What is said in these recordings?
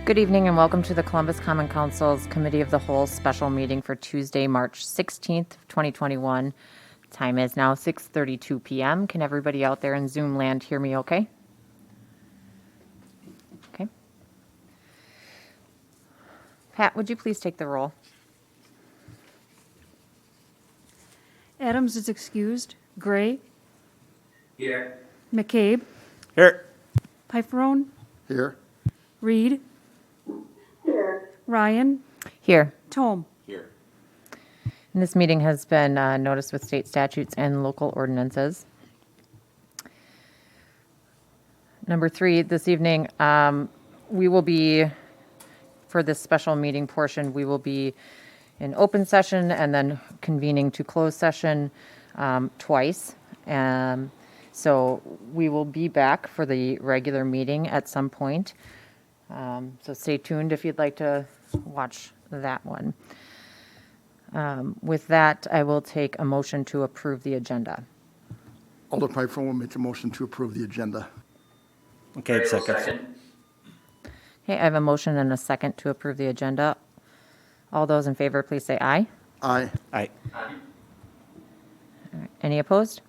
Good evening and welcome to the Columbus Common Council's Committee of the Whole special meeting for Tuesday, March 16th, 2021. Time is now 6:32 p.m. Can everybody out there in Zoom land hear me okay? Okay. Pat, would you please take the roll? Adams is excused. Gray. Here. McCabe. Here. Piperone. Here. Reed. Here. Ryan. Here. Tome. Here. And this meeting has been noticed with state statutes and local ordinances. Number 3, this evening, we will be, for this special meeting portion, we will be in open session and then convening to closed session twice. So we will be back for the regular meeting at some point. So stay tuned if you'd like to watch that one. With that, I will take a motion to approve the agenda. Alder Piper will make a motion to approve the agenda. Okay, second. Okay, I have a motion and a second to approve the agenda. All those in favor, please say aye. Aye. Aye. All right, any opposed?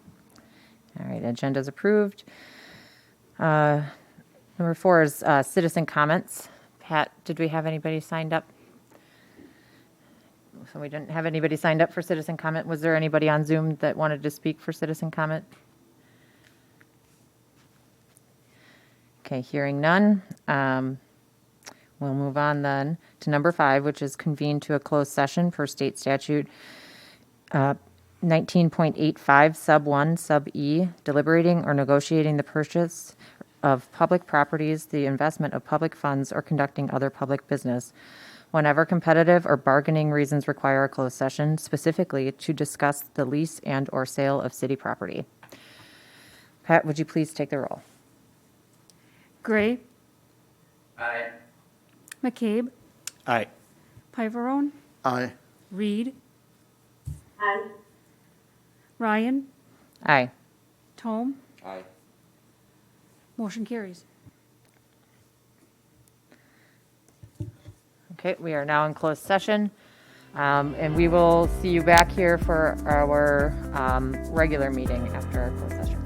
All right, agenda is approved. Number 4 is citizen comments. Pat, did we have anybody signed up? So we didn't have anybody signed up for citizen comment. Was there anybody on Zoom that wanted to speak for citizen comment? Okay, hearing none. We'll move on then to number 5, which is convene to a closed session per state statute 19.85 sub 1 sub E, deliberating or negotiating the purchase of public properties, the investment of public funds, or conducting other public business whenever competitive or bargaining reasons require a closed session, specifically to discuss the lease and or sale of city property. Pat, would you please take the roll? Gray. Aye. McCabe. Aye. Piperone. Aye. Reed. Aye. Ryan. Aye. Tome. Aye. Motion carries. Okay, we are now in closed session, and we will see you back here for our regular meeting after our closed session.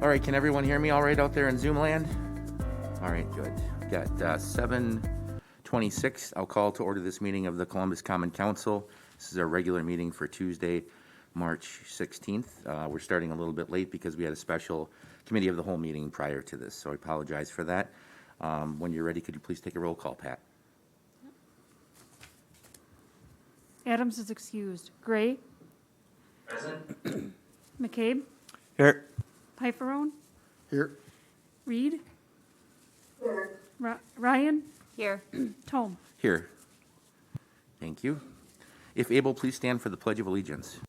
All right, can everyone hear me all right out there in Zoom land? All right, good. Got 7:26. I'll call to order this meeting of the Columbus Common Council. This is our regular meeting for Tuesday, March 16th. We're starting a little bit late because we had a special committee of the whole meeting prior to this, so I apologize for that. When you're ready, could you please take a roll call, Pat? Adams is excused. Gray, Present. McCabe, Here. Pifferone, Here. Reed, Here. Ryan, Here. Tome. Here. Thank you. If able, please stand for the Pledge of Allegiance.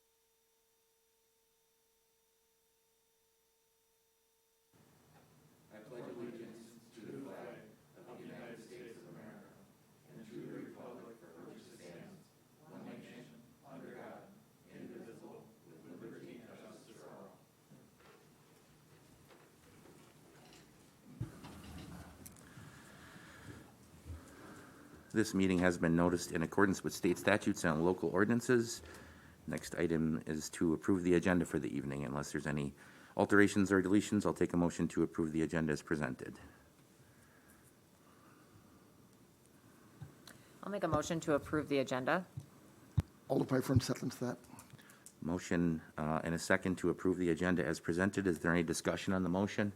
This meeting has been noticed in accordance with state statutes and local ordinances. Next item is to approve the agenda for the evening. Unless there's any alterations or deletions, I'll take a motion to approve the agenda as presented. I'll make a motion to approve the agenda. Alder Pfeiffer seconds that. Motion and a second to approve the agenda as presented. Is there any discussion on the motion?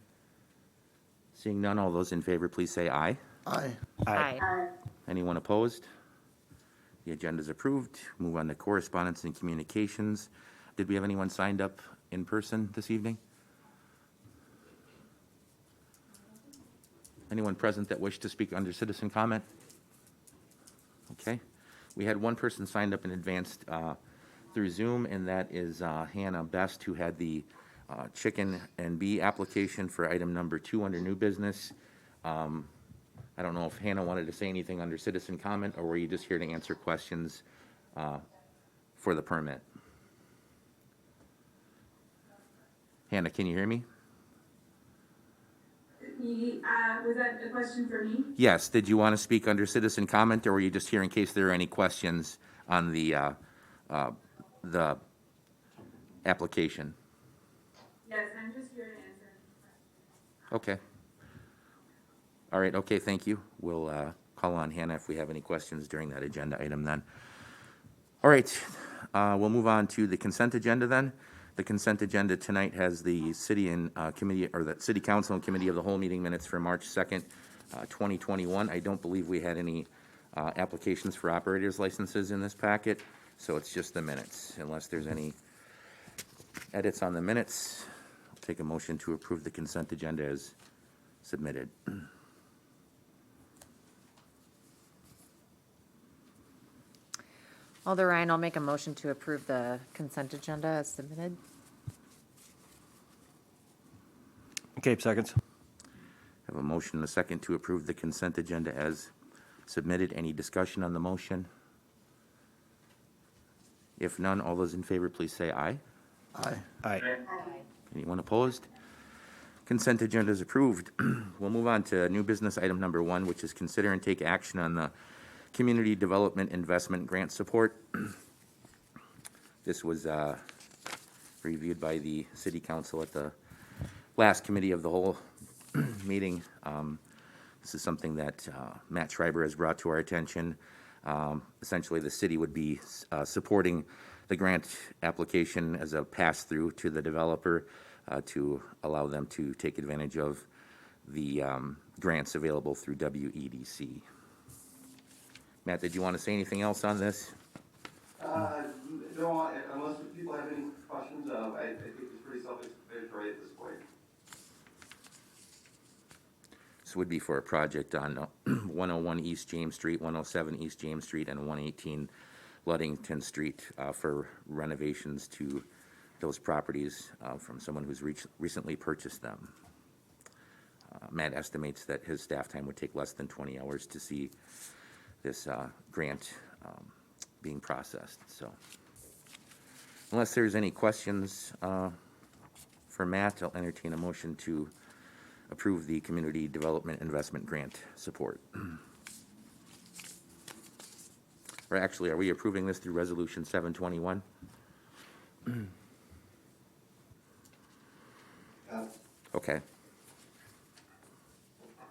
Seeing none, all those in favor, please say aye. Aye. Aye. Anyone opposed? The agenda is approved. Move on to correspondence and communications. Did we have anyone signed up in person this evening? Anyone present that wished to speak under citizen comment? Okay. We had one person signed up in advance through Zoom, and that is Hannah Best, who had the chicken and bee application for item number 2 under new business. I don't know if Hannah wanted to say anything under citizen comment, or were you just here to answer questions for the permit? Hannah, can you hear me? Was that a question for me? Yes. Did you want to speak under citizen comment, or were you just here in case there are any questions on the application? Yes, I'm just here to answer questions. Okay. All right, okay, thank you. We'll call on Hannah if we have any questions during that agenda item then. All right, we'll move on to the consent agenda then. The consent agenda tonight has the city and committee, or the city council and committee of the whole meeting minutes for March 2nd, 2021. I don't believe we had any applications for operators licenses in this packet, so it's just the minutes. Unless there's any edits on the minutes, I'll take a motion to approve the consent agenda as submitted. Alder Ryan, I'll make a motion to approve the consent agenda as submitted. McCabe seconds. Have a motion and a second to approve the consent agenda as submitted. Any discussion on the motion? If none, all those in favor, please say aye. Aye. Aye. Anyone opposed? Consent agenda is approved. We'll move on to new business item number 1, which is consider and take action on the Community Development Investment Grant Support. This was reviewed by the City Council at the last Committee of the Whole meeting. This is something that Matt Schreiber has brought to our attention. Essentially, the city would be supporting the grant application as a pass-through to the developer to allow them to take advantage of the grants available through WEDC. Matt, did you want to say anything else on this? No, unless people have any questions, I think it's pretty self-explanatory at this point. This would be for a project on 101 East James Street, 107 East James Street, and 118 Ludington Street for renovations to those properties from someone who's recently purchased them. Matt estimates that his staff time would take less than 20 hours to see this grant being processed. So unless there's any questions for Matt, I'll entertain a motion to approve the Community Development Investment Grant support. Or actually, are we approving this through Resolution 721? Okay.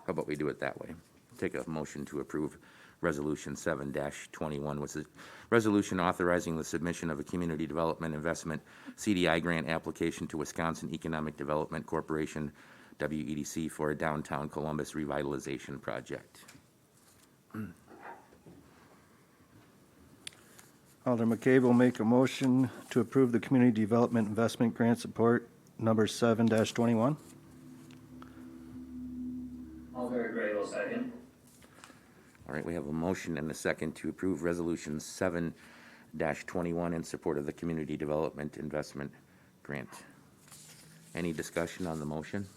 How about we do it that way? Take a motion to approve Resolution 7-21, which is resolution authorizing the submission of a community development investment CDI grant application to Wisconsin Economic Development Corporation, WEDC, for a downtown Columbus revitalization project. Alderman McCabe will make a motion to approve the Community Development Investment Grant Support number 7-21. Alder Gray will second. All right, we have a motion and a second to approve Resolution 7-21 in support of the Community Development Investment Grant. Any discussion on the motion?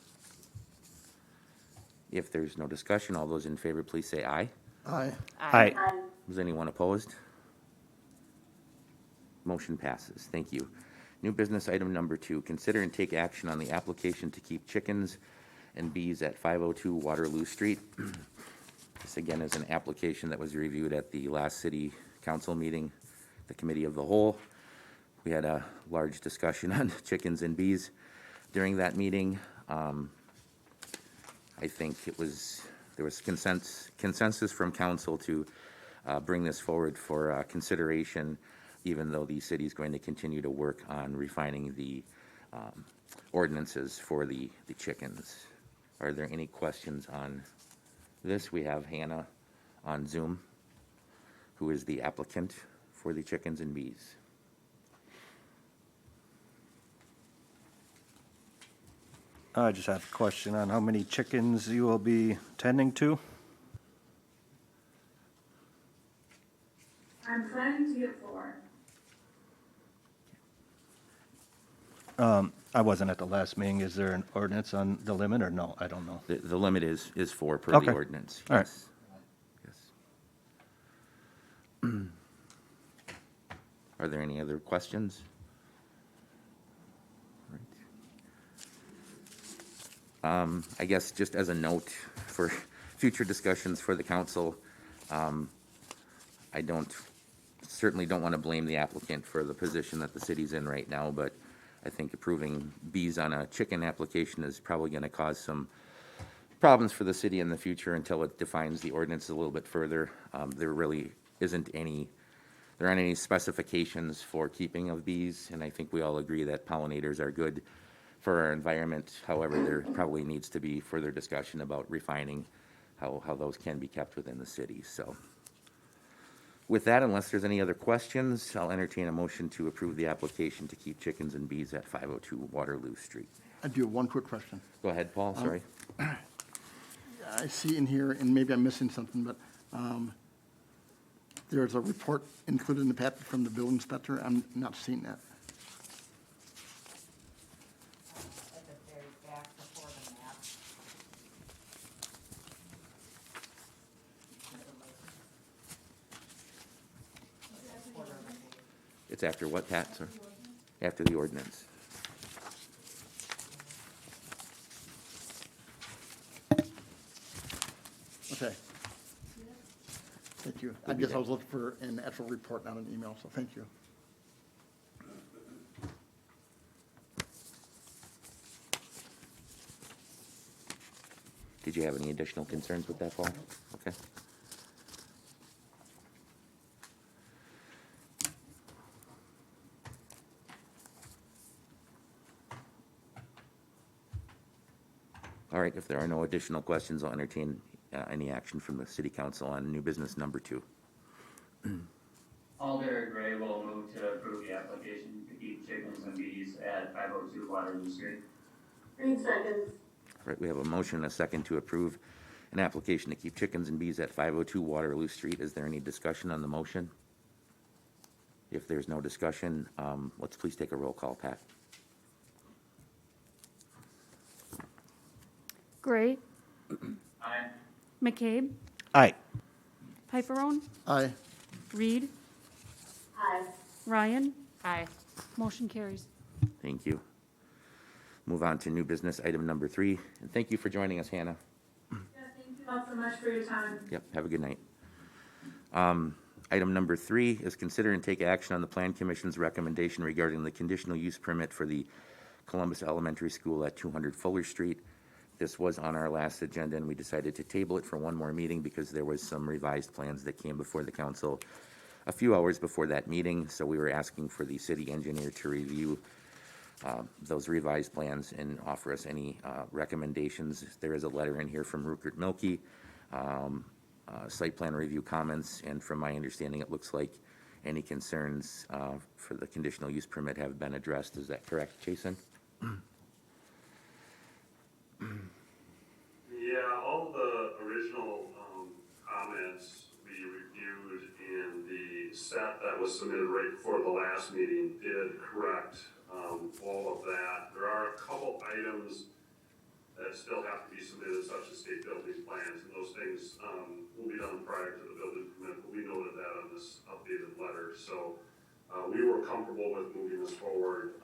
If there's no discussion, all those in favor, please say aye. Aye. Aye. Is anyone opposed? Motion passes. Thank you. New business item number 2, consider and take action on the application to keep chickens and bees at 502 Waterloo Street. This again is an application that was reviewed at the last city council meeting, the committee of the whole. We had a large discussion on chickens and bees during that meeting. I think there was consensus from council to bring this forward for consideration, even though the city is going to continue to work on refining the ordinances for the chickens. Are there any questions on this? We have Hannah on Zoom, who is the applicant for the chickens and bees. I just have a question on how many chickens you will be tending to. I'm planning to get 4. I wasn't at the last meeting. Is there an ordinance on the limit or no? I don't know. The limit is 4 per Okay. the ordinance. All right. Yes. Yes. Are there any other questions? All right. I guess just as a note for future discussions for the council, I certainly don't want to blame the applicant for the position that the city's in right now, but I think approving bees on a chicken application is probably going to cause some problems for the city in the future until it defines the ordinance a little bit further. There really isn't any, there aren't any specifications for keeping of bees, and I think we all agree that pollinators are good for our environment. However, there probably needs to be further discussion about refining how those can be kept within the city. So with that, unless there's any other questions, I'll entertain a motion to approve the application to keep chickens and bees at 502 Waterloo Street. I do have one quick question. Go ahead, Paul, sorry. I see in here, and maybe I'm missing something, but there's a report included in the packet from the building inspector. I'm not seeing that. At the very back before the map. It's after what, Pat, sir? After the ordinance. Okay. Thank you. I guess I was looking for an actual report, not an email, so thank you. Did you have any additional concerns with that, Paul? Okay. All right, if there are no additional questions, I'll entertain any action from the city council on new business number 2. Alder Gray will move to approve the application to keep chickens and bees at 502 Waterloo Street. Reed seconds. All right, we have a motion and a second to approve an application to keep chickens and bees at 502 Waterloo Street. Is there any discussion on the motion? If there's no discussion, let's please take a roll call, Pat. Gray, Aye. McCabe, Aye. Piperone, Aye. Reed, Aye. Ryan. Aye. Motion carries. Thank you. Move on to new business item number 3. And thank you for joining us, Hannah. Yeah, thank you all so much for your time. Yep, have a good night. Item number 3 is consider and take action on the Plan Commission's recommendation regarding the conditional use permit for the Columbus Elementary School at 200 Fuller Street. This was on our last agenda, and we decided to table it for one more meeting because there was some revised plans that came before the council a few hours before that meeting. So we were asking for the city engineer to review those revised plans and offer us any recommendations. There is a letter in here from Rupert Milkie, site plan review comments, and from my understanding, it looks like any concerns for the conditional use permit have been addressed. Is that correct, Jason? Yeah, all the original comments we reviewed, and the set that was submitted right before the last meeting did correct all of that. There are a couple items that still have to be submitted, such as state building plans, and those things will be done prior to the building permit, but we noted that on this updated letter. So we were comfortable with moving this forward,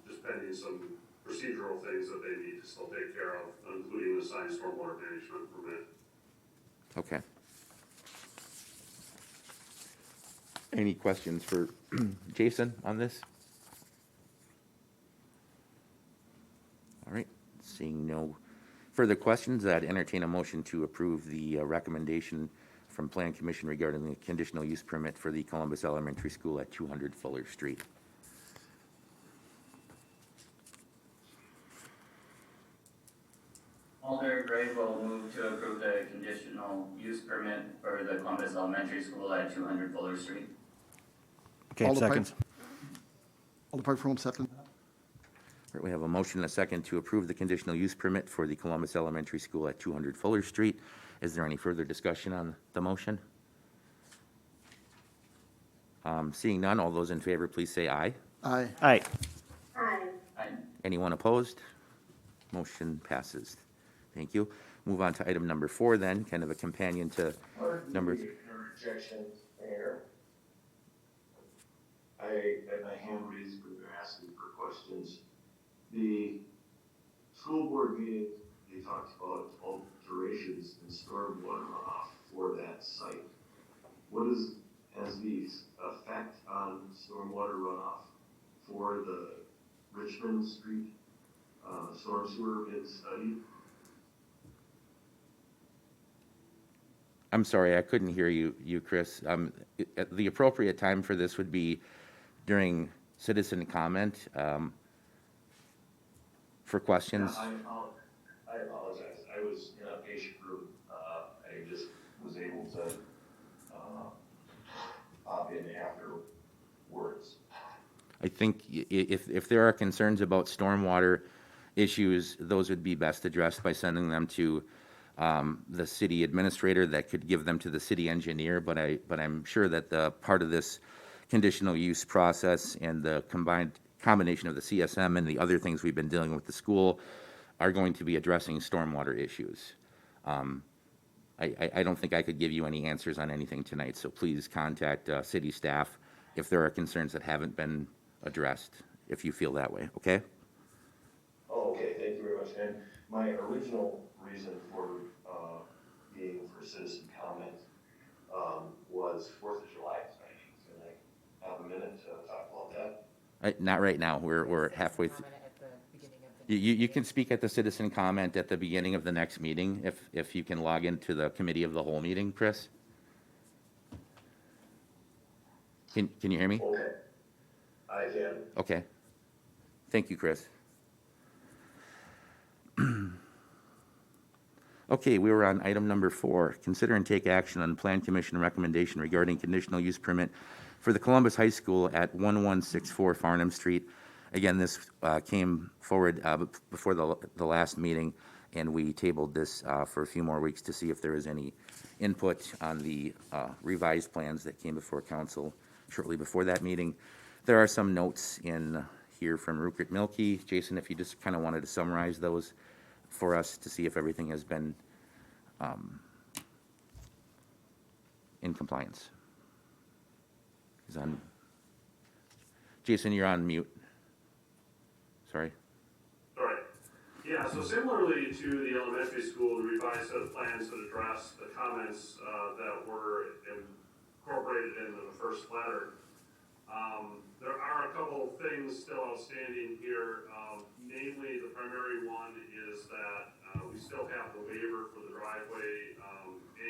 just pending some procedural things that they need to still take care of, including the signed stormwater management permit. Okay. Any questions for Jason on this? All right, seeing no further questions, I'd entertain a motion to approve the recommendation from Plan Commission regarding the conditional use permit for the Columbus Elementary School at 200 Fuller Street. Alder Gray will move to approve the conditional use permit for the Columbus Elementary School at 200 Fuller Street. Okay, Alder seconds. Alder Piper, second. All right, we have a motion and a second to approve the conditional use permit for the Columbus Elementary School at 200 Fuller Street. Is there any further discussion on the motion? Seeing none, all those in favor, please say aye. Aye. Aye. Aye. Aye. Anyone opposed? Motion passes. Thank you. Move on to item number 4 then, kind of a companion to number. Interjection, Mayor. I had my hand raised when you're asking for questions. The school board meeting, they talked about alterations in stormwater runoff for that site. What is, as the effect on stormwater runoff for the Richmond Street storm sewer been studied? I'm sorry, I couldn't hear you, Chris. The appropriate time for this would be during citizen comment for questions. Yeah, I apologize. I was in a patient room. I just was able to pop in afterwards. I think if there are concerns about stormwater issues, those would be best addressed by sending them to the city administrator that could give them to the city engineer, but I'm sure that the part of this conditional use process and the combination of the CSM and the other things we've been dealing with the school are going to be addressing stormwater issues. I don't think I could give you any answers on anything tonight, so please contact city staff if there are concerns that haven't been addressed, if you feel that way, okay? Oh, okay, thank you very much. And my original reason for being for citizen comment was 4th of July tonight. Can I have a minute to talk about that? Not right now. We're halfway through. You can speak at the citizen comment at the beginning of the next meeting if you can log into the committee of the whole meeting, Chris. Can you hear me? Okay, I can. Okay. Thank you, Chris. Okay, we were on item number 4. Consider and take action on Plan Commission recommendation regarding conditional use permit for the Columbus High School at 1164 Farnham Street. Again, this came forward before the last meeting, and we tabled this for a few more weeks to see if there was any input on the revised plans that came before council shortly before that meeting. There are some notes in here from Rupert Milkie. Jason, if you just kind of wanted to summarize those for us to see if everything has been in compliance. Jason, you're on mute. Sorry. All right. Yeah, so similarly to the elementary school, the revised set of plans that address the comments that were incorporated into the first letter. There are a couple of things things still outstanding here. Namely, the primary one is that we still have the waiver for the driveway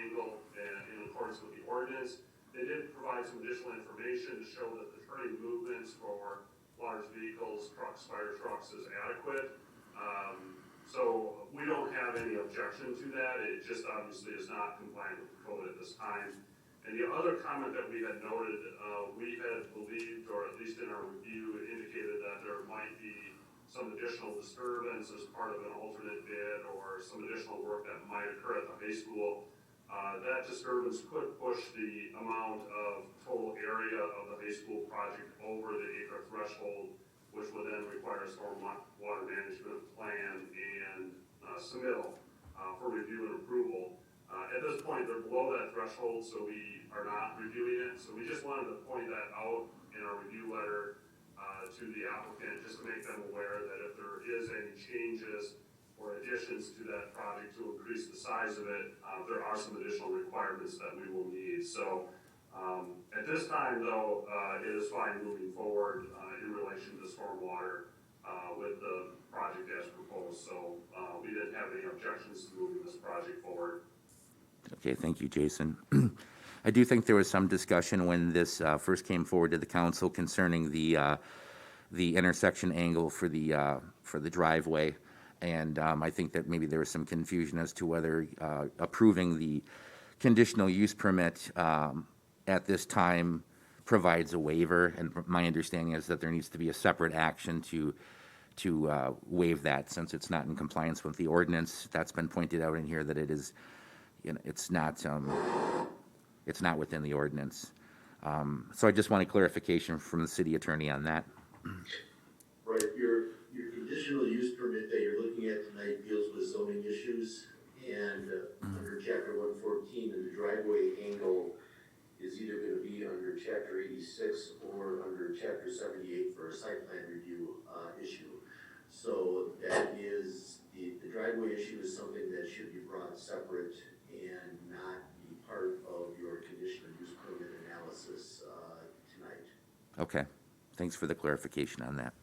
angle in accordance with the ordinance. They did provide some additional information to show that the turning movements for large vehicles, trucks, fire trucks is adequate. So we don't have any objection to that. It just obviously is not compliant with the code at this time. And the other comment that we had noted, we had believed, or at least in our review, it indicated that there might be some additional disturbance as part of an alternate bid or some additional work that might occur at the high school. That disturbance could push the amount of total area of the high school project over the acre threshold, which would then require a stormwater management plan and submittal for review and approval. At this point, they're below that threshold, so we are not reviewing it. So we just wanted to point that out in our review letter to the applicant, just to make them aware that if there is any changes or additions to that project to increase the size of it, there are some additional requirements that we will need. So at this time, though, it is fine moving forward in relation to stormwater with the project as proposed. So we didn't have any objections to moving this project forward. Okay, thank you, Jason. I do think there was some discussion when this first came forward to the council concerning the intersection angle for the driveway, and I think that maybe there was some confusion as to whether approving the conditional use permit at this time provides a waiver, and my understanding is that there needs to be a separate action to waive that, since it's not in compliance with the ordinance. That's been pointed out in here that it is, it's not within the ordinance. So I just want a clarification from the city attorney on that. Right, your conditional use permit that you're looking at tonight deals with zoning issues, and under chapter 114, and the driveway angle is either going to be under chapter 86 or under chapter 78 for a site plan review issue. So that is, the driveway issue is something that should be brought separate and not be part of your conditional use permit analysis tonight. Okay, thanks for the clarification on that.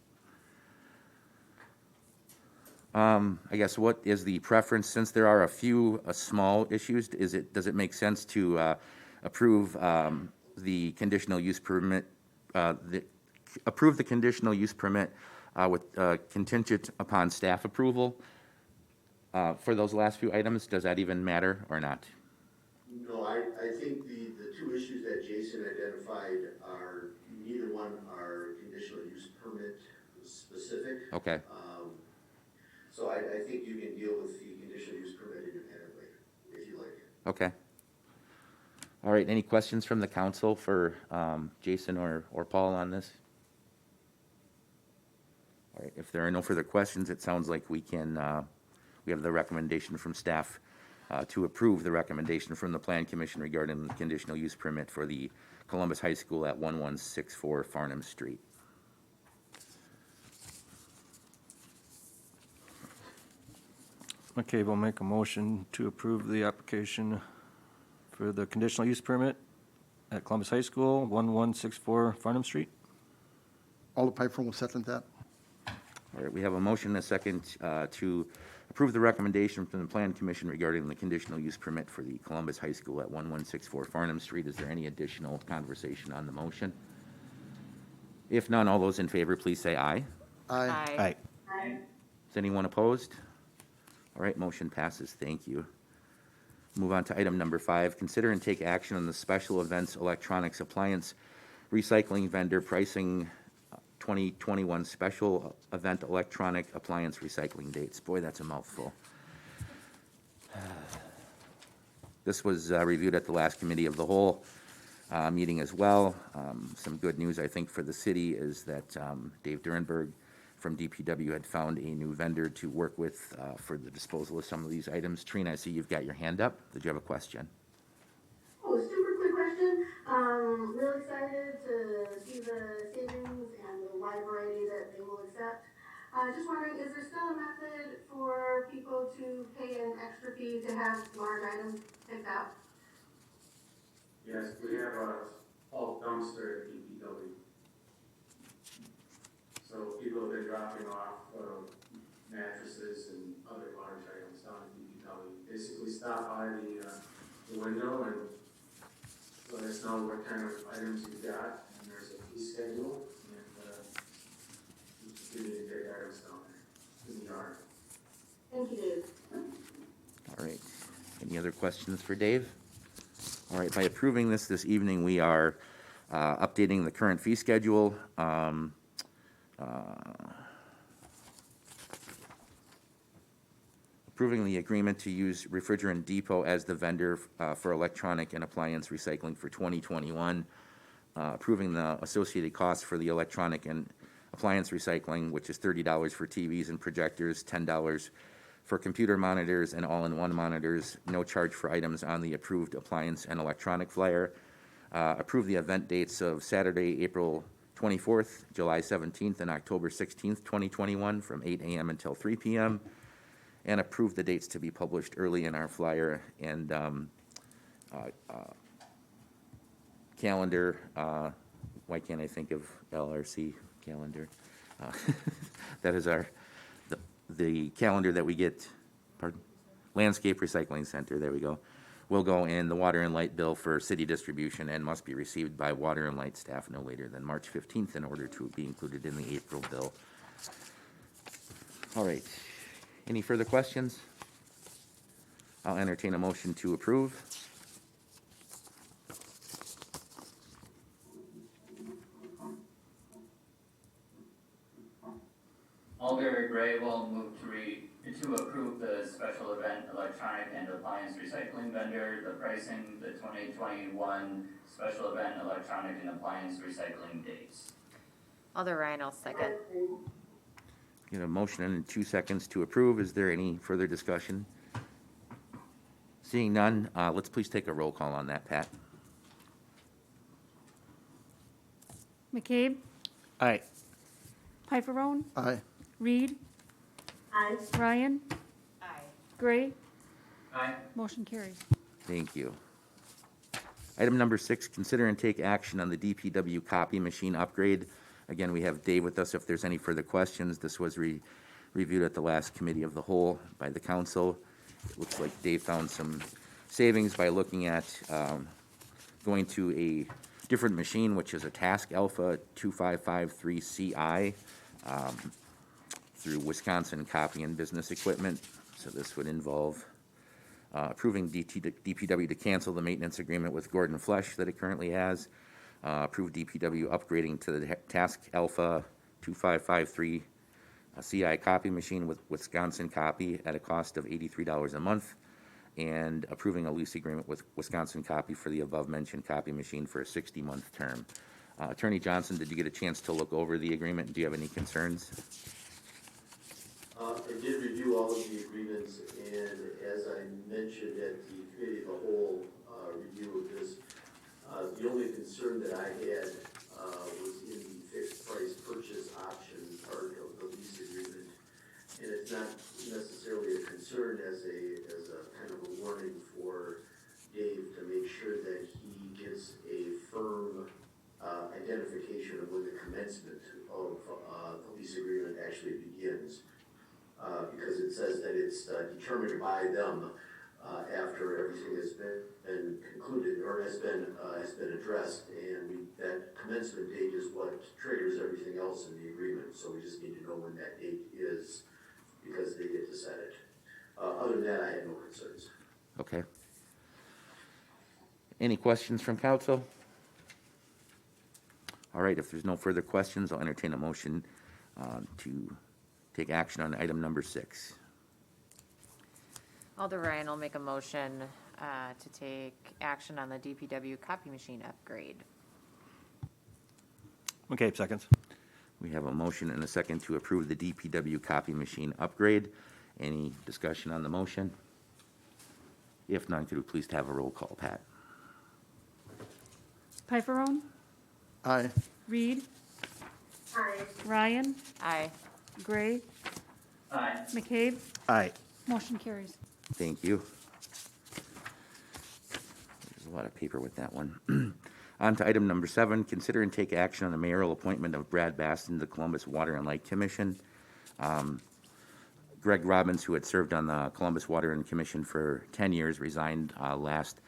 I guess what is the preference, since there are a few small issues, does it make sense to approve the conditional use permit, approve the conditional use permit with contingent upon staff approval for those last few items? Does that even matter or not? No, I think the two issues that Jason identified are, neither one are conditional use permit specific. Okay. So I think you can deal with the conditional use permit independently, if you like. Okay. All right, any questions from the council for Jason or Paul on this? All right, if there are no further questions, it sounds like we can, we have the recommendation from staff to approve the recommendation from the Plan Commission regarding the conditional use permit for the Columbus High School at 1164 Farnham Street. Okay, we'll make a motion to approve the application for the conditional use permit at Columbus High School, 1164 Farnham Street. Alder Piper will second that. All right, we have a motion and a second to approve the recommendation from the Plan Commission regarding the conditional use permit for the Columbus High School at 1164 Farnham Street. Is there any additional conversation on the motion? If none, all those in favor, please say aye. Aye. Is anyone opposed? All right, motion passes. Thank you. Move on to item number 5. Consider and take action on the special events electronics appliance recycling vendor pricing 2021 special event electronic appliance recycling dates. Boy, that's a mouthful. This was reviewed at the last committee of the whole meeting as well. Some good news, I think, for the city is that Dave Durenberg from DPW had found a new vendor to work with for the disposal of some of these items. Trina, I see you've got your hand up. Did you have a question? Oh, super quick question. Really excited to see the savings and the wide variety that they will accept. Just wondering, is there still a method for people to pay an extra fee to have large items picked up? Yes, we have a bulk dumpster at DPW. stop by the window and let us know what kind of items you've got, and there's a fee schedule, and you can give you the great items down there in the yard. Thank you, Dave. All right. Any other questions for Dave? All right, by approving this evening, we are updating the current fee schedule. Approving the agreement to use Refrigerant Depot as the vendor for electronic and appliance recycling for 2021. Approving the associated costs for the electronic and appliance recycling, which is $30 for TVs and projectors, $10 for computer monitors and all-in-one monitors, no charge for items on the approved appliance and electronic flyer. Approve the event dates of Saturday, April 24th, July 17th, and October 16th, 2021, from 8 a.m. until 3 p.m., and approve the dates to be published early in our flyer and calendar. Why can't I think of LRC calendar? That is the calendar that we get, Landscape Recycling Center, there we go, will go in the water and light bill for city distribution and must be received by water and light staff no later than March 15th in order to be included in the April bill. All right. Any further questions? I'll entertain a motion to approve. Alder Gray will move to approve the special event electronic and appliance recycling vendor, the pricing, the 2021 special event electronic and appliance recycling dates. Alder Ryan, I'll second. Get a motion in 2 seconds to approve. Is there any further discussion? Seeing none, let's please take a roll call on that, Pat. McCabe, Aye. Pifferone, Aye. Reed, Aye. Ryan, Aye. Gray, Aye. motion carries. Thank you. Item number 6, consider and take action on the DPW copy machine upgrade. Again, we have Dave with us if there's any further questions. This was reviewed at the last committee of the whole by the council. It looks like Dave found some savings by looking at going to a different machine, which is a Task Alpha 2553CI through Wisconsin Copy and Business Equipment. So this would involve approving DPW to cancel the maintenance agreement with Gordon Flesch that it currently has. Approve DPW upgrading to the Task Alpha 2553 CI copy machine with Wisconsin Copy at a cost of $83 a month, and approving a lease agreement with Wisconsin Copy for the above-mentioned copy machine for a 60-month term. Attorney Johnson, did you get a chance to look over the agreement? Do you have any concerns? I did review all of the agreements, and as I mentioned at the committee of the whole review of this, the only concern that I had was in the fixed price purchase option part of the lease agreement. And it's not necessarily a concern as a kind of a warning for Dave to make sure that he gets a firm identification of when the commencement of the lease agreement actually begins. Because it says that it's determined by them after everything has been concluded or has been addressed, and that commencement date is what triggers everything else in the agreement. So we just need to know when that date is because they get to set it. Other than that, I had no concerns. Okay. Any questions from council? All right, if there's no further questions, I'll entertain a motion to take action on item number 6. Alder Ryan will make a motion to take action on the DPW copy machine upgrade. McCabe, seconds. We have a motion and a second to approve the DPW copy machine upgrade. Any discussion on the motion? If not, could we please have a roll call, Pat? Pifferone, Aye. Reed, Aye. Ryan, Aye. Gray, Aye. McCabe, Aye. motion carries. Thank you. There's a lot of paper with that one. On to item number 7, consider and take action on the mayoral appointment of Brad Baston to the Columbus Water and Light Commission. Greg Robbins, who had served on the Columbus Water and Commission for 10 years, resigned last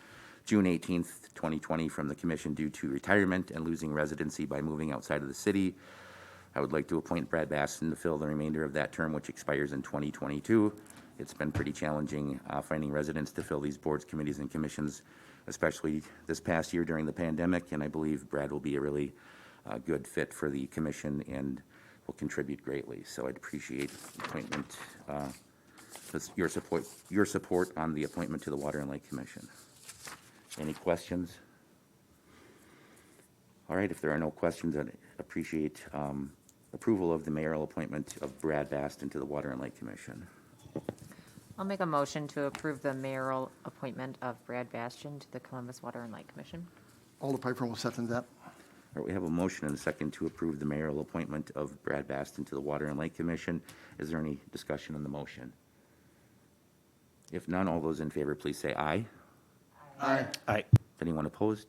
June 18th, 2020 from the commission due to retirement and losing residency by moving outside of the city. I would like to appoint Brad Baston to fill the remainder of that term, which expires in 2022. It's been pretty challenging finding residents to fill these boards, committees, and commissions, especially this past year during the pandemic, and I believe Brad will be a really good fit for the commission and will contribute greatly. So I'd appreciate the appointment, your support on the appointment to the Water and Lake Commission. Any questions? All right, if there are no questions, I'd appreciate approval of the mayoral appointment of Brad Baston to the Water and Lake Commission. I'll make a motion to approve the mayoral appointment of Brad Bastian to the Columbus Water and Lake Commission. Alder Piper will second that. All right, we have a motion and a second to approve the mayoral appointment of Brad Baston to the Water and Lake Commission. Is there any discussion on the motion? If none, all those in favor, please say aye. Aye. Aye. Anyone opposed?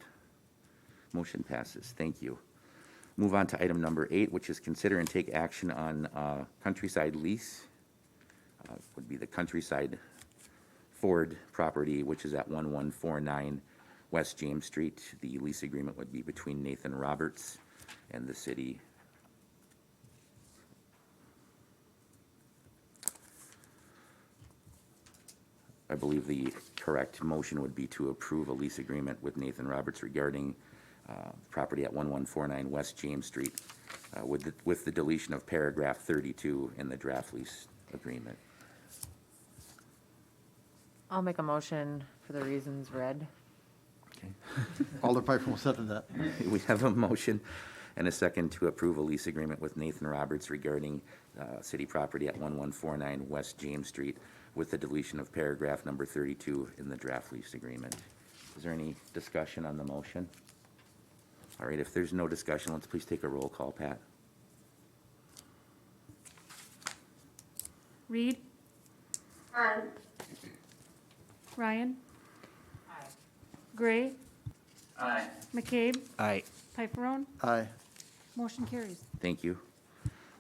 Motion passes. Thank you. Move on to item number 8, which is consider and take action on Countryside lease. Would be the Countryside Ford property, which is at 1149 West James Street. The lease agreement would be between Nathan Roberts and the city. I believe the correct motion would be to approve a lease agreement with Nathan Roberts regarding property at 1149 West James Street with the deletion of paragraph 32 in the draft lease agreement. I'll make a motion for the reasons read. Okay. Alder Piper will second that. We have a motion and a second to approve a lease agreement with Nathan Roberts regarding city property at 1149 West James Street with the deletion of paragraph number 32 in the draft lease agreement. Is there any discussion on the motion? All right, if there's no discussion, let's please take a roll call, Pat. Reed, Aye. Ryan. Gray, Aye. McCabe, Aye. Piperone, Aye. motion carries. Thank you.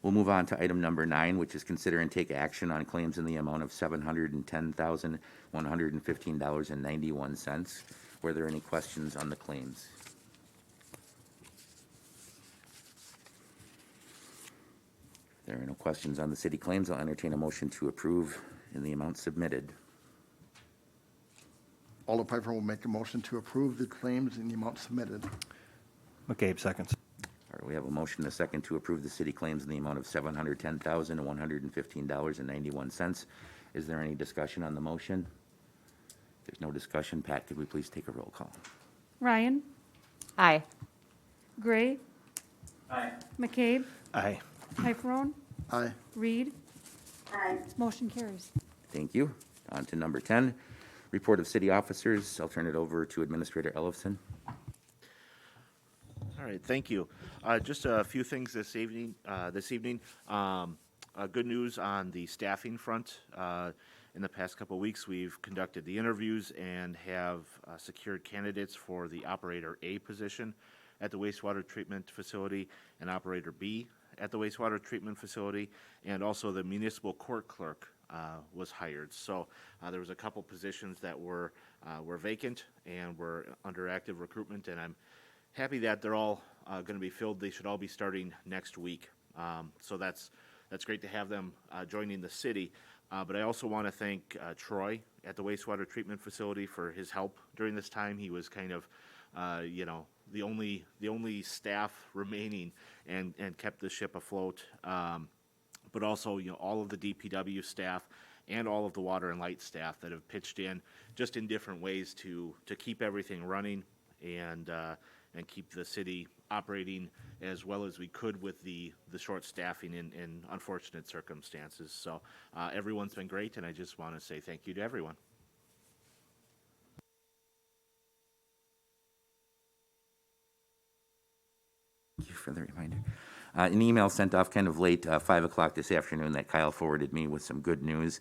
We'll move on to item number 9, which is consider and take action on claims in the amount of $710,115.91. Were there any questions on the claims? If there are no questions on the city claims, I'll entertain a motion to approve in the amount submitted. Alder Piper will make a motion to approve the claims in the amount submitted. McCabe seconds. All right, we have a motion and a second to approve the city claims in the amount of $710,115.91. Is there any discussion on the motion? If there's no discussion, Pat, could we please take a roll call? Ryan, Aye. Gray, Aye. McCabe, Aye. Piperone, Aye. Reed, Aye. motion carries. Thank you. On to number 10, report of city officers. I'll turn it over to Administrator Ellefson. All right, thank you. Just a few things this evening. Good news on the staffing front. In the past couple of weeks, we've conducted the interviews and have secured candidates for the Operator A position at the wastewater treatment facility and Operator B at the wastewater treatment facility, and also the municipal court clerk was hired. So there was a couple positions that were vacant and were under active recruitment, and I'm happy that they're all going to be filled. They should all be starting next week. So that's great to have them joining the city. But I also want to thank Troy at the wastewater treatment facility for his help during this time. He was kind of, the only staff remaining and kept the ship afloat. But also, all of the DPW staff and all of the water and light staff that have pitched in just in different ways to keep everything running and keep the city operating as well as we could with the short staffing in unfortunate circumstances. So everyone's been great, and I just want to say thank you to everyone. Thank you for the reminder. An email sent off kind of late, 5 o'clock this afternoon, that Kyle forwarded me with some good news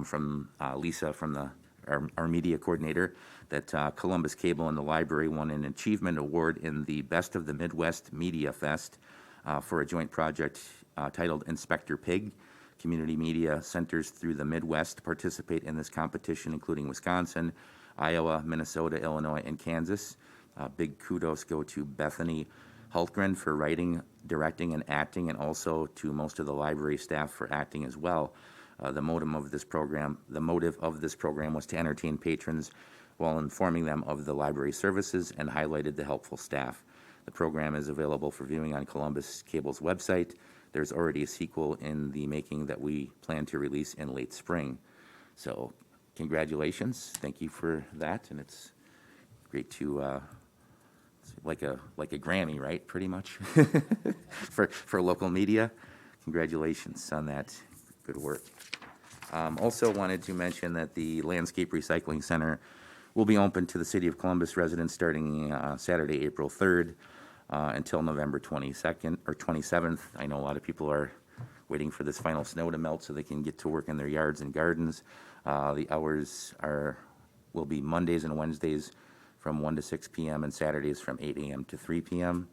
from Lisa, from our media coordinator, that Columbus Cable and the library won an achievement award in the Best of the Midwest Media Fest for a joint project titled Inspector Pig. community media centers through the Midwest to participate in this competition, including Wisconsin, Iowa, Minnesota, Illinois, and Kansas. Big kudos go to Bethany Hultgren for writing, directing, and acting, and also to most of the library staff for acting as well. The motive of this program was to entertain patrons while informing them of the library services and highlighted the helpful staff. The program is available for viewing on Columbus Cable's website. There's already a sequel in the making that we plan to release in late spring. So, congratulations. Thank you for that, and it's great to it's like a Grammy, right? Pretty much for local media. Congratulations on that. Good work. Also wanted to mention that the Landscape Recycling Center will be open to the City of Columbus residents starting Saturday, April 3rd until November 22nd or 27th. I know a lot of people are waiting for this final snow to melt so they can get to work in their yards and gardens. The hours will be Mondays and Wednesdays from 1 to 6 p.m. and Saturdays from 8 a.m. to 3 p.m.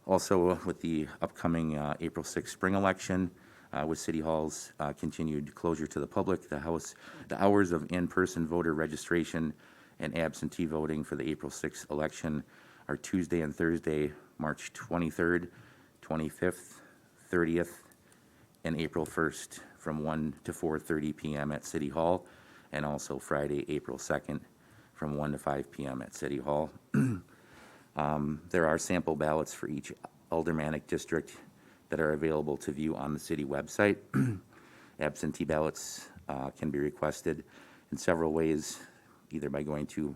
Also, with the upcoming April 6th spring election, with City Hall's continued closure to the public, the hours of in-person voter registration and absentee voting for the April 6th election are Tuesday and Thursday, March 23rd, 25th, 30th, and April 1st from 1 to 4:30 p.m. at City Hall, and also Friday, April 2nd from 1 to 5 p.m. at City Hall. There are sample ballots for each aldermanic district that are available to view on the city website. Absentee ballots can be requested in several ways, either by going to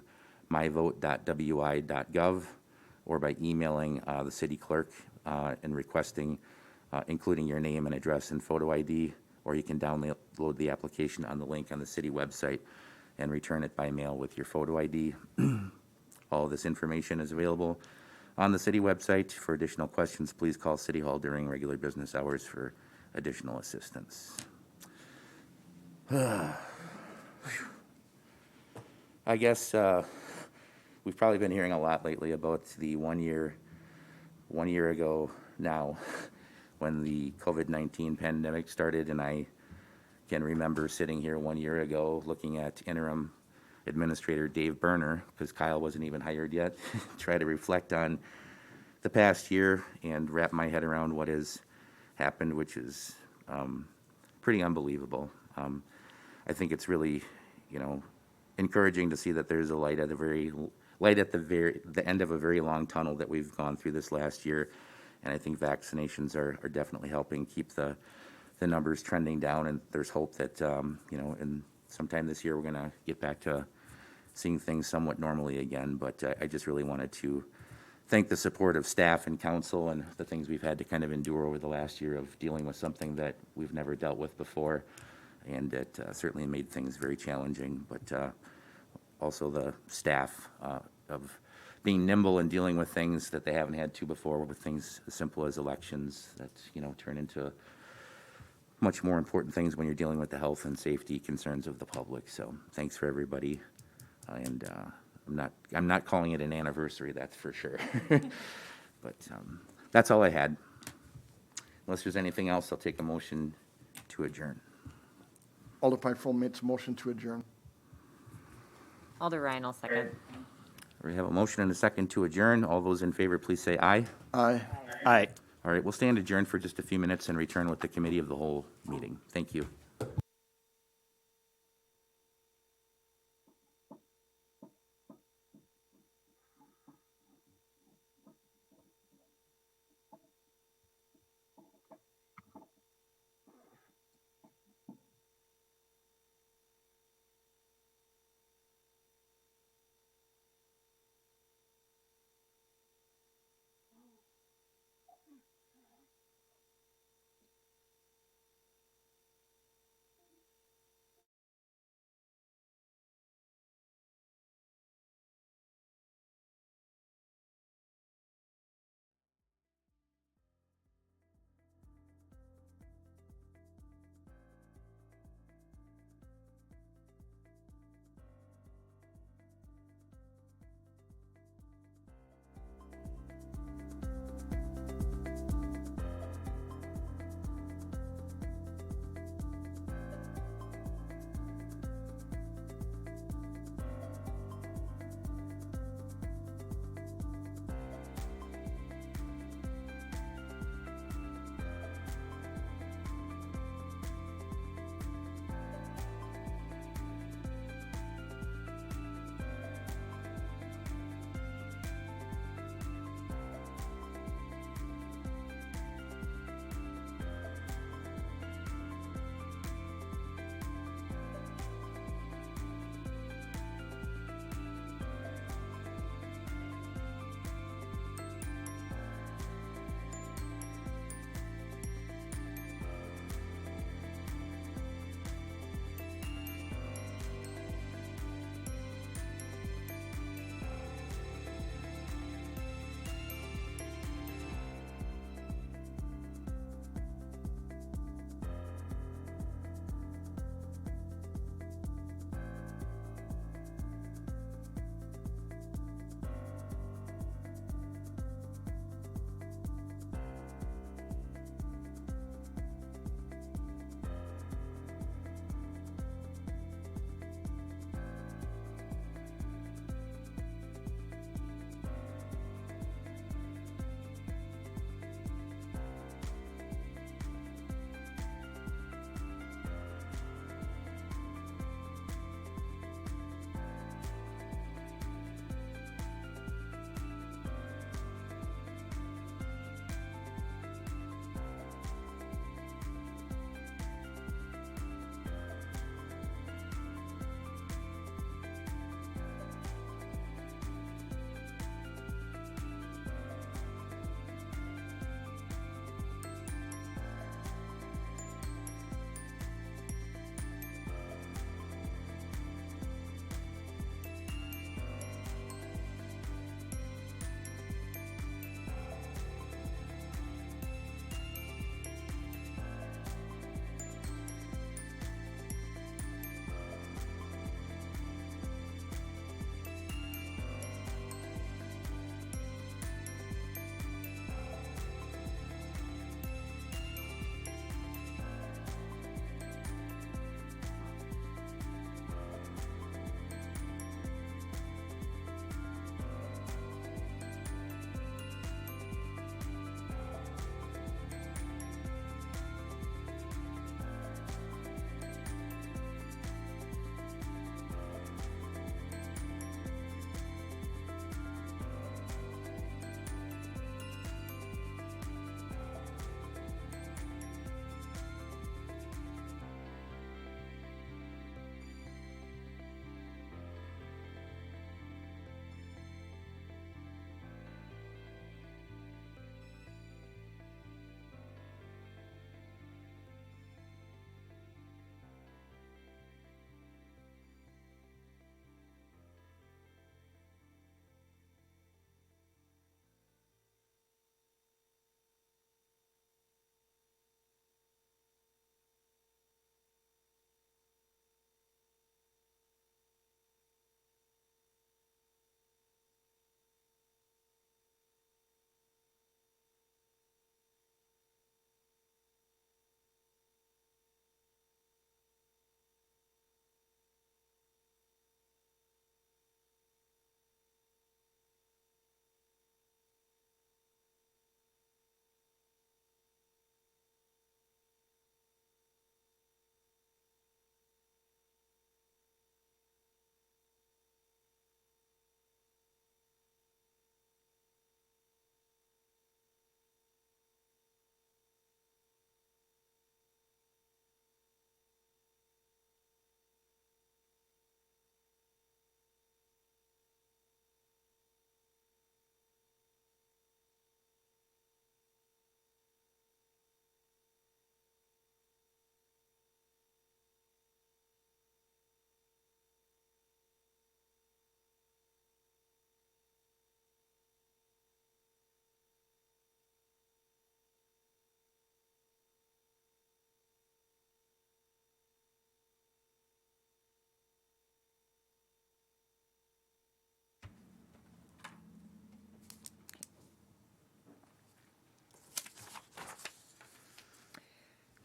myvote.wi.gov or by emailing the city clerk and requesting, including your name and address and photo ID, or you can download the application on the link on the city website and return it by mail with your photo ID. All of this information is available on the city website. For additional questions, please call City Hall during regular business hours for additional assistance. I guess we've probably been hearing a lot lately about the 1 year ago now when the COVID-19 pandemic started, and I can remember sitting here 1 year ago looking at interim Administrator Dave Berner, because Kyle wasn't even hired yet, try to reflect on the past year and wrap my head around what has happened, which is pretty unbelievable. I think it's really, encouraging to see that there's a light at the end of a very long tunnel that we've gone through this last year, and I think vaccinations are definitely helping keep the numbers trending down, and there's hope that in sometime this year we're going to get back to seeing things somewhat normally again. But I just really wanted to thank the support of staff and council and the things we've had to kind of endure over the last year of dealing with something that we've never dealt with before, and it certainly made things very challenging. But also the staff of being nimble and dealing with things that they haven't had to before, with things as simple as elections that turn into much more important things when you're dealing with the health and safety concerns of the public. So thanks for everybody, and I'm not calling it an anniversary, that's for sure. But that's all I had. Unless there's anything else, I'll take a motion to adjourn. Alder Pipefeld makes a motion to adjourn. Alder Ryan, I'll second. We have a motion and a second to adjourn. All those in favor, please say aye. Aye. Aye. All right, we'll stand adjourned for just a few minutes and return with the committee of the whole meeting. Thank you.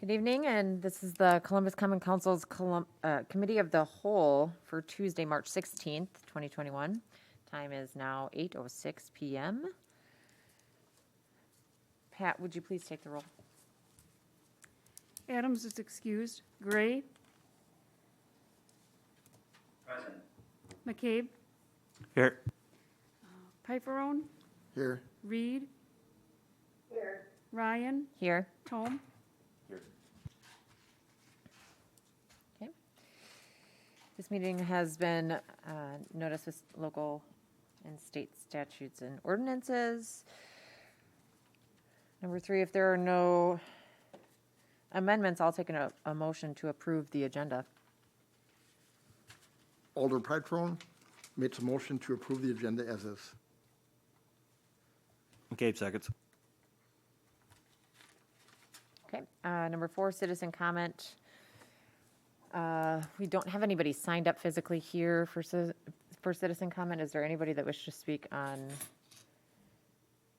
Good evening, and this is the Columbus Common Council's Committee of the Whole for Tuesday, March 16th, 2021. Time is now 8:06 PM. Pat, would you please take the roll? Adams is excused. Gray, Present. McCabe, Here. Pifferone, Here. Reed, Here. Ryan, Here. Tome. Okay. This meeting has been noticed with local and state statutes and ordinances. Number 3, if there are no amendments, I'll take a motion to approve the agenda. Alder Prytron makes a motion to approve the agenda as is. McCabe seconds. Okay, number 4, citizen comment. We don't have anybody signed up physically here for citizen comment. Is there anybody that wishes to speak on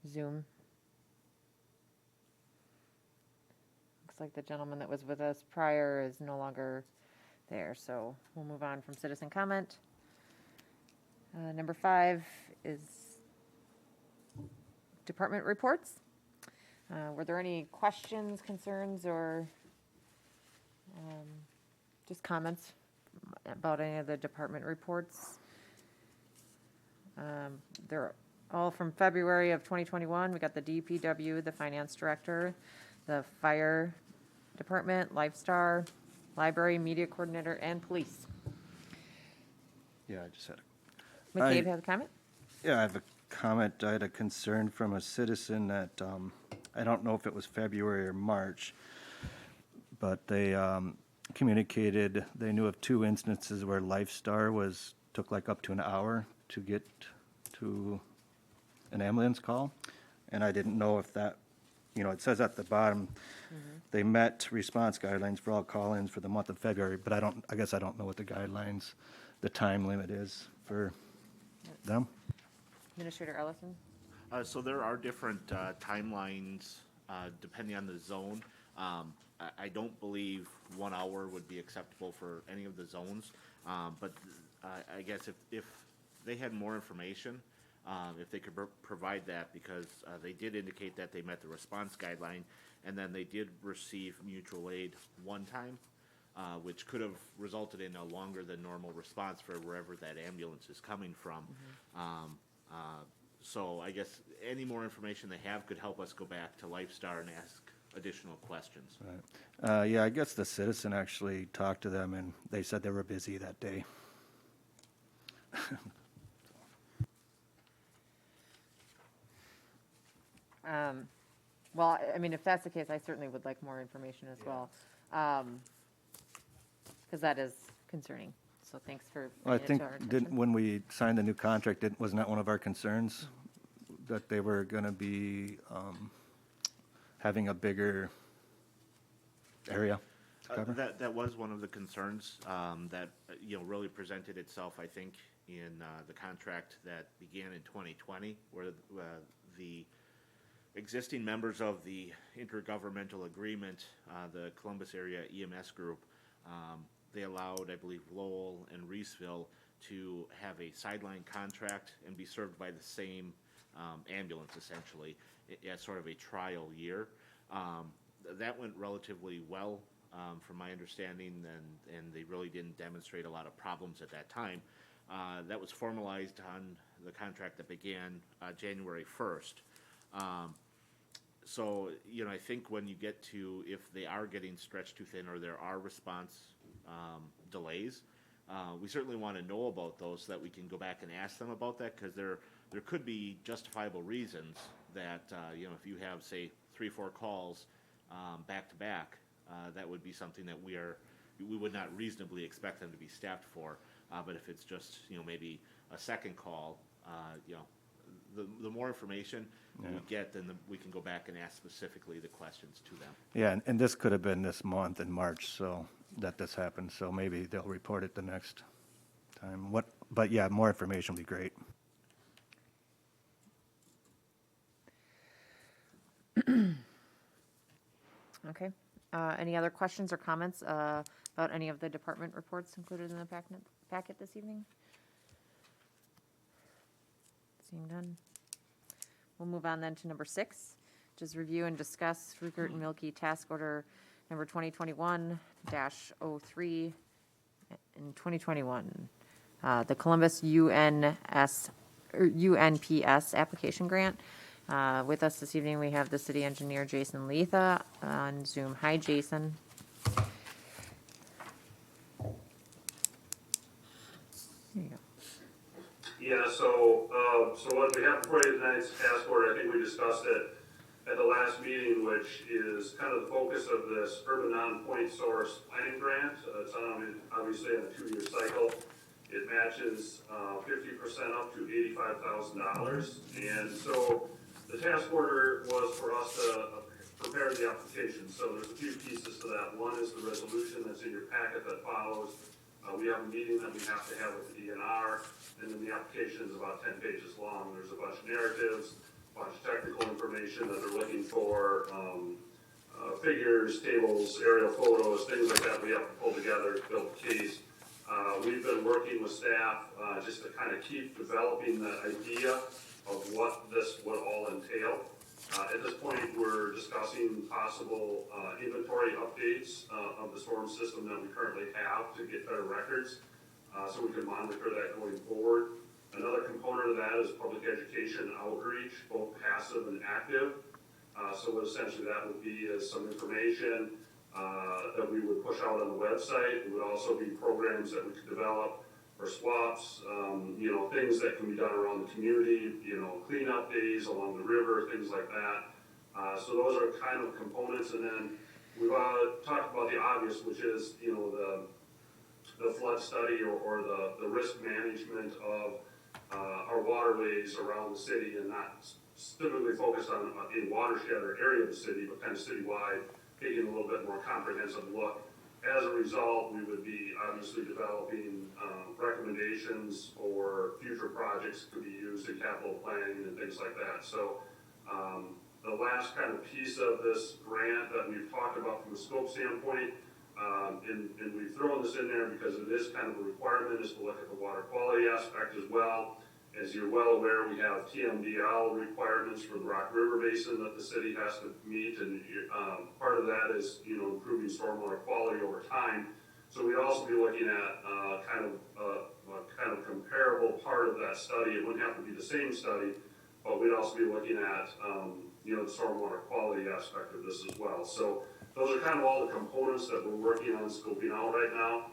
Zoom? Looks like the gentleman that was with us prior is no longer there, so we'll move on from citizen comment. Number 5 is department reports. Were there any questions, concerns, or just comments about any of the department reports? They're all from February of 2021. We got the DPW, the finance director, the fire department, Lifestar, library, media coordinator, and police. Yeah, I just had McCabe has a comment? Yeah, I have a comment. I had a concern from a citizen that, I don't know if it was February or March, but they communicated they knew of 2 instances where Lifestar took like up to an hour to get to an ambulance call. And I didn't know if that, it says at the bottom, they met response guidelines for all call-ins for the month of February, but I guess I don't know what the guidelines, the time limit is for them. Administrator Ellison? So there are different timelines depending on the zone. I don't believe 1 hour would be acceptable for any of the zones, but I guess if they had more information, if they could provide that, because they did indicate that they met the response guideline, and then they did receive mutual aid one time, which could have resulted in a longer than normal response for wherever that ambulance is coming from. So I guess any more information they have could help us go back to Lifestar and ask additional questions. Right. Yeah, I guess the citizen actually talked to them, and they said they were busy that day. Well, I mean, if that's the case, I certainly would like more information as well. Because that is concerning. So thanks for Well, I bringing it to our think, attention. when we signed the new contract, wasn't that one of our concerns? That they were going to be having a bigger area to cover? That was one of the concerns that, really presented itself, I think, in the contract that began in 2020, where the existing members of the intergovernmental agreement, the Columbus Area EMS Group, they allowed, I believe, Lowell and Reeseville to have a sideline contract and be served by the same ambulance, essentially, as sort of a trial year. That went relatively well, from my understanding, and they really didn't demonstrate a lot of problems at that time. That was formalized on the contract that began January 1st. So, I think when you get to, if they are getting stretched too thin or there are response delays, we certainly want to know about those so that we can go back and ask them about that, because there could be justifiable reasons that, if you have, say, 3-4 calls back to back, that would be something that we would not reasonably expect them to be staffed for. But if it's just, maybe a second call, the more information we get, then we can go back and ask specifically the questions to them. Yeah, and this could have been this month in March, so that this happened, so maybe they'll report it the next time. But yeah, more information would be great. Okay. Any other questions or comments about any of the department reports included in the packet this evening? Seeing none. We'll move on then to number 6, which is review and discuss Rupert and Milky Task Order number 2021-03 in 2021. The Columbus UNPS application grant. With us this evening, we have the city engineer, Jason Letha, on Zoom. Hi, Jason. There you go. Yeah, so what we have before you tonight's task order, I think we discussed it at the last meeting, which is kind of the focus of this urban non-point source planning grant. It's obviously on a 2-year cycle. It matches 50% up to $85,000. And so the task order was for us to prepare the application. So there's a few pieces to that. One is the resolution that's in your packet that follows. We have a meeting that we have to have with the DNR, and then the application is about 10 pages long. There's a bunch of narratives, a bunch of technical information that they're looking for, figures, tables, aerial photos, things like that we have to pull together to build a case. We've been working with staff just to kind of keep developing the idea of what this would all entail. At this point, we're discussing possible inventory updates of the storm system that we currently have to get better records, so we can monitor that going forward. Another component of that is public education outreach, both passive and active. So what essentially that would be is some information that we would push out on the website. It would also be programs that we could develop for swaps, things that can be done around the community, cleanup days along the river, things like that. So those are kind of components. And then we've talked about the obvious, which is, the flood study or the risk management of our waterways around the city, and not specifically focused on a watershed or area of the city, but kind of citywide, taking a little bit more comprehensive look. As a result, we would be obviously developing recommendations for future projects to be used in capital planning and things like that. So the last kind of piece of this grant that we've talked about from a scope standpoint, and we've thrown this in there because it is kind of a requirement, is to look at the water quality aspect as well. As you're well aware, we have TMDL requirements for the Rock River Basin that the city has to meet, and part of that is improving stormwater quality over time. So we'd also be looking at kind of comparable part of that study. It wouldn't have to be the same study, but we'd also be looking at the stormwater quality aspect of this as well. So those are kind of all the components that we're working on scoping out right now.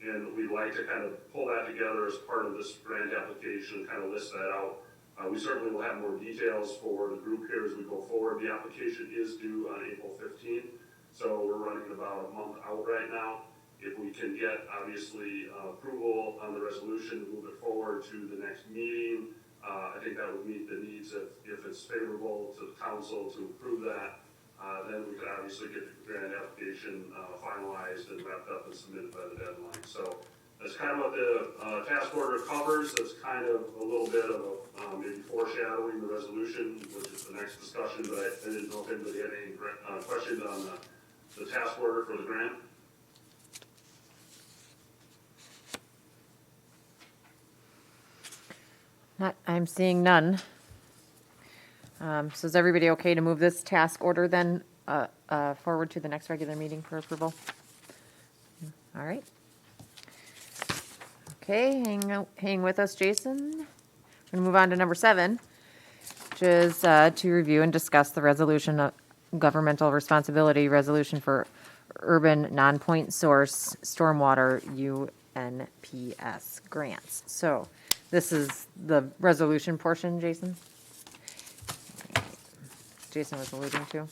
And we'd like to kind of pull that together as part of this grant application, kind of list that out. We certainly will have more details for the group here as we go forward. The application is due on April 15th, so we're running about a month out right now. If we can get, obviously, approval on the resolution to move it forward to the next meeting, I think that would meet the needs if it's favorable to the council to approve that. Then we could obviously get the grant application finalized and wrapped up and submitted by the deadline. So that's kind of what the task order covers. That's kind of a little bit of maybe foreshadowing the resolution, which is the next discussion, but I didn't know if anybody had any questions on the task order for the grant. I'm seeing none. So is everybody okay to move this task order then forward to the next regular meeting for approval? All right. Okay, hang with us, Jason. We're going to move on to number 7, which is to review and discuss the resolution of governmental responsibility resolution for urban non-point source stormwater UNPS grants. So this is the resolution portion, Jason was alluding to.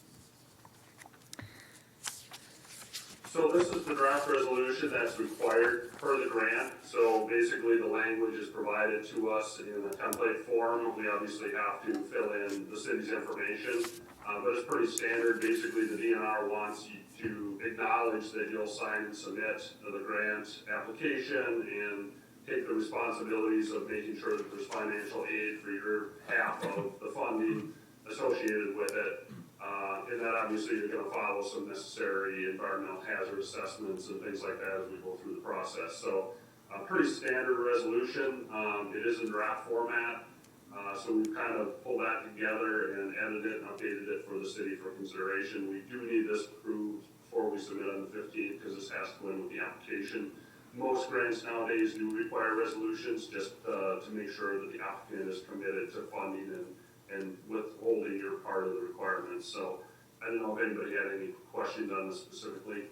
So this is the draft resolution that's required per the grant. So basically the language is provided to us in a template form. We obviously have to fill in the city's information, but it's pretty standard. Basically the DNR wants you to acknowledge that you'll sign and submit the grant application and take the responsibilities of making sure that there's financial aid for your half of the funding associated with it. And then obviously you're gonna follow some necessary environmental hazard assessments and things like that as we go through the process. So, pretty standard resolution. It is in draft format. So we've kind of pulled that together and edited it and updated it for the city for consideration. We do need this approved before we submit on the 15th because this has to go in with the application. Most grants nowadays do require resolutions just to make sure that the applicant is committed to funding and withholding your part of the requirements. So I don't know if anybody had any questions on this specifically.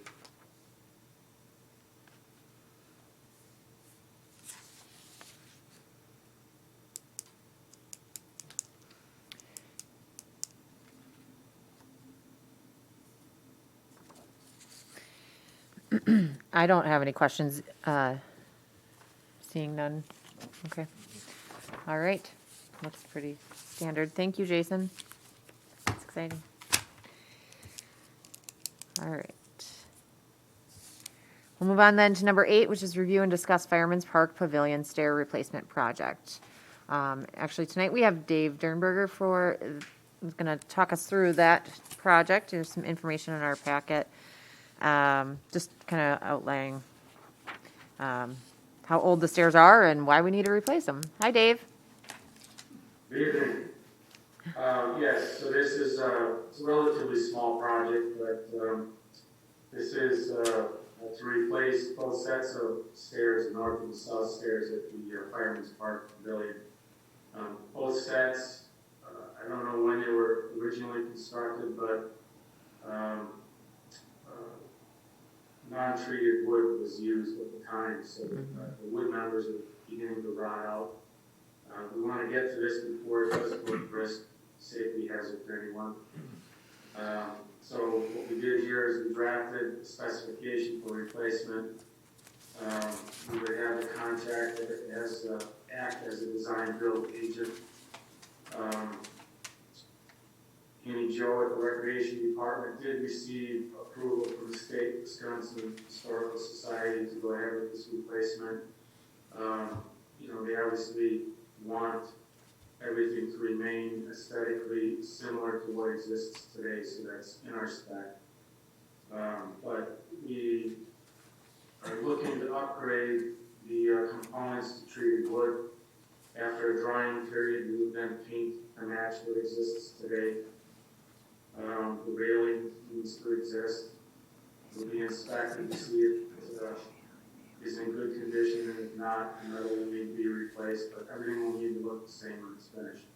I don't have any questions. Seeing none. Okay. All right. Looks pretty standard. Thank you, Jason. That's exciting. All right. We'll move on then to number 8, which is review and discuss Fireman's Park Pavilion Stair Replacement Project. Actually, tonight we have Dave Dernberger who's going to talk us through that project. There's some information in our packet. Just kind of outlining how old the stairs are and why we need to replace them. Hi, Dave. Good evening. Yes, so this is it's a relatively small project, but this is to replace both sets of stairs, the north and the south stairs at the Fireman's Park Pavilion. Both sets, I don't know when they were originally constructed, but non-treated wood was used at the time, so the wood members are beginning to rot out. We want to get to this before it does put risk, safety hazard to anyone. So what we did here is we drafted a specification for replacement. We would have a contractor act as a design-build agent. Annie Joe at the Recreation Department did receive approval from the state Wisconsin Historical Society to go ahead with this replacement. They obviously want everything to remain aesthetically similar to what exists today, so that's in our spec. But we are looking to upgrade the components to treated wood. After a drying period, we would then paint to match what exists today. The railing needs to exist. We'll be inspected to see if it is in good condition, and if not, the metal will need to be replaced, but everything will need to look the same when it's finished.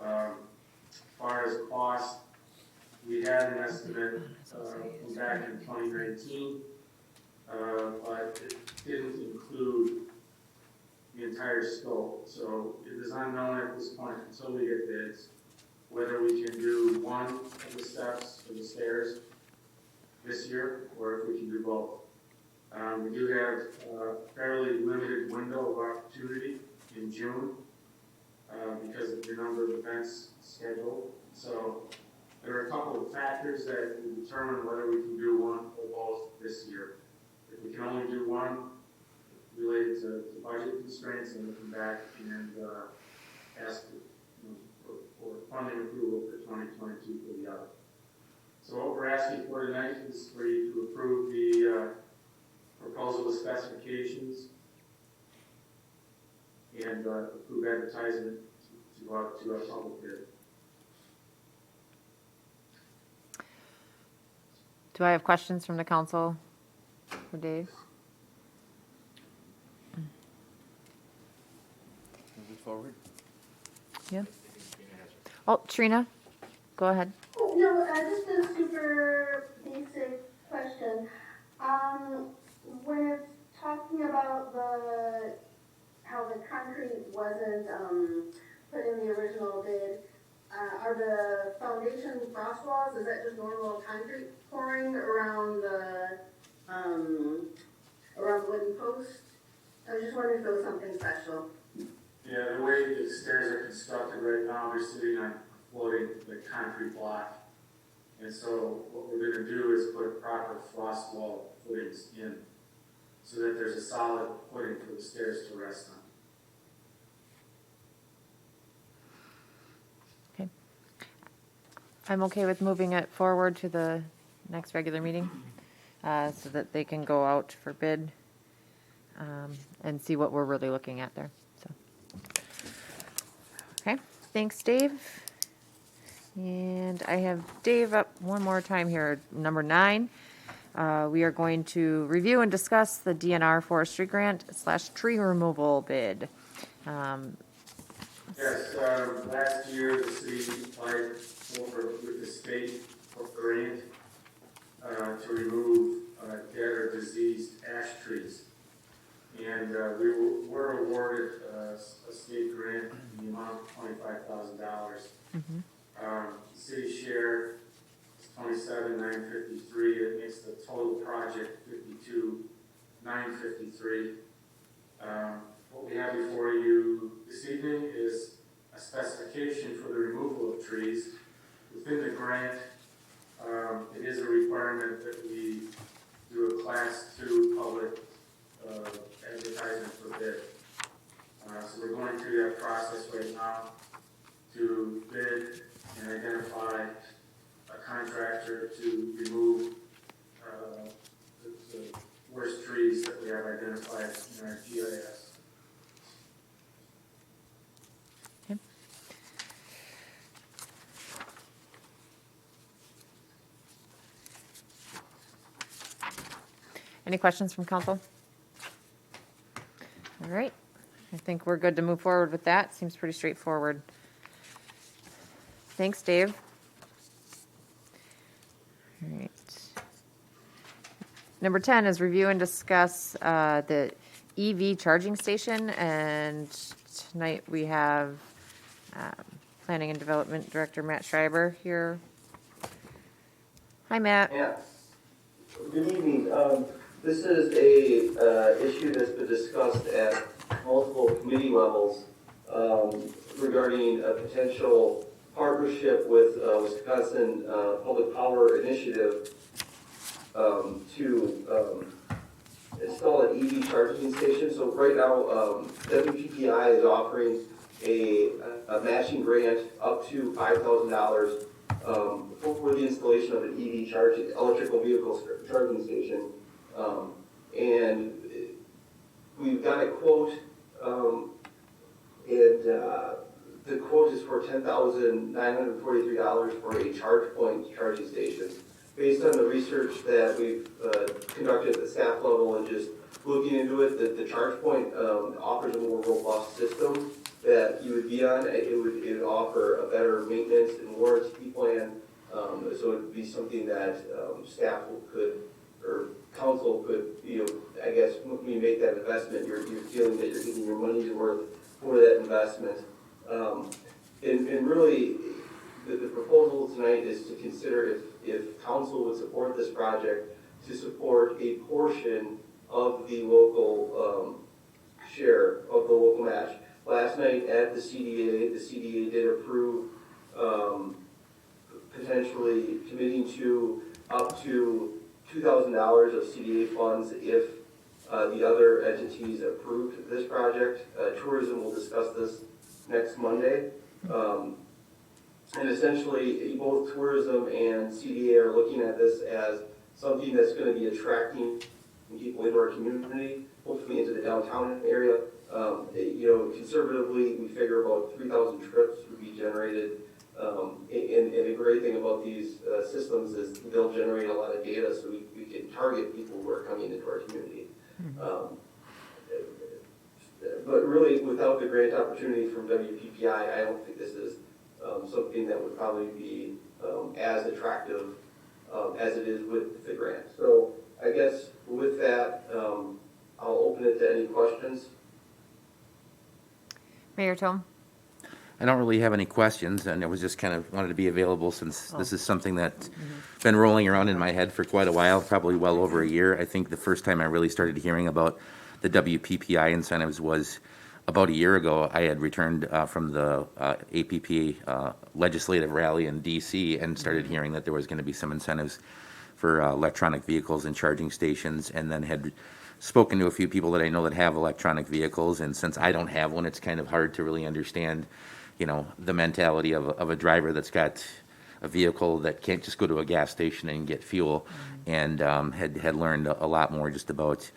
As far as cost, we had an estimate from back in 2019, but it didn't include the entire scope, so it is unknown at this point until we get bids whether we can do one of the steps of the stairs this year, or if we can do both. We do have a fairly limited window of opportunity in June because of the number of events scheduled. So there are a couple of factors that will determine whether we can do one or both this year. If we can only do one related to budget constraints, then we'll come back and ask for funding approval for 2022 for the other. So what we're asking for tonight is for you to approve the proposal with specifications and approve advertisement to go out to a public bid. Do I have questions from the council for Dave? Move it forward. Yeah. Oh, Trina, go ahead. Oh, no, just a super basic question. When it's talking about how the concrete wasn't put in the original bid, are the foundation frost walls, is that just normal concrete pouring around the wooden post? I was just wondering if there was something special. Yeah, the way the stairs are constructed right now, they're sitting on a floating concrete block. And so what we're going to do is put proper frost wall footings in so that there's a solid footing for the stairs to rest on. Okay. I'm okay with moving it forward to the next regular meeting, so that they can go out for bid, and see what we're really looking at there, so. Okay, thanks, Dave. And I have Dave up one more time here, number 9. We are going to review and discuss the DNR forestry grant / tree removal bid. Yes, last year the city applied over with the state for grant to remove dead or diseased ash trees. And we were awarded a state grant in the amount of $25,000. City share is $27,953. That makes the total project $52,953. What we have before you this evening is a specification for the removal of trees. Within the grant, it is a requirement that we do a Class 2 public advertisement for bid. So we're going through that process right now to bid and identify a contractor to remove the worst trees that we have identified in our GIS. Any questions from council? All right, I think we're good to move forward with that. Seems pretty straightforward. Thanks, Dave. All right. Number 10 is review and discuss the EV charging station, and tonight we have Planning and Development Director Matt Schreiber here. Hi, Matt. Yeah. Good evening. This is a issue that's been discussed at multiple committee levels regarding a potential partnership with Wisconsin Public Power Initiative to install an EV charging station. So right now, WPPI is offering a matching grant up to $5,000 for the installation of an EV charging, electrical vehicle charging station. And we've got a quote, and the quote is for $10,943 for a charge point charging station. Based on the research that we've conducted at the staff level and just looking into it, the charge point offers a more robust system that you would be on. It would offer a better maintenance and warranty plan. So it would be something that staff could, or council could, I guess when you make that investment, you're feeling that you're getting your money's worth for that investment. And really, the proposal tonight is to consider if council would support this project, to support a portion of the local share of the local match. Last night at the CDA did approve potentially committing to up to $2,000 of CDA funds if the other entities approved this project. Tourism will discuss this next Monday. And essentially, both tourism and CDA are looking at this as something that's going to be attracting people into our community, hopefully into the downtown area. Conservatively, we figure about 3,000 trips would be generated. And the great thing about these systems is they'll generate a lot of data, so we can target people who are coming into our community. But really, without the grant opportunity from WPPI, I don't think this is something that would probably be as attractive as it is with the grant. So I guess with that, I'll open it to any questions. Mayor Tome? I don't really have any questions, and I was just kind of wanted to be available since this is something that's been rolling around in my head for quite a while, probably well over a year. I think the first time I really started hearing about the WPPI incentives was about a year ago. I had returned from the APP legislative rally in DC and started hearing that there was going to be some incentives for electronic vehicles and charging stations, and then had spoken to a few people that I know that have electronic vehicles. And since I don't have one, it's kind of hard to really understand, the mentality of a driver that's got, a vehicle that can't just go to a gas station and get fuel, and had learned a lot more just about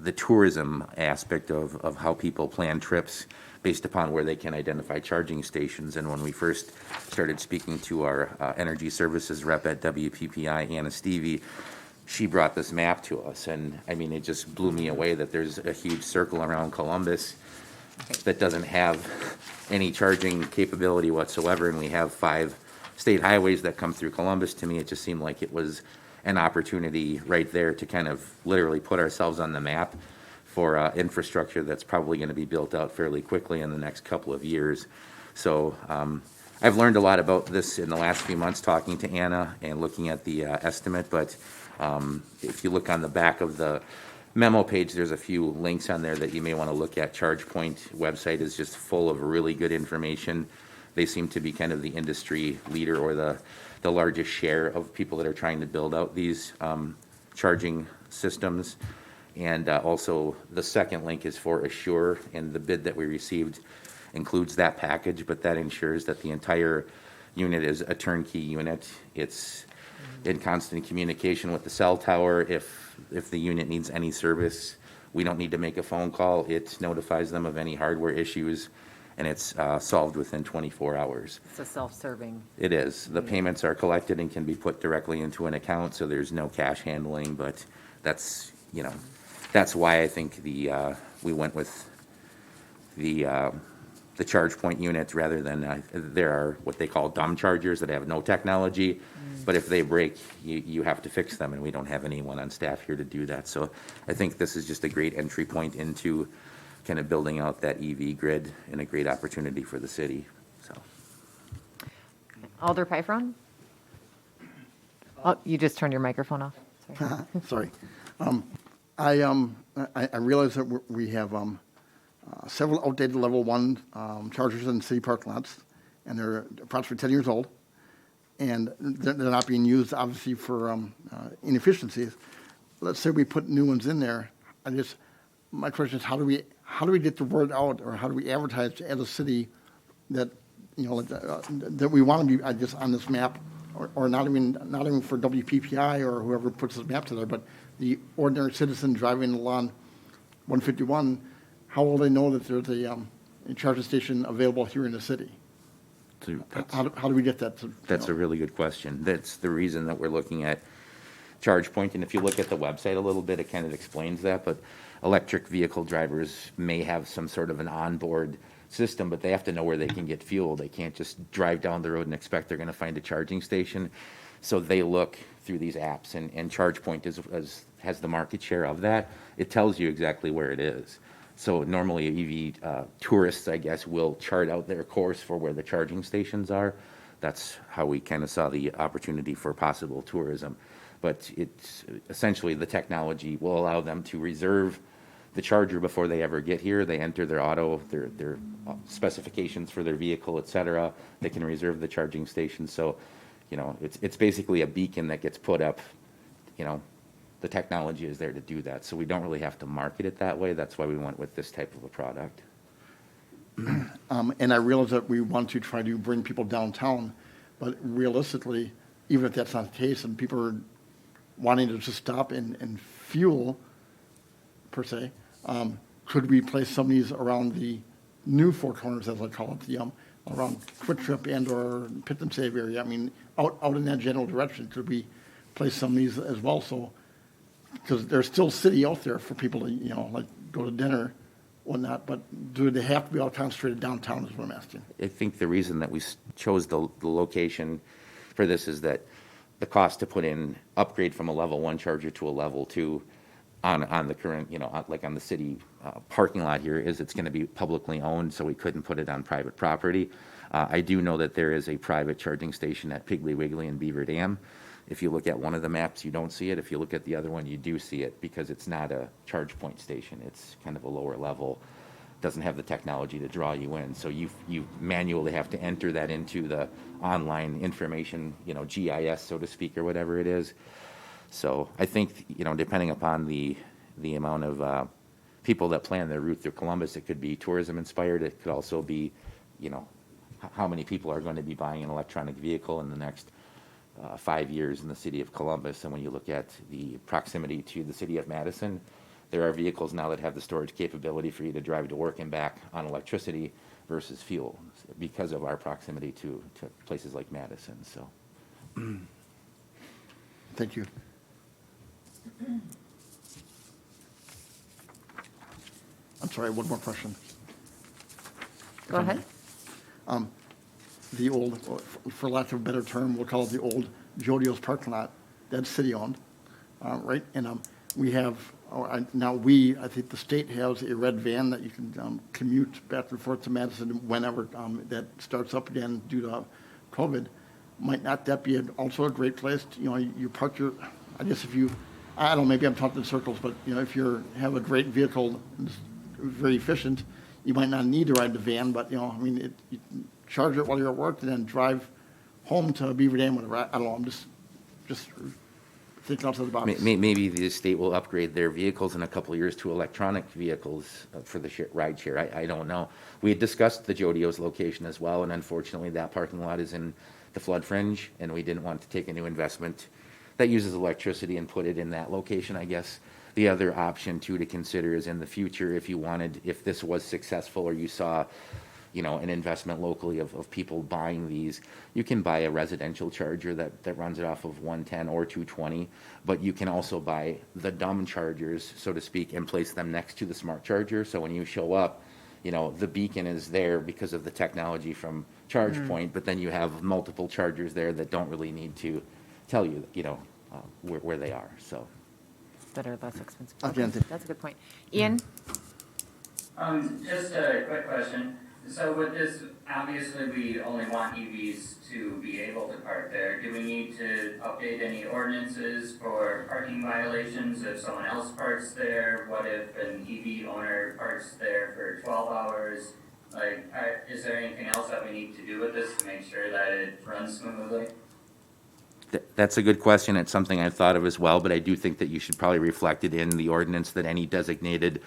the tourism aspect of how people plan trips based upon where they can identify charging stations. And when we first started speaking to our energy services rep at WPPI, Anna Stevie, she brought this map to us, and I mean, it just blew me away that there's a huge circle around Columbus that doesn't have any charging capability whatsoever, and we have 5 state highways that come through Columbus. To me, it just seemed like it was an opportunity right there to kind of literally put ourselves on the map for infrastructure that's probably going to be built out fairly quickly in the next couple of years. So I've learned a lot about this in the last few months talking to Anna and looking at the estimate, but if you look on the back of the memo page, there's a few links on there that you may want to look at. ChargePoint website is just full of really good information. They seem to be kind of the industry leader, or the largest share of people that are trying to build out these charging systems. And also the second link is for Assure, and the bid that we received includes that package, but that ensures that the entire unit is a turnkey unit. It's in constant communication with the cell tower. If the unit needs any service, we don't need to make a phone call. It notifies them of any hardware issues, and it's solved within 24 hours. It's a self-serving. It is. The payments are collected and can be put directly into an account, so there's no cash handling, but that's, you know, that's why I think we went with the ChargePoint units rather than, there are what they call dumb chargers that have no technology, but if they break, you have to fix them, and we don't have anyone on staff here to do that. So I think this is just a great entry point into kind of building out that EV grid, and a great opportunity for the city, so. Alder Piferon? Oh, you just turned your microphone off. Sorry. Sorry. I realize that we have several outdated level 1 chargers in city parking lots, and they're approximately 10 years old, and they're not being used, obviously, for inefficiencies. Let's say we put new ones in there. My question is, how do we get the word out, or how do we advertise as a city that, you know, that we want to be, I guess, on this map, or not even for WPPI or whoever puts this map together, but the ordinary citizen driving along 151, how will they know that there's a charging station available here in the city? How do we get that? That's a really good question. That's the reason that we're looking at ChargePoint, and if you look at the website a little bit, it kind of explains that, but electric vehicle drivers may have some sort of an onboard system, but they have to know where they can get fuel. They can't just drive down the road and expect they're going to find a charging station. So they look through these apps, and ChargePoint has the market share of that. It tells you exactly where it is. So normally EV tourists, I guess, will chart out their course for where the charging stations are. That's how we kind of saw the opportunity for possible tourism. But it's essentially, the technology will allow them to reserve the charger before they ever get here. They enter their specifications for their vehicle, et cetera. They can reserve the charging station. So, you know, it's basically a beacon that gets put up. You know, the technology is there to do that. So we don't really have to market it that way. That's why we went with this type of a product. And I realize that we want to try to bring people downtown, but realistically, even if that's not the case, and people are wanting to just stop and fuel, per se, could we place some of these around the new Four Corners, as I call it, around Quick Trip and or Pitt and Save area? I mean, out in that general direction, could we place some of these as well? So, because there's still city out there for people to, you know, like go to dinner, whatnot, but do they have to be all concentrated downtown is what I'm asking. I think the reason that we chose the location for this is that the cost to put in, upgrade from a level 1 charger to a level 2 on the current, you know, like on the city parking lot here, is it's going to be publicly owned, so we couldn't put it on private property. I do know that there is a private charging station at Piggly Wiggly and Beaver Dam. If you look at one of the maps, you don't see it. If you look at the other one, you do see it, because it's not a charge point station. It's kind of a lower level, doesn't have the technology to draw you in. So you manually have to enter that into the online information, you know, GIS, so to speak, or whatever it is. So I think, you know, depending upon the amount of people that plan their route through Columbus, it could be tourism inspired. It could also be, you know, how many people are going to be buying an electronic vehicle in the next 5 years in the city of Columbus. And when you look at the proximity to the city of Madison, there are vehicles now that have the storage capability for you to drive to work and back on electricity versus fuel because of our proximity to places like Madison. So, Thank you. I'm sorry, one more question. Go ahead. The old, for lack of a better term, we'll call it the old Jodio's parking lot, that's city-owned, right? And we have, I think the state has a red van that you can commute back and forth to Madison whenever that starts up again due to COVID. Might not that be also a great place to, you park your, I guess if you, I don't know, maybe I'm talking in circles, but, if you have a great vehicle, it's very efficient, you might not need to ride the van, but, you charge it while you're at work and then drive home to Beaver Dam, whatever. I don't know, I'm just thinking outside the box. maybe the state will upgrade their vehicles in a couple of years to electronic vehicles for the ride share. I don't know. We had discussed the Jodio's location as well, and unfortunately that parking lot is in the flood fringe, and we didn't want to take a new investment that uses electricity and put it in that location. I guess the other option too to consider is in the future, if this was successful or you saw an investment locally of people buying these, you can buy a residential charger that runs it off of 110 or 220, but you can also buy the dumb chargers, so to speak, and place them next to the smart charger. So when you show up, the beacon is there because of the technology from ChargePoint, but then you have multiple chargers there that don't really need to tell you, where they are. So That are less expensive. Okay. That's a good point. Ian? Just a quick question. So with this, obviously we only want EVs to be able to park there. Do we need to update any ordinances for parking violations if someone else parks there? What if an EV owner parks there for 12 hours? Is there anything else that we need to do with this to make sure that it runs smoothly? That's a good question. It's something I've thought of as well, but I do think that you should probably reflect it in the ordinance that any designated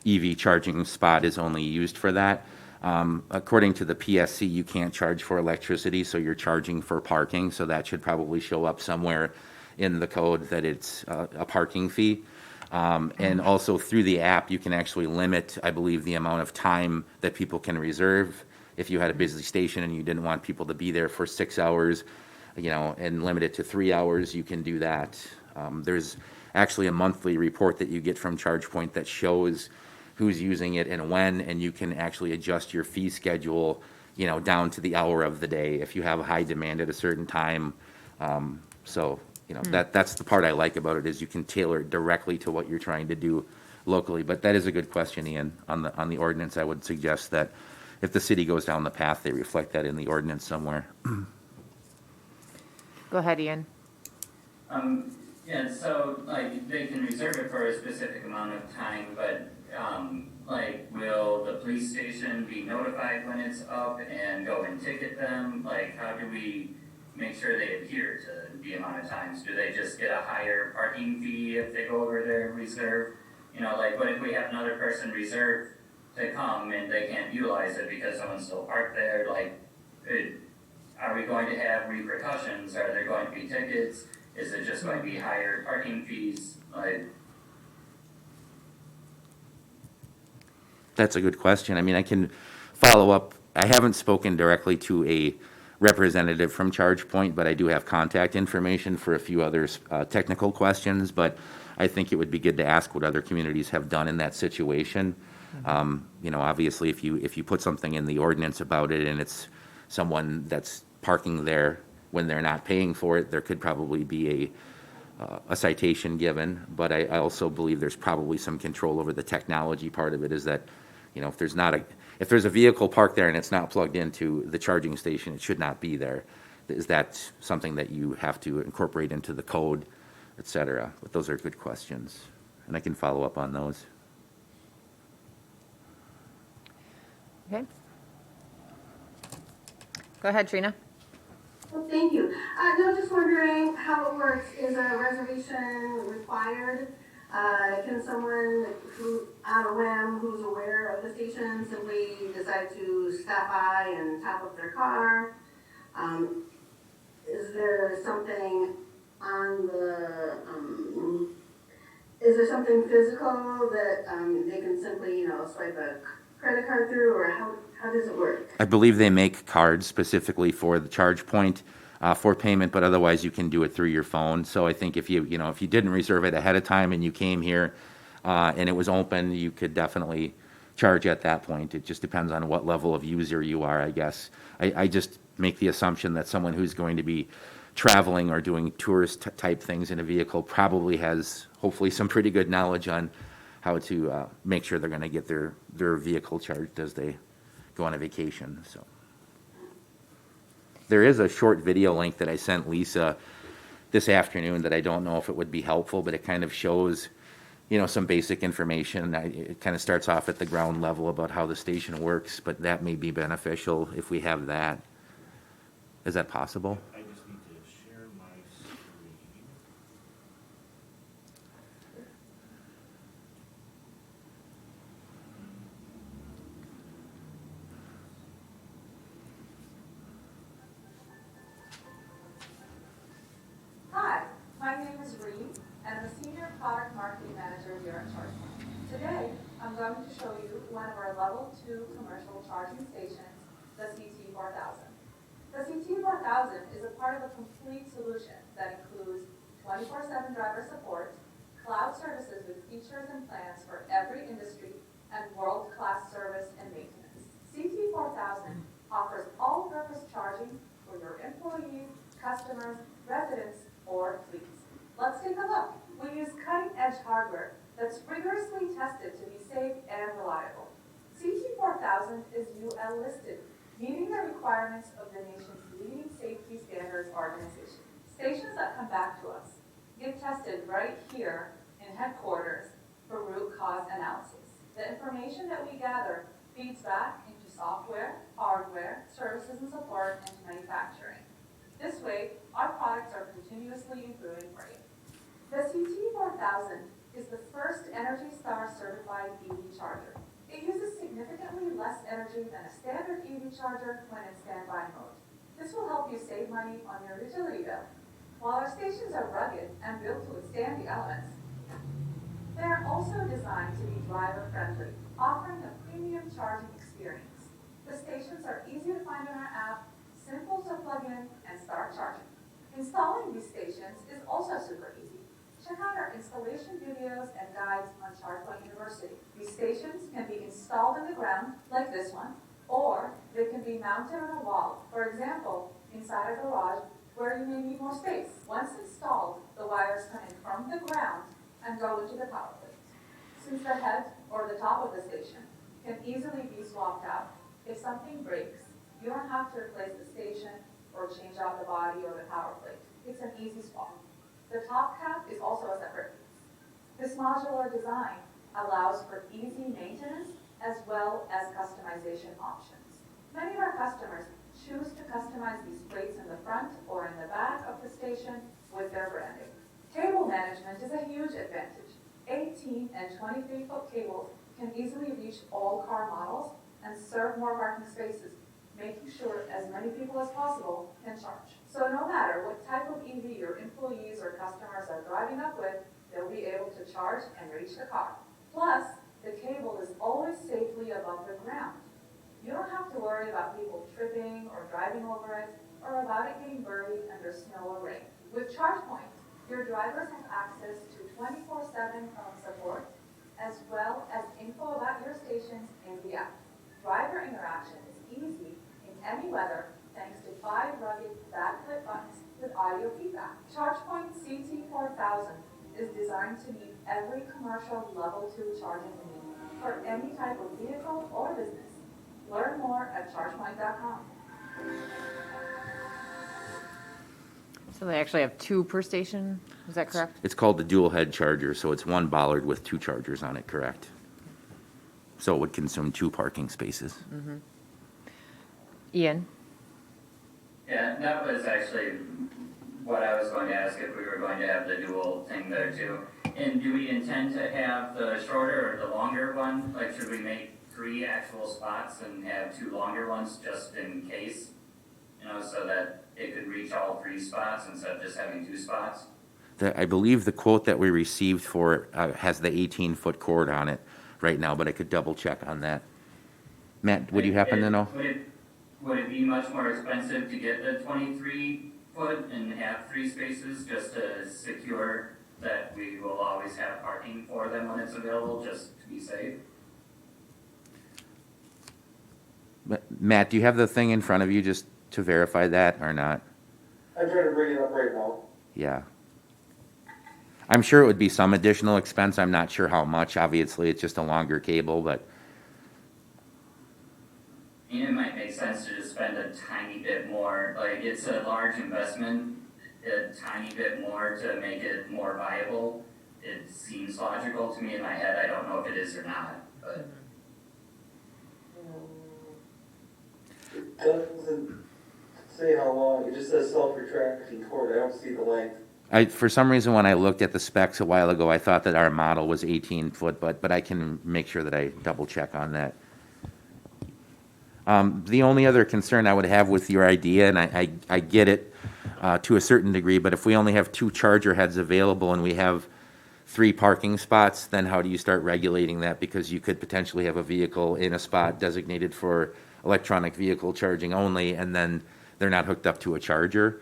EV charging spot is only used for that. According to the PSC, you can't charge for electricity, so you're charging for parking, so that should probably show up somewhere in the code that it's a parking fee. And also through the app, you can actually limit, I believe, the amount of time that people can reserve. If you had a busy station and you didn't want people to be there for 6 hours, and limit it to 3 hours, you can do that. There's actually a monthly report that you get from ChargePoint that shows who's using it and when, and you can actually adjust your fee schedule, down to the hour of the day if you have a high demand at a certain time. That's the part I like about it, is you can tailor it directly to what you're trying to do locally. But that is a good question, Ian. On the ordinance, I would suggest that if the city goes down the path, they reflect that in the ordinance somewhere. Go ahead, Ian. Yeah, so they can reserve it for a specific amount of time, but will the police station be notified when it's up and go and ticket them? How do we make sure they adhere to the amount of times? Do they just get a higher parking fee if they go over their reserve? What if we have another person reserved to come and they can't utilize it because someone's still parked there? Are we going to have repercussions? Are there going to be tickets? Is it just going to be higher parking fees? That's a good question. I mean, I can follow up. I haven't spoken directly to a representative from ChargePoint, but I do have contact information for a few other technical questions. But I think it would be good to ask what other communities have done in that situation. Obviously, if you put something in the ordinance about it and it's someone that's parking there when they're not paying for it, there could probably be a citation given. But I also believe there's probably some control over the technology part of it, is that, if there's a vehicle parked there and it's not plugged into the charging station, it should not be there. Is that something that you have to incorporate into the code, et cetera? But those are good questions, and I can follow up on those. Okay. Go ahead, Trina. Well, thank you. No, just wondering how it works. Is a reservation required Can someone who, on a whim, who's aware of the station, simply decide to stop by and top up their car? Is there something on the, is there something physical that they can simply, swipe a credit card through, or how does it work? I believe they make cards specifically for the charge point for payment, but otherwise you can do it through your phone. So I think if if you didn't reserve it ahead of time and you came here and it was open, you could definitely charge at that point. It just depends on what level of user you are, I guess. I just make the assumption that someone who's going to be traveling or doing tourist type things in a vehicle probably has hopefully some pretty good knowledge on how to make sure they're going to get their vehicle charged as they go on a vacation. So there is a short video link that I sent Lisa this afternoon that I don't know if it would be helpful, but it kind of shows, some basic information. It kind of starts off at the ground level about how the station works, but that may be beneficial if we have that. Is that possible? I just need to share my screen. Hi, my name is Reed, and I'm the Senior Product Marketing Manager here at ChargePoint. Today, I'm going to show you one of our Level 2 commercial charging stations, the CT4000. The CT4000 is a part of a complete solution that includes 24/7 driver support, cloud services with features and plans for every industry, and world-class service and maintenance. CT4000 offers all-purpose charging for your employees, customers, residents, or fleets. Let's take a look. We use cutting-edge hardware that's rigorously tested to be safe and reliable. CT4000 is UL listed, meeting the requirements of the nation's leading safety standards organization. Stations that come back to us get tested right here in headquarters for root cause analysis. The information that we gather feeds back into software, hardware, services and support, and manufacturing. This way, our products are continuously improving for you. The CT4000 is the first Energy Star certified EV charger. It uses significantly less energy than a standard EV charger when in standby mode. This will help you save money on your utility bill. While our stations are rugged and built to withstand the elements, they are also designed to be driver-friendly, offering a premium charging experience. The stations are easy to find in our app, simple to plug in and start charging. Installing these stations is also super easy. Check out our installation videos and guides on ChargePoint University. These stations can be installed in the ground, like this one, or they can be mounted on a wall, for example, inside a garage where you may need more space. Once installed, the wires come in from the ground and go into the power plate. Since the head or the top of the station can easily be swapped out, if something breaks, you don't have to replace the station or change out the body or the power plate. It's an easy swap. The top cap is also a separate piece. This modular design allows for easy maintenance as well as customization options. Many of our customers choose to customize these plates in the front or in the back of the station with their branding. Cable management is a huge advantage. 18 and 23-foot cables can easily reach all car models and serve more parking spaces, making sure as many people as possible can charge. So no matter what type of EV your employees or customers are driving up with, they'll be able to charge and reach the car. Plus, the cable is always safely above the ground. You don't have to worry about people tripping or driving over it, or about it getting buried under snow or rain. With ChargePoint, your drivers have access to 24/7 phone support, as well as info about your stations in the app. Driver interaction is easy in any weather thanks to 5 rugged backlit buttons with audio feedback. ChargePoint CT4000 is designed to meet every commercial level 2 charging need for any type of vehicle or business. Learn more at chargepoint.com. So they actually have 2 per station, is that correct? It's called the dual head charger, so it's one bollard with 2 chargers on it, correct? So it would consume 2 parking spaces. Ian? Yeah, that was actually what I was going to ask, if we were going to have the dual thing there too. And do we intend to have the shorter or the longer one? Like, should we make 3 actual spots and have 2 longer ones just in case? You know, so that it could reach all 3 spots instead of just having 2 spots? I believe the quote that we received for has the 18-foot cord on it right now, but I could double check on that. Matt, would you happen to know? Would it be much more expensive to get the 23-foot and have 3 spaces just to secure that we will always have parking for them when it's available, just to be safe? But Matt, do you have the thing in front of you just to verify that or not? I'm trying to bring it up right now. Yeah. I'm sure it would be some additional expense. I'm not sure how much. Obviously, it's just a longer cable, but I mean, it might make sense to just spend a tiny bit more. Like, it's a large investment, a tiny bit more to make it more viable. It seems logical to me in my head. I don't know if it is or not, but. It doesn't say how long, it just says self-retracting cord, I don't see the length. for some reason, when I looked at the specs a while ago, I thought that our model was 18 foot, but I can make sure that I double check on that. The only other concern I would have with your idea, and I get it to a certain degree, but if we only have 2 charger heads available and we have 3 parking spots, then how do you start regulating that? Because you could potentially have a vehicle in a spot designated for electronic vehicle charging only, and then they're not hooked up to a charger.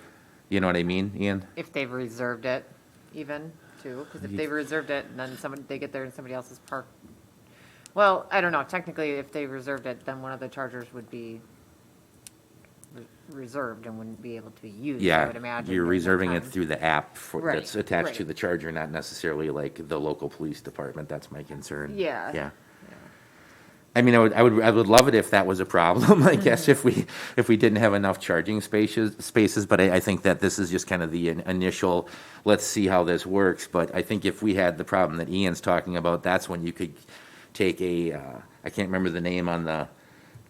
You know what I mean, Ian? If they've reserved it, even, too, because if they've reserved it, and then they get there and somebody else is parked. Well, I don't know, technically, if they reserved it, then one of the chargers would be reserved and wouldn't be able to be used, I would imagine. You're during that reserving it time. through the app Right, that's attached to right. the charger, not necessarily like the local police department. That's my concern. Yeah. Yeah. I mean, I would love it if that was a problem, I guess, if we didn't have enough charging spaces, but I think that this is just kind of the initial, let's see how this works. But I think if we had the problem that Ian's talking about, that's when you could take I can't remember the name on the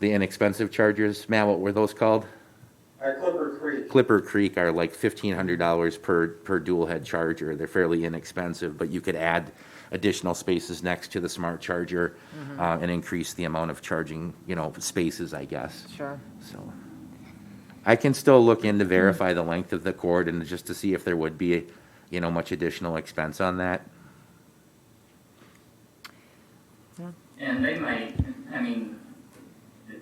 inexpensive chargers. Matt, what were those called? Clipper Creek. Clipper Creek are like $1,500 per dual head charger. They're fairly inexpensive, but you could add additional spaces next to the smart charger and increase the amount of charging, spaces, I guess. Sure. So I can still look in to verify the length of the cord and just to see if there would be, much additional expense on that. And they might,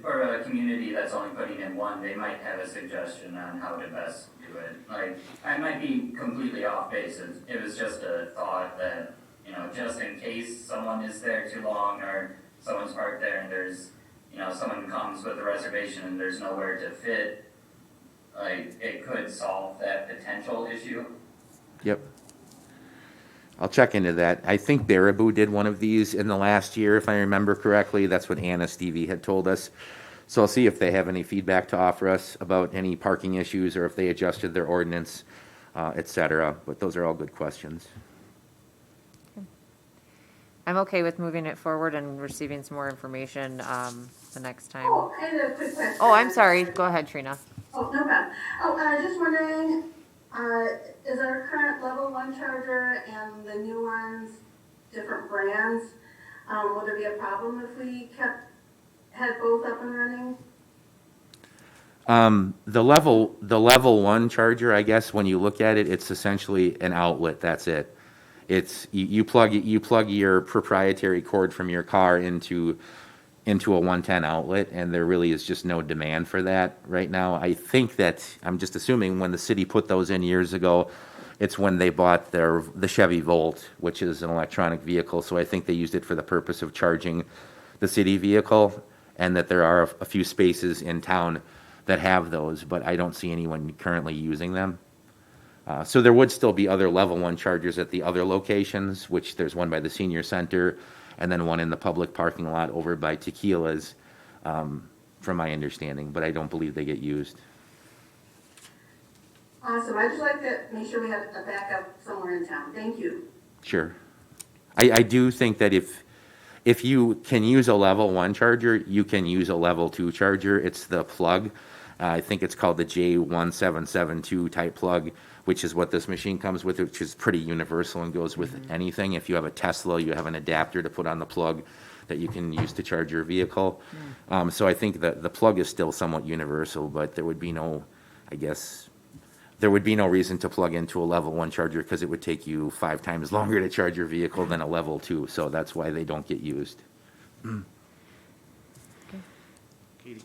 for a community that's only putting in 1, they might have a suggestion on how to best do it. Like, I might be completely off base. It was just a thought that, just in case someone is there too long or someone's parked there and there's, someone comes with a reservation and there's nowhere to fit, like, it could solve that potential issue. Yep. I'll check into that. I think Baraboo did one of these in the last year, if I remember correctly. That's what Anna Stevie had told us. So I'll see if they have any feedback to offer us about any parking issues or if they adjusted their ordinance, et cetera. But those are all good questions. I'm okay with moving it forward and receiving some more information the next time. Oh, I had a quick question. Oh, I'm sorry. Go ahead, Trina. Oh, no problem. Oh, just wondering, is our current level 1 charger and the new ones different brands? Would there be a problem if we had both up and running? The level 1 charger, I guess, when you look at it, it's essentially an outlet. That's it. It's you plug your proprietary cord from your car into a 110 outlet, and there really is just no demand for that right now. I think that I'm just assuming when the city put those in years ago, it's when they bought the Chevy Volt, which is an electronic vehicle. So I think they used it for the purpose of charging the city vehicle, and that there are a few spaces in town that have those, but I don't see anyone currently using them. So there would still be other level 1 chargers at the other locations, which there's one by the senior center and then one in the public parking lot over by Tequila's, from my understanding, but I don't believe they get used. Awesome. I'd just like to make sure we have a backup somewhere in town. Thank you. Sure. I do think that if you can use a level 1 charger, you can use a level 2 charger. It's the plug. I think it's called the J1772 type plug, which is what this machine comes with, which is pretty universal and goes with anything. If you have a Tesla, you have an adapter to put on the plug that you can use to charge your vehicle. So I think that the plug is still somewhat universal, but there would be no, I guess, there would be no reason to plug into a level 1 charger because it would take you 5 times longer to charge your vehicle than a level 2. So that's why they don't get used. Katie?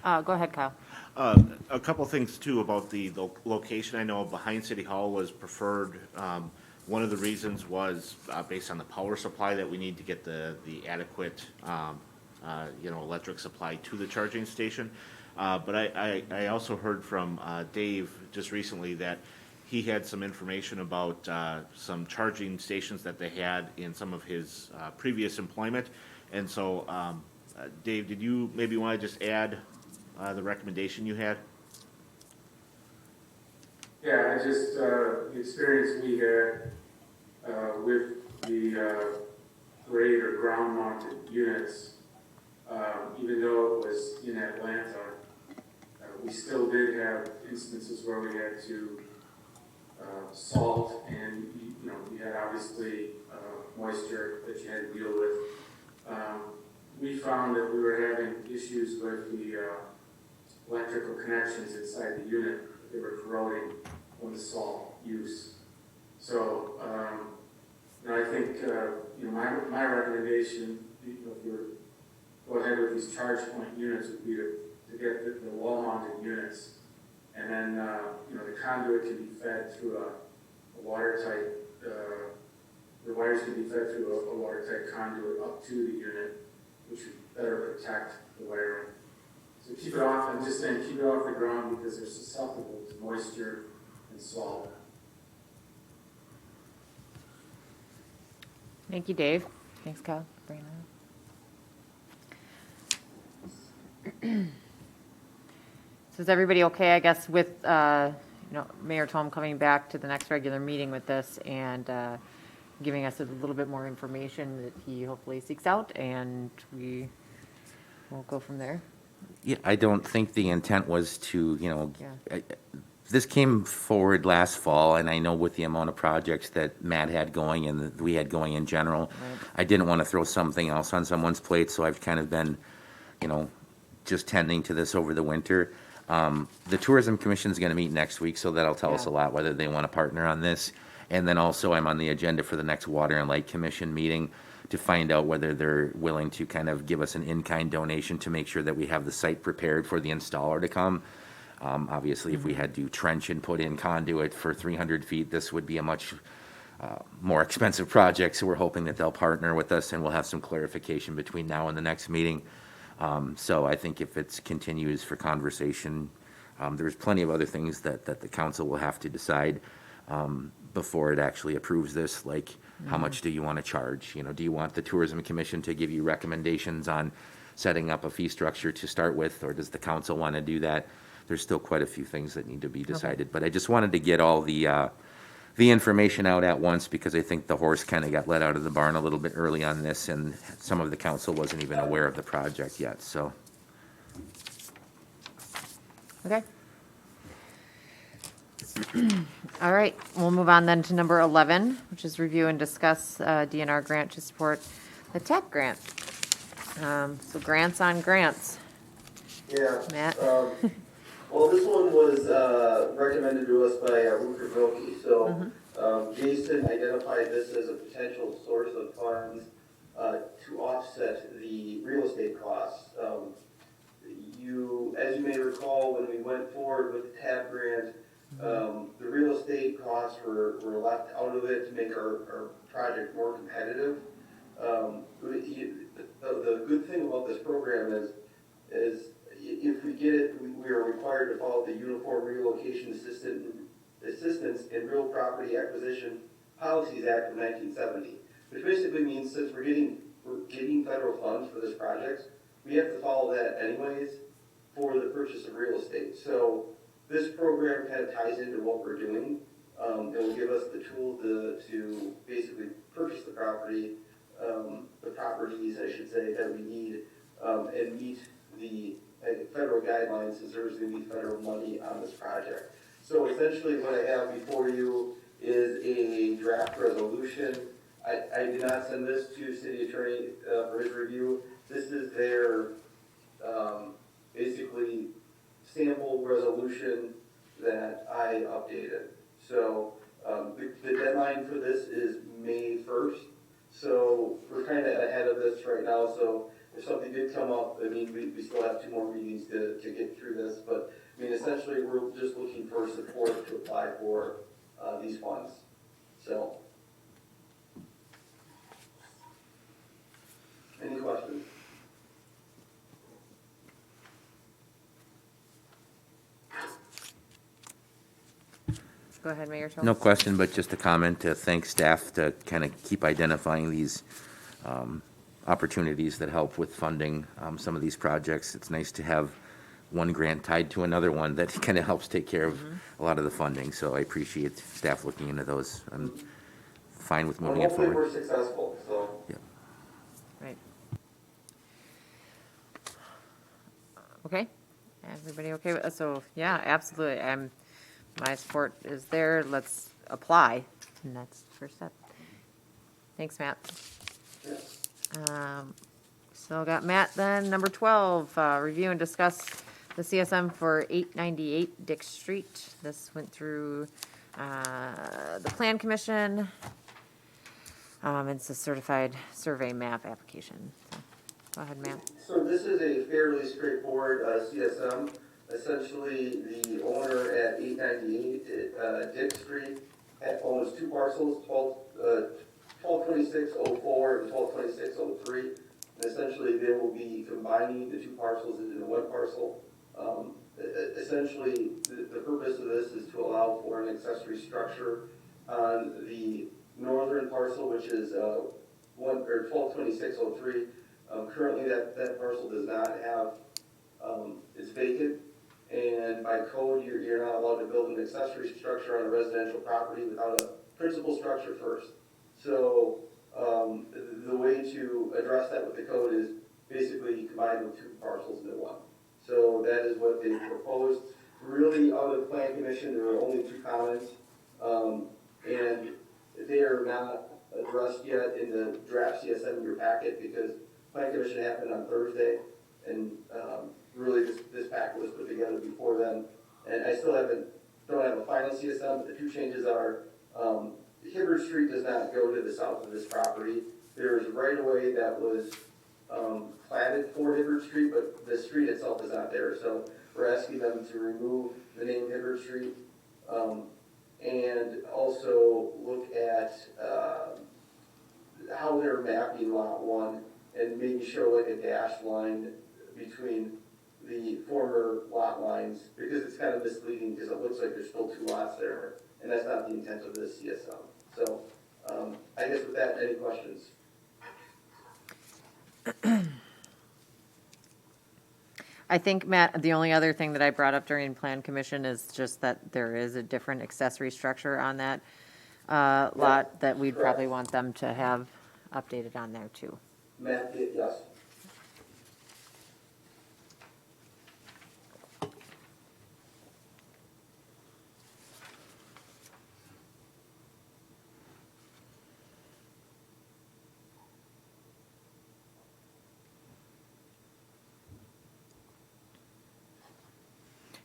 Go ahead, Kyle. A couple things too about the location. I know behind City Hall was preferred. One of the reasons was based on the power supply that we need to get the adequate, electric supply to the charging station. But I also heard from Dave just recently that he had some information about some charging stations that they had in some of his previous employment. And so, Dave, did you maybe want to just add the recommendation you had? Yeah, I just, the experience we had with the grade or ground mounted units, even though it was in Atlanta, we still did have instances where we had to salt, and you had obviously moisture that you had to deal with. We found that we were having issues with the electrical connections inside the unit. They were corroding from the salt use. So, I think my recommendation, if you go ahead with these charge point units, would be to get the wall-mounted units, and then the conduit can be fed through a watertight. The wires can be fed through a watertight conduit up to the unit, which would better protect the wiring. So keep it off. I'm just saying, keep it off the ground because they're susceptible to moisture and salt. Thank you, Dave. Thanks, Kyle, for bringing that up. So is everybody okay, I guess, with Mayor Tom coming back to the next regular meeting with this and giving us a little bit more information that he hopefully seeks out, and we will go from there? Yeah, I don't think the intent was to, this came forward last fall, and I know with the amount of projects that Matt had going and that we had going in general, I didn't want to throw something else on someone's plate, so I've kind of been, just tending to this over the winter. The Tourism Commission is going to meet next week, so that'll tell us a lot whether they want to partner on this. And then also I'm on the agenda for the next Water and Light Commission meeting to find out whether they're willing to kind of give us an in-kind donation to make sure that we have the site prepared for the installer to come. Obviously, if we had to trench and put in conduit for 300 feet, this would be a much more expensive project. So we're hoping that they'll partner with us, and we'll have some clarification between now and the next meeting. So I think if it continues for conversation, there's plenty of other things that the council will have to decide before it actually approves this, like how much do you want to charge? Do you want the Tourism Commission to give you recommendations on setting up a fee structure to start with, or does the council want to do that? There's still quite a few things that need to be decided, but I just wanted to get all the information out at once because I think the horse kind of got let out of the barn a little bit early on this, and some of the council wasn't even aware of the project yet, so. Okay. All right, we'll move on then to number 11, which is review and discuss DNR grant to support the tech grant. So grants on grants. Yeah. Matt? Well, this one was recommended to us by Rupert Wilkie. So Jason identified this as a potential source of funds to offset the real estate costs. As you may recall, when we went forward with the TAB grant, the real estate costs were left out of it to make our project more competitive. The good thing about this program is if we get it, we are required to follow the Uniform Relocation Assistance in Real Property Acquisition Policies Act of 1970, which basically means since we're getting federal funds for this project, we have to follow that anyways for the purchase of real estate. So this program kind of ties into what we're doing. It will give us the tool to basically purchase the properties, I should say, that we need and meet the federal guidelines, since there's going to be federal money on this project. So essentially what I have before you is a draft resolution. I did not send this to city attorney for his review. This is their basically sample resolution that I updated. So the deadline for this is May 1st. So we're kind of ahead of this right now. So if something did come up, I mean, we still have 2 more meetings to get through this. But I mean, essentially, we're just looking for support to apply for these funds. So, any questions? Go ahead, Mayor Schultz. No question, but just a comment to thank staff to kind of keep identifying these opportunities that help with funding some of these projects. It's nice to have one grant tied to another one that kind of helps take care of a lot of the funding. So I appreciate staff looking into those. I'm fine with moving it Hopefully forward. we're successful, so. Yeah. Right. Okay, everybody okay with, so, yeah, absolutely, my support is there, let's apply, and that's the first step. Thanks, Matt. So got Matt then, number 12, review and discuss the CSM for 898 Dick Street. This went through the Plan Commission. It's a certified survey map application. So, go ahead, Matt. So this is a fairly straightforward CSM. Essentially, the owner at 898 Dick Street owns 2 parcels, 122604 and 122603. And essentially, they will be combining the 2 parcels into 1 parcel. Essentially, the purpose of this is to allow for an accessory structure on the northern parcel, which is 122603. Currently, that parcel does not have, it's vacant, and by code, you're not allowed to build an accessory structure on a residential property without a principal structure first. So the way to address that with the code is basically combine the 2 parcels into 1. So that is what they proposed. Really, out of the Plan Commission, there were only 2 comments, and they are not addressed yet in the draft CSM in your packet because Plan Commission happened on Thursday, and really this packet was put together before then. And I still don't have a final CSM, but the 2 changes are Hibbard Street does not go to the south of this property. There's right of way that was platted for Hibbard Street, but the street itself is not there. So we're asking them to remove the name Hibbard Street and also look at how they're mapping Lot 1 and maybe show like a dashed line between the former lot lines, because it's kind of misleading because it looks like there's still 2 lots there, and that's not the intent of this CSM. So I guess with that, any questions? I think, Matt, the only other thing that I brought up during Plan Commission is just that there is a different accessory structure on that lot that we'd probably want them to have updated on there too. Matt, yes.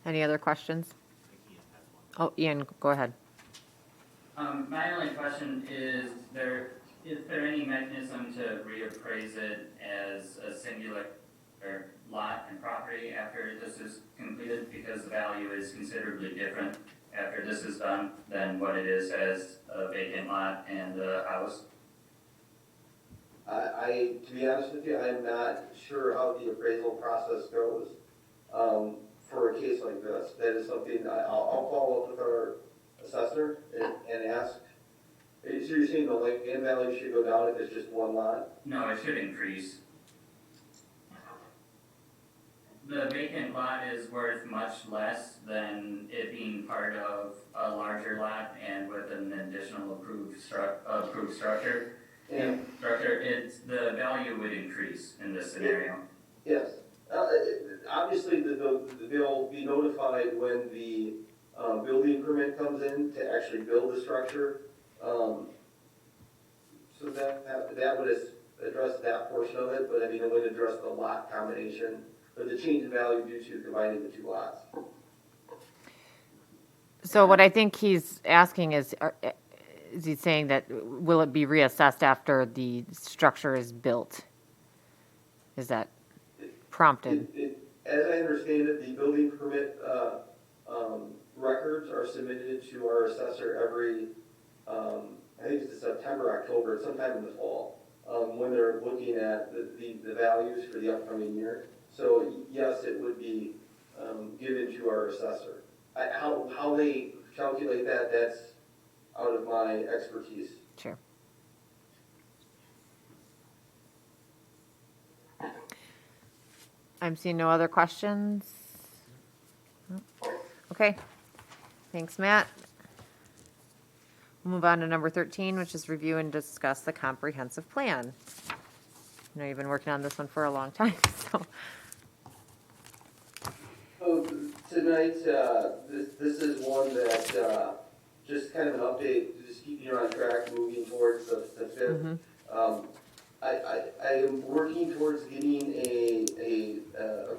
Any other questions? Oh, Ian, go ahead. My only question is there any mechanism to reappraise it as a singular lot and property after this is completed? Because the value is considerably different after this is done than what it is as a vacant lot and a house. To be honest with you, I'm not sure how the appraisal process goes for a case like this. That is something I'll follow up with our assessor and ask. So you're saying the land value should go down if it's just 1 lot? No, it should increase. The vacant lot is worth much less than it being part of a larger lot and with an additional approved structure. Yeah. The value would increase in this scenario. Yes. Obviously, they'll be notified when the building permit comes in to actually build the structure. So that would address that portion of it, but I mean, it would address the lot combination, or the change in value due to combining the two lots. So what I think he's asking is he saying that will it be reassessed after the structure is built? Is that prompted? As I understand it, the building permit records are submitted to our assessor every, I think it's September, October, sometime in the fall, when they're looking at the values for the upcoming year. So yes, it would be given to our assessor. How they calculate that, that's out of my expertise. Sure. I'm seeing no other questions. Okay, thanks, Matt. We'll move on to number 13, which is review and discuss the comprehensive plan. I know you've been working on this one for a long time, so. So tonight, this is one that, just kind of an update, just keeping you on track, moving towards the 5th. I am working towards getting a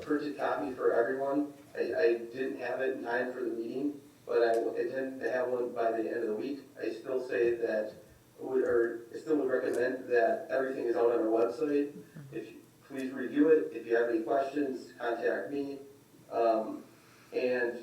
printed copy for everyone. I didn't have it in time for the meeting, but I intend to have one by the end of the week. I still say that, I still would recommend that everything is out on our website. If you, please review it. If you have any questions, contact me. And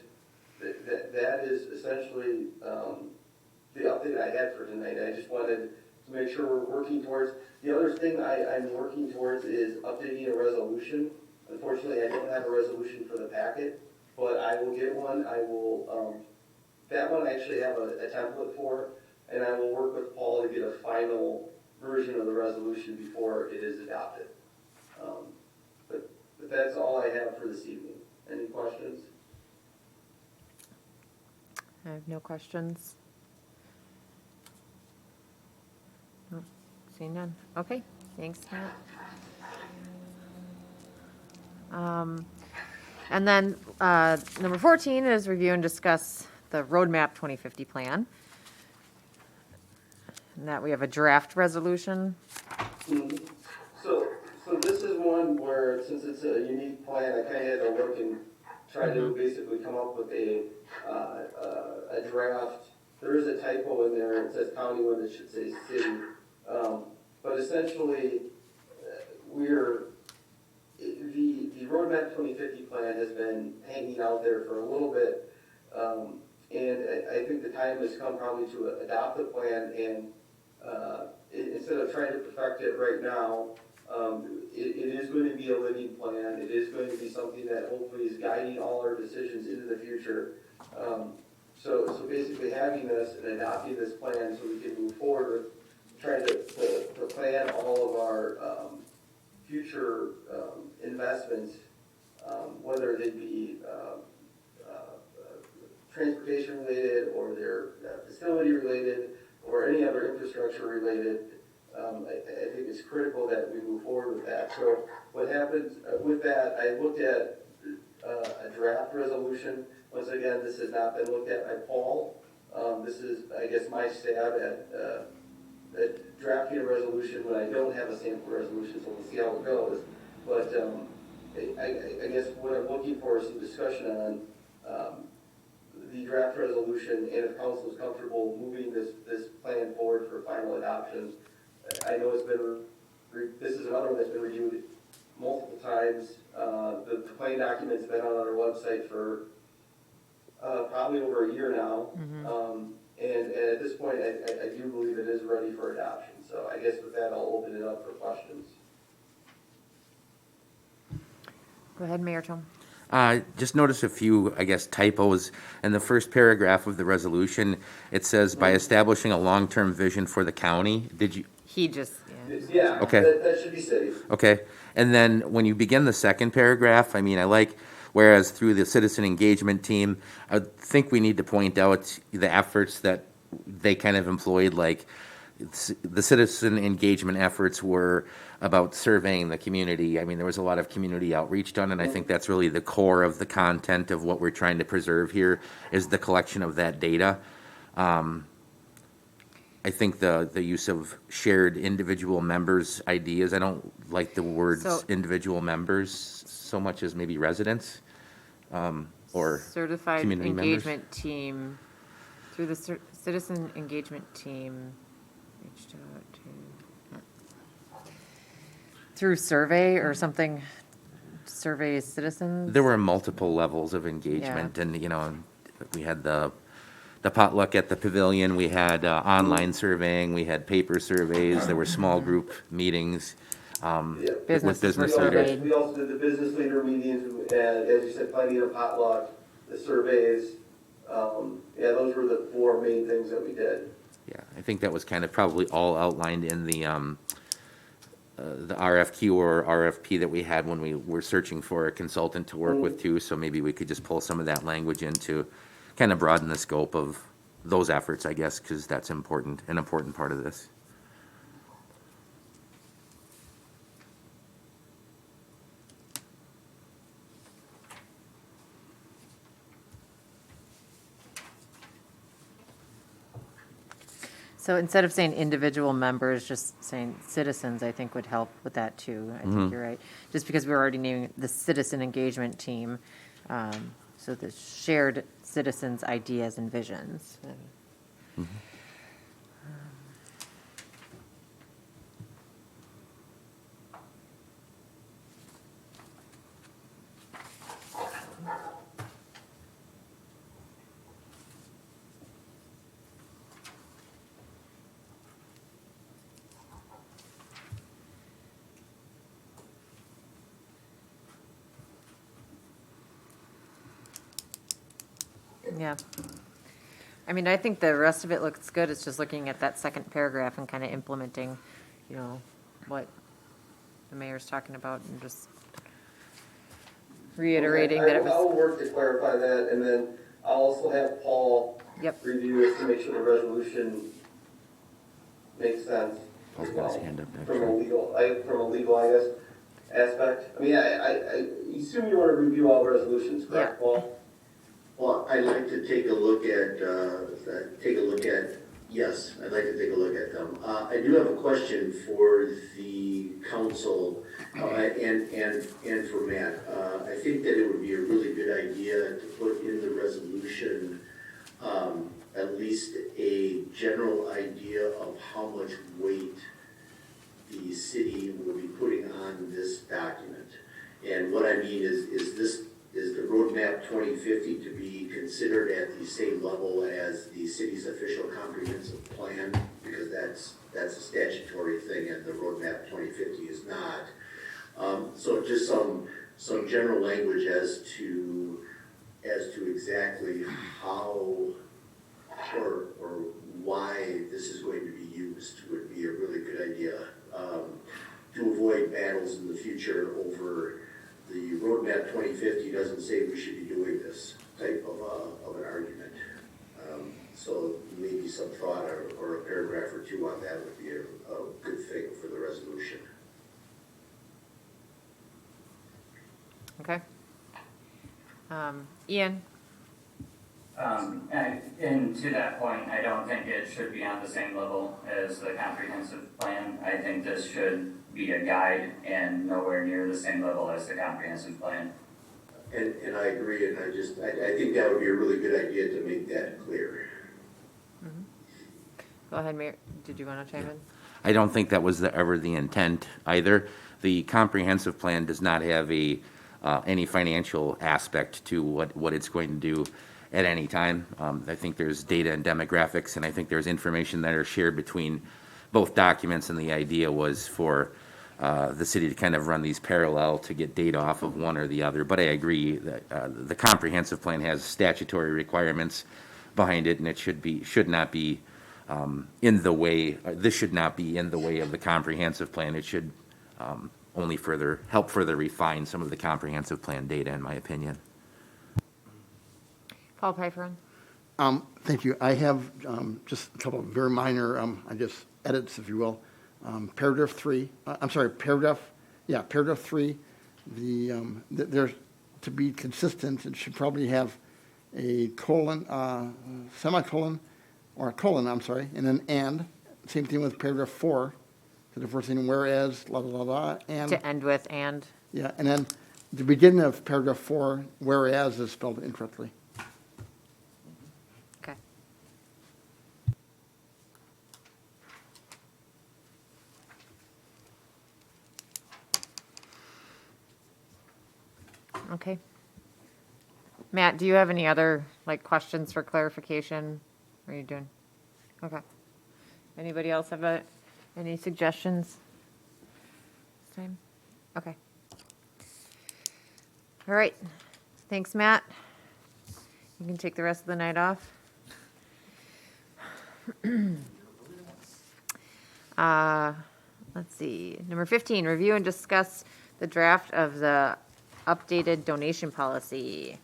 that is essentially the update I had for tonight. I just wanted to make sure we're working towards. The other thing I'm working towards is updating a resolution. Unfortunately, I don't have a resolution for the packet, but I will get one. I will, that one I actually have a template for, and I will work with Paul to get a final version of the resolution before it is adopted. But that's all I have for this evening. Any questions? I have no questions. No, seeing none. Okay, thanks, Matt. And then number 14 is review and discuss the roadmap 2050 plan. And that we have a draft resolution. Mm-hmm. So this is one where, since it's a unique plan, I kind of had to look and try to basically come up with a draft. There is a typo in there. It says county when it should say city. But essentially, the roadmap 2050 plan has been hanging out there for a little bit. And I think the time has come probably to adopt the plan, and instead of trying to perfect it right now, it is going to be a living plan. It is going to be something that hopefully is guiding all our decisions into the future. So basically having this and adopting this plan so we can move forward with trying to plan all of our future investments, whether they be transportation related or they're facility related or any other infrastructure related. I think it's critical that we move forward with that. So what happens with that, I looked at a draft resolution. Once again, this has not been looked at by Paul. This is, I guess, my stab at drafting a resolution when I don't have a sample resolution, so we'll see how it goes. But I guess what I'm looking for is some discussion on the draft resolution, and if council is comfortable moving this plan forward for final adoption. I know it's been, this is another one that's been reviewed multiple times. The plan document's been on our website for probably over a year now. And at this point, I do believe it is ready for adoption. So I guess with that, I'll open it up for questions. Go ahead, Mayor Tom. Just notice a few, I guess, typos. In the first paragraph of the resolution, it says, by establishing a long-term vision for the county. Did you? He just, Yeah, okay. That should be safe. Okay. And then when you begin the second paragraph, I mean, I like, whereas through the citizen engagement team, I think we need to point out the efforts that they kind of employed, like, the citizen engagement efforts were about surveying the community. I mean, there was a lot of community outreach done, and I think that's really the core of the content of what we're trying to preserve here is the collection of that data. I think the use of shared individual members ideas, I don't like the words So- individual members so much as maybe residents or Certified community members. engagement team, through the citizen engagement team, reached out to, through survey or something, survey citizens? There were multiple levels of engagement, and we had the potluck at the pavilion, we had online surveying, we had paper surveys, there were small group meetings with Businesses were business surveyed. leaders. We also did the business leader meetings, and as you said, planning a potluck, the surveys. Those were the 4 main things that we did. Yeah, I think that was kind of probably all outlined in the RFQ or RFP that we had when we were searching for a consultant to work with too, so maybe we could just pull some of that language in to kind of broaden the scope of those efforts, I guess, because that's an important part of this. So instead of saying individual members, just saying citizens, I think would help with that too. I think you're right. Just because we're already naming the citizen engagement team, so the shared citizens' ideas and visions. Yeah. I mean, I think the rest of it looks good. It's just looking at that second paragraph and kind of implementing, what the mayor's talking about and just reiterating that it was. I'll work to clarify that, and then I'll also have Paul review it to make sure the resolution makes sense. Paul's got his hand up there. From a legal, I guess, aspect. I mean, I assume you want to review all resolutions, correct, Paul? Well, I'd like to take a look at, yes, I'd like to take a look at them. I do have a question for the council and for Matt. I think that it would be a really good idea to put in the resolution at least a general idea of how much weight the city will be putting on this document. And what I mean is the roadmap 2050 to be considered at the same level as the city's official comprehensive plan, because that's a statutory thing and the roadmap 2050 is not. So just some general language as to exactly how or why this is going to be used would be a really good idea, to avoid battles in the future over the roadmap 2050 doesn't say we should be doing this type of an argument. So maybe some thought or a paragraph or two on that would be a good thing for the resolution. Okay. Ian? And to that point, I don't think it should be on the same level as the comprehensive plan. I think this should be a guide and nowhere near the same level as the comprehensive plan. And I agree, and I think that would be a really good idea to make that clear. Go ahead, Mayor. Did you want to chime in? I don't think that was ever the intent either. The comprehensive plan does not have any financial aspect to what it's going to do at any time. I think there's data and demographics, and I think there's information that are shared between both documents, and the idea was for the city to kind of run these parallel to get data off of one or the other. But I agree that the comprehensive plan has statutory requirements behind it, and it should not be in the way. This should not be in the way of the comprehensive plan. It should only help further refine some of the comprehensive plan data, in my opinion. Paul Pfeiffer? Thank you. I have just a couple of very minor, edits, if you will. Paragraph 3, paragraph 3, there's, to be consistent, it should probably have a colon, semicolon, or a colon, and then and. Same thing with paragraph 4. So the first thing, whereas, la, la, la, la, and. To end with and. Yeah, and then the beginning of paragraph 4, whereas is spelled incorrectly. Okay. Okay. Matt, do you have any other, like, questions for clarification? What are you doing? Okay. Anybody else have any suggestions? This time? Okay. All right. Thanks, Matt. You can take the rest of the night off. Let's see. Number 15, review and discuss the draft of the updated donation policy.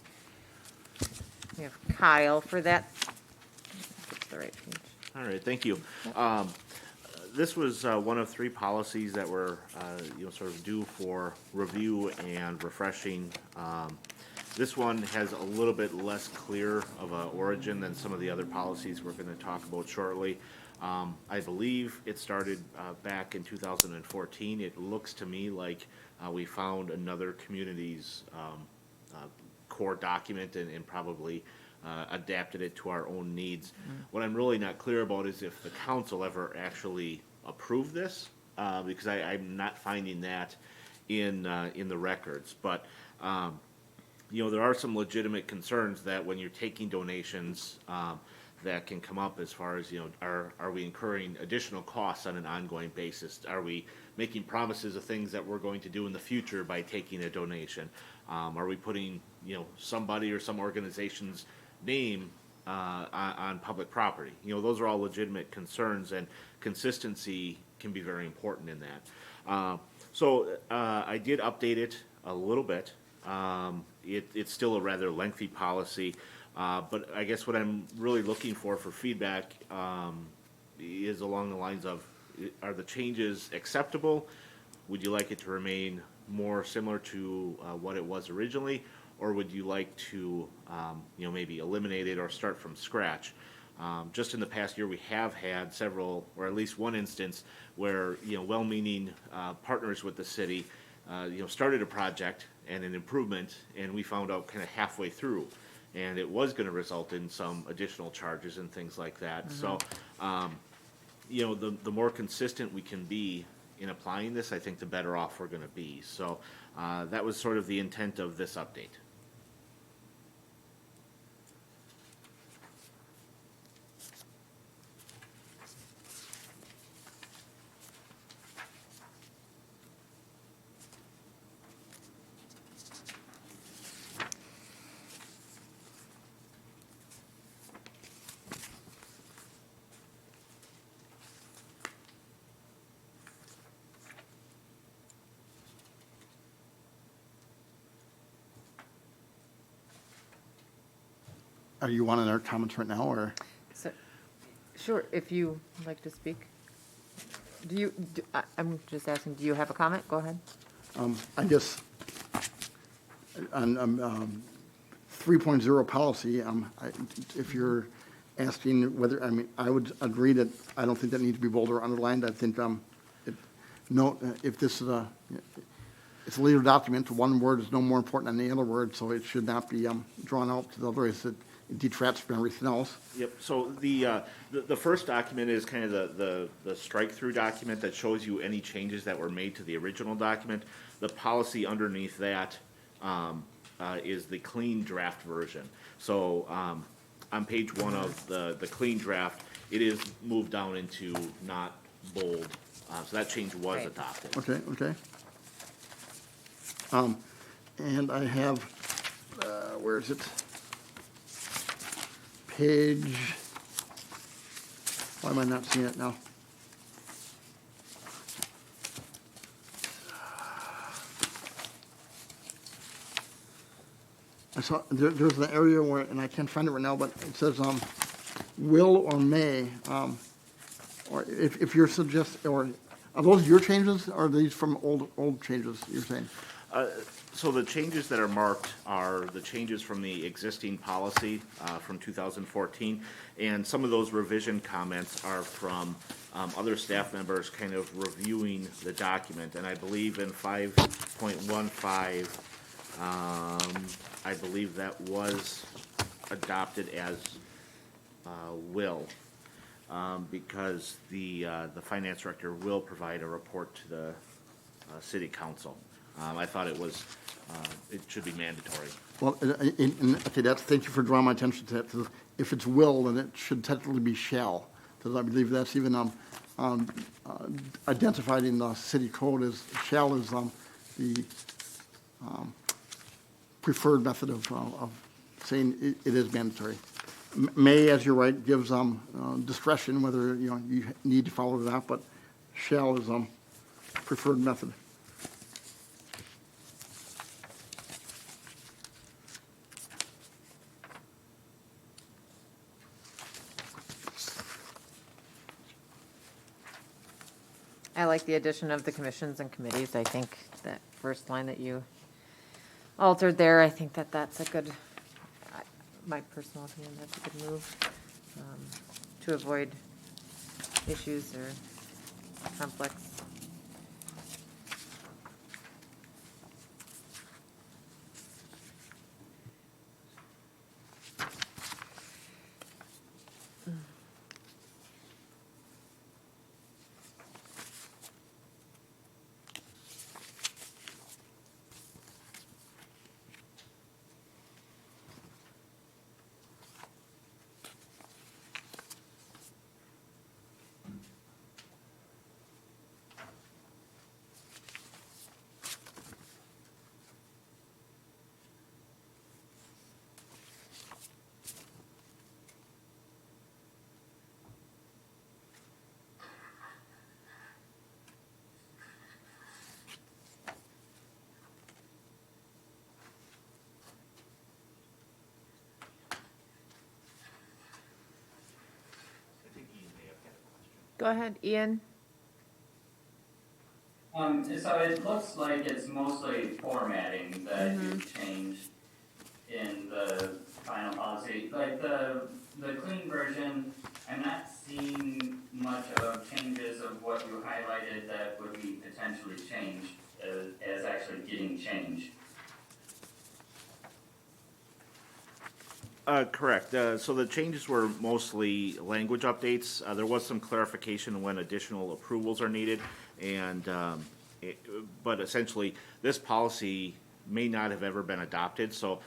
We have Kyle for that. Get to the right page. All right, thank you. This was one of 3 policies that were, sort of due for review and refreshing. This one has a little bit less clear of a origin than some of the other policies we're going to talk about shortly. I believe it started back in 2014. It looks to me like we found another community's core document and probably adapted it to our own needs. What I'm really not clear about is if the council ever actually approved this, because I'm not finding that in the records. But there are some legitimate concerns that when you're taking donations, that can come up as far as, are we incurring additional costs on an ongoing basis? Are we making promises of things that we're going to do in the future by taking a donation? Are we putting, somebody or some organization's name on public property? Those are all legitimate concerns, and consistency can be very important in that. So I did update it a little bit. It's still a rather lengthy policy. But I guess what I'm really looking for feedback is along the lines of, are the changes acceptable? Would you like it to remain more similar to what it was originally? Or would you like to, maybe eliminate it or start from scratch? Just in the past year, we have had several, or at least one instance, where, well-meaning partners with the city, started a project and an improvement, and we found out kind of halfway through. And it was going to result in some additional charges and things like that. So, the more consistent we can be in applying this, I think the better off we're going to be. So that was sort of the intent of this update. Are you wanting our comments right now, or? So, sure, if you would like to speak. I'm just asking, do you have a comment? Go ahead. I guess on 3.0 policy, if you're asking whether, I would agree that I don't think that needs to be bold or underlined. I think if this is it's a legal document, one word is no more important than the other word, so it should not be drawn out to the others. It detracts from everything else. Yep, so the first document is kind of the strike-through document that shows you any changes that were made to the original document. The policy underneath that is the clean draft version. So on page 1 of the clean draft, it is moved down into not bold. So that change was adopted. Okay. And I have, where is it? Page, why am I not seeing it now? I saw, there's an area where, and I can't find it right now, but it says, will or may. or if you're or are those your changes, or are these from old changes you're saying? So the changes that are marked are the changes from the existing policy from 2014, and some of those revision comments are from other staff members kind of reviewing the document. And I believe in 5.15, I believe that was adopted as will, because the finance director will provide a report to the city council. I thought it was, it should be mandatory. Well, okay, thank you for drawing my attention to that. 'Cause if it's will, then it should technically be shall, because I believe that's even identified in the city code as shall is the preferred method of saying it is mandatory. May, as you're right, gives discretion whether you need to follow it or not, but shall is preferred method. I like the addition of the commissions and committees. I think that first line that you altered there, I think that that's a good, my personal opinion, that's a good move to avoid issues or conflicts. Go ahead, Ian. So it looks like it's mostly formatting that you've changed in the final policy. Like the clean version, I'm not seeing much of changes of what you highlighted that would be potentially changed as actually getting changed. Correct. So the changes were mostly language updates. There was some clarification when additional approvals are needed, and but essentially, this policy may not have ever been adopted. So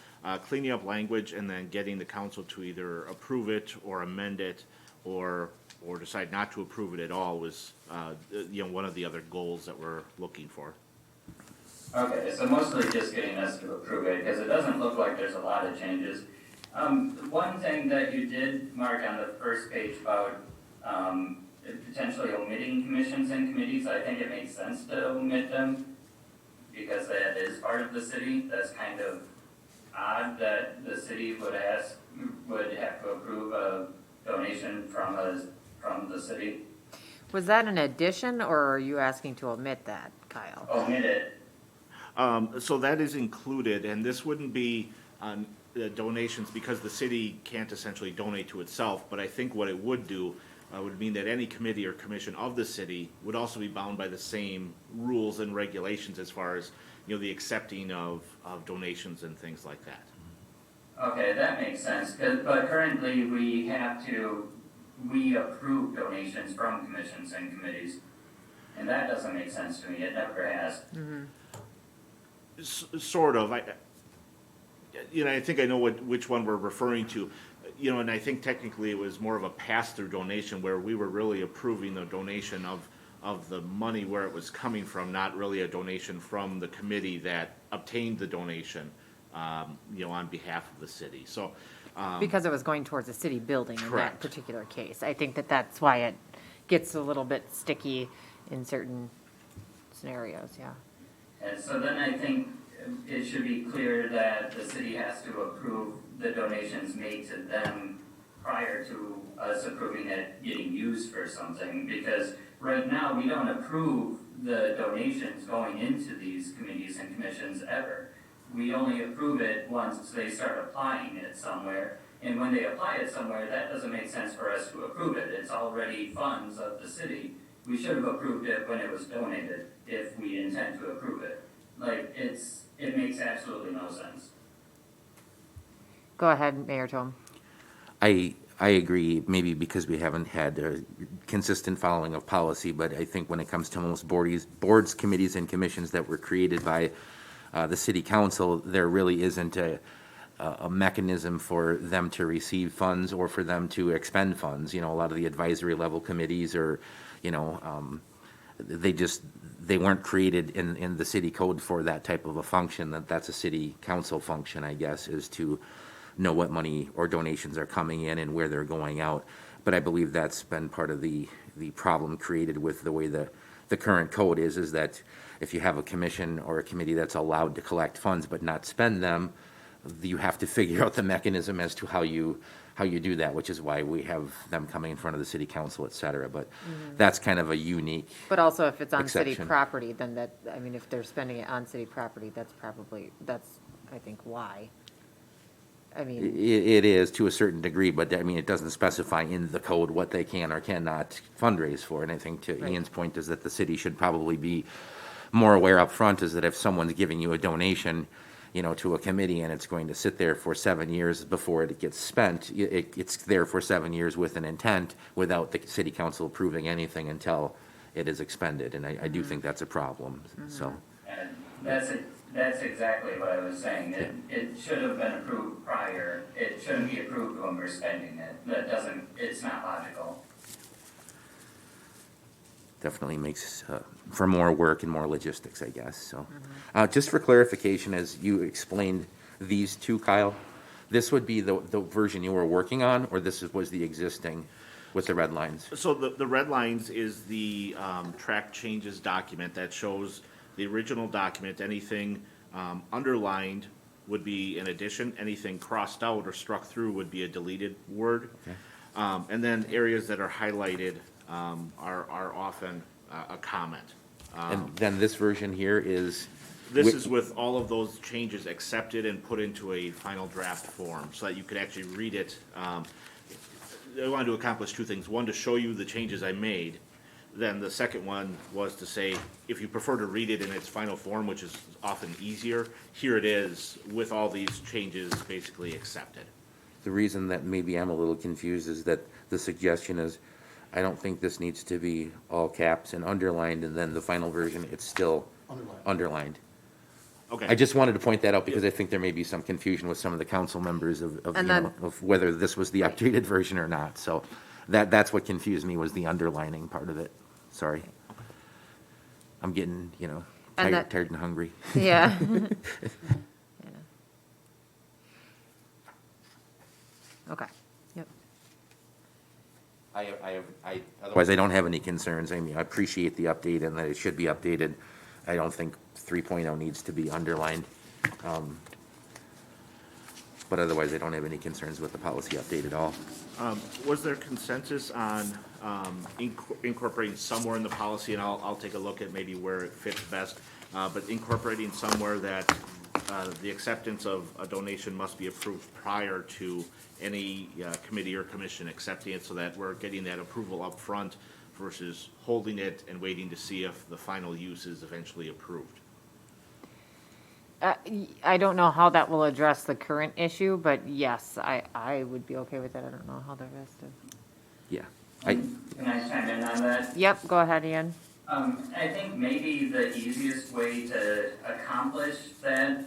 cleaning up language and then getting the council to either approve it or amend it, or decide not to approve it at all was one of the other goals that we're looking for. Okay, so mostly just getting us to approve it, because it doesn't look like there's a lot of changes. One thing that you did mark on the first page about potentially omitting commissions and committees, I think it makes sense to omit them because that is part of the city. That's kind of odd that the city would have to approve a donation from the city. Was that an addition, or are you asking to omit that, Kyle? Omit it. So that is included, and this wouldn't be on donations because the city can't essentially donate to itself, but I think what it would do would mean that any committee or commission of the city would also be bound by the same rules and regulations as far as, the accepting of donations and things like that. Okay, that makes sense, but currently we approve donations from commissions and committees, and that doesn't make sense to me. It never has. Sort of. I think I know which one we're referring to. And I think technically it was more of a pass-through donation where we were really approving the donation of the money where it was coming from, not really a donation from the committee that obtained the donation, on behalf of the city. So, Because it was going towards a city building in that Correct. particular case. I think that's why it gets a little bit sticky in certain scenarios, yeah. And so then I think it should be clear that the city has to approve the donations made to them prior to us approving it getting used for something, because right now, we don't approve the donations going into these committees and commissions ever. We only approve it once they start applying it somewhere, and when they apply it somewhere, that doesn't make sense for us to approve it. It's already funds of the city. We should have approved it when it was donated, if we intend to approve it. Like, it makes absolutely no sense. Go ahead, Mayor Tom. I agree, maybe because we haven't had a consistent following of policy, but I think when it comes to most boards, committees, and commissions that were created by the city council, there really isn't a mechanism for them to receive funds or for them to expend funds. You know, a lot of the advisory level committees are, you know, they weren't created in the city code for that type of a function. That's a city council function, I guess, is to know what money or donations are coming in and where they're going out. But I believe that's been part of the problem created with the way the current code is that if you have a commission or a committee that's allowed to collect funds but not spend them, you have to figure out the mechanism as to how you do that, which is why we have them coming in front of the city council, et cetera. But that's kind of a unique But also if it's on city exception. property, then that, I mean, if they're spending it on city property, that's, I think, why. I mean, It is to a certain degree, but I mean, it doesn't specify in the code what they can or cannot fundraise for. And I think to Right. Ian's point is that the city should probably be more aware up front is that if someone's giving you a donation, you know, to a committee and it's going to sit there for 7 years before it gets spent, it's there for 7 years with an intent without the city council approving anything until it is expended. And I do think that's a problem, so. And that's exactly what I was saying. It should have been approved prior. It shouldn't be approved when we're spending it. It's not logical. Definitely makes for more work and more logistics, I guess, so. Just for clarification, as you explained these two, Kyle, this would be the version you were working on, or was the existing with the red lines? So the red lines is the track changes document that shows the original document. Anything underlined would be an addition, anything crossed out or struck through would be a deleted word. Okay. And then areas that are highlighted are often a comment. And then this version here is. This is with all of those changes accepted and put into a final draft form, so that you could actually read it. I wanted to accomplish two things. One, to show you the changes I made. Then the second one was to say, if you prefer to read it in its final form, which is often easier, here it is with all these changes basically accepted. The reason that maybe I'm a little confused is that the suggestion is, I don't think this needs to be all caps and underlined, and then the final version, it's still underlined. Okay. I just wanted to point that out because I think there may be some confusion with some of the council members of whether this was the updated version or not. So that's what confused me, was the underlining part of it. Sorry. I'm getting, tired and hungry. yeah. Okay, yep. Otherwise, I don't have any concerns. I mean, I appreciate the update and that it should be updated. I don't think 3.0 needs to be underlined. But otherwise, I don't have any concerns with the policy update at all. Was there consensus on incorporating somewhere in the policy, and I'll take a look at maybe where it fits best, but incorporating somewhere that the acceptance of a donation must be approved prior to any committee or commission accepting it, so that we're getting that approval up front versus holding it and waiting to see if the final use is eventually approved? I don't know how that will address the current issue, but yes, I would be okay with that. I don't know how the rest of. Yeah. Can I chime in on that? Yep, go ahead, Ian. I think maybe the easiest way to accomplish that,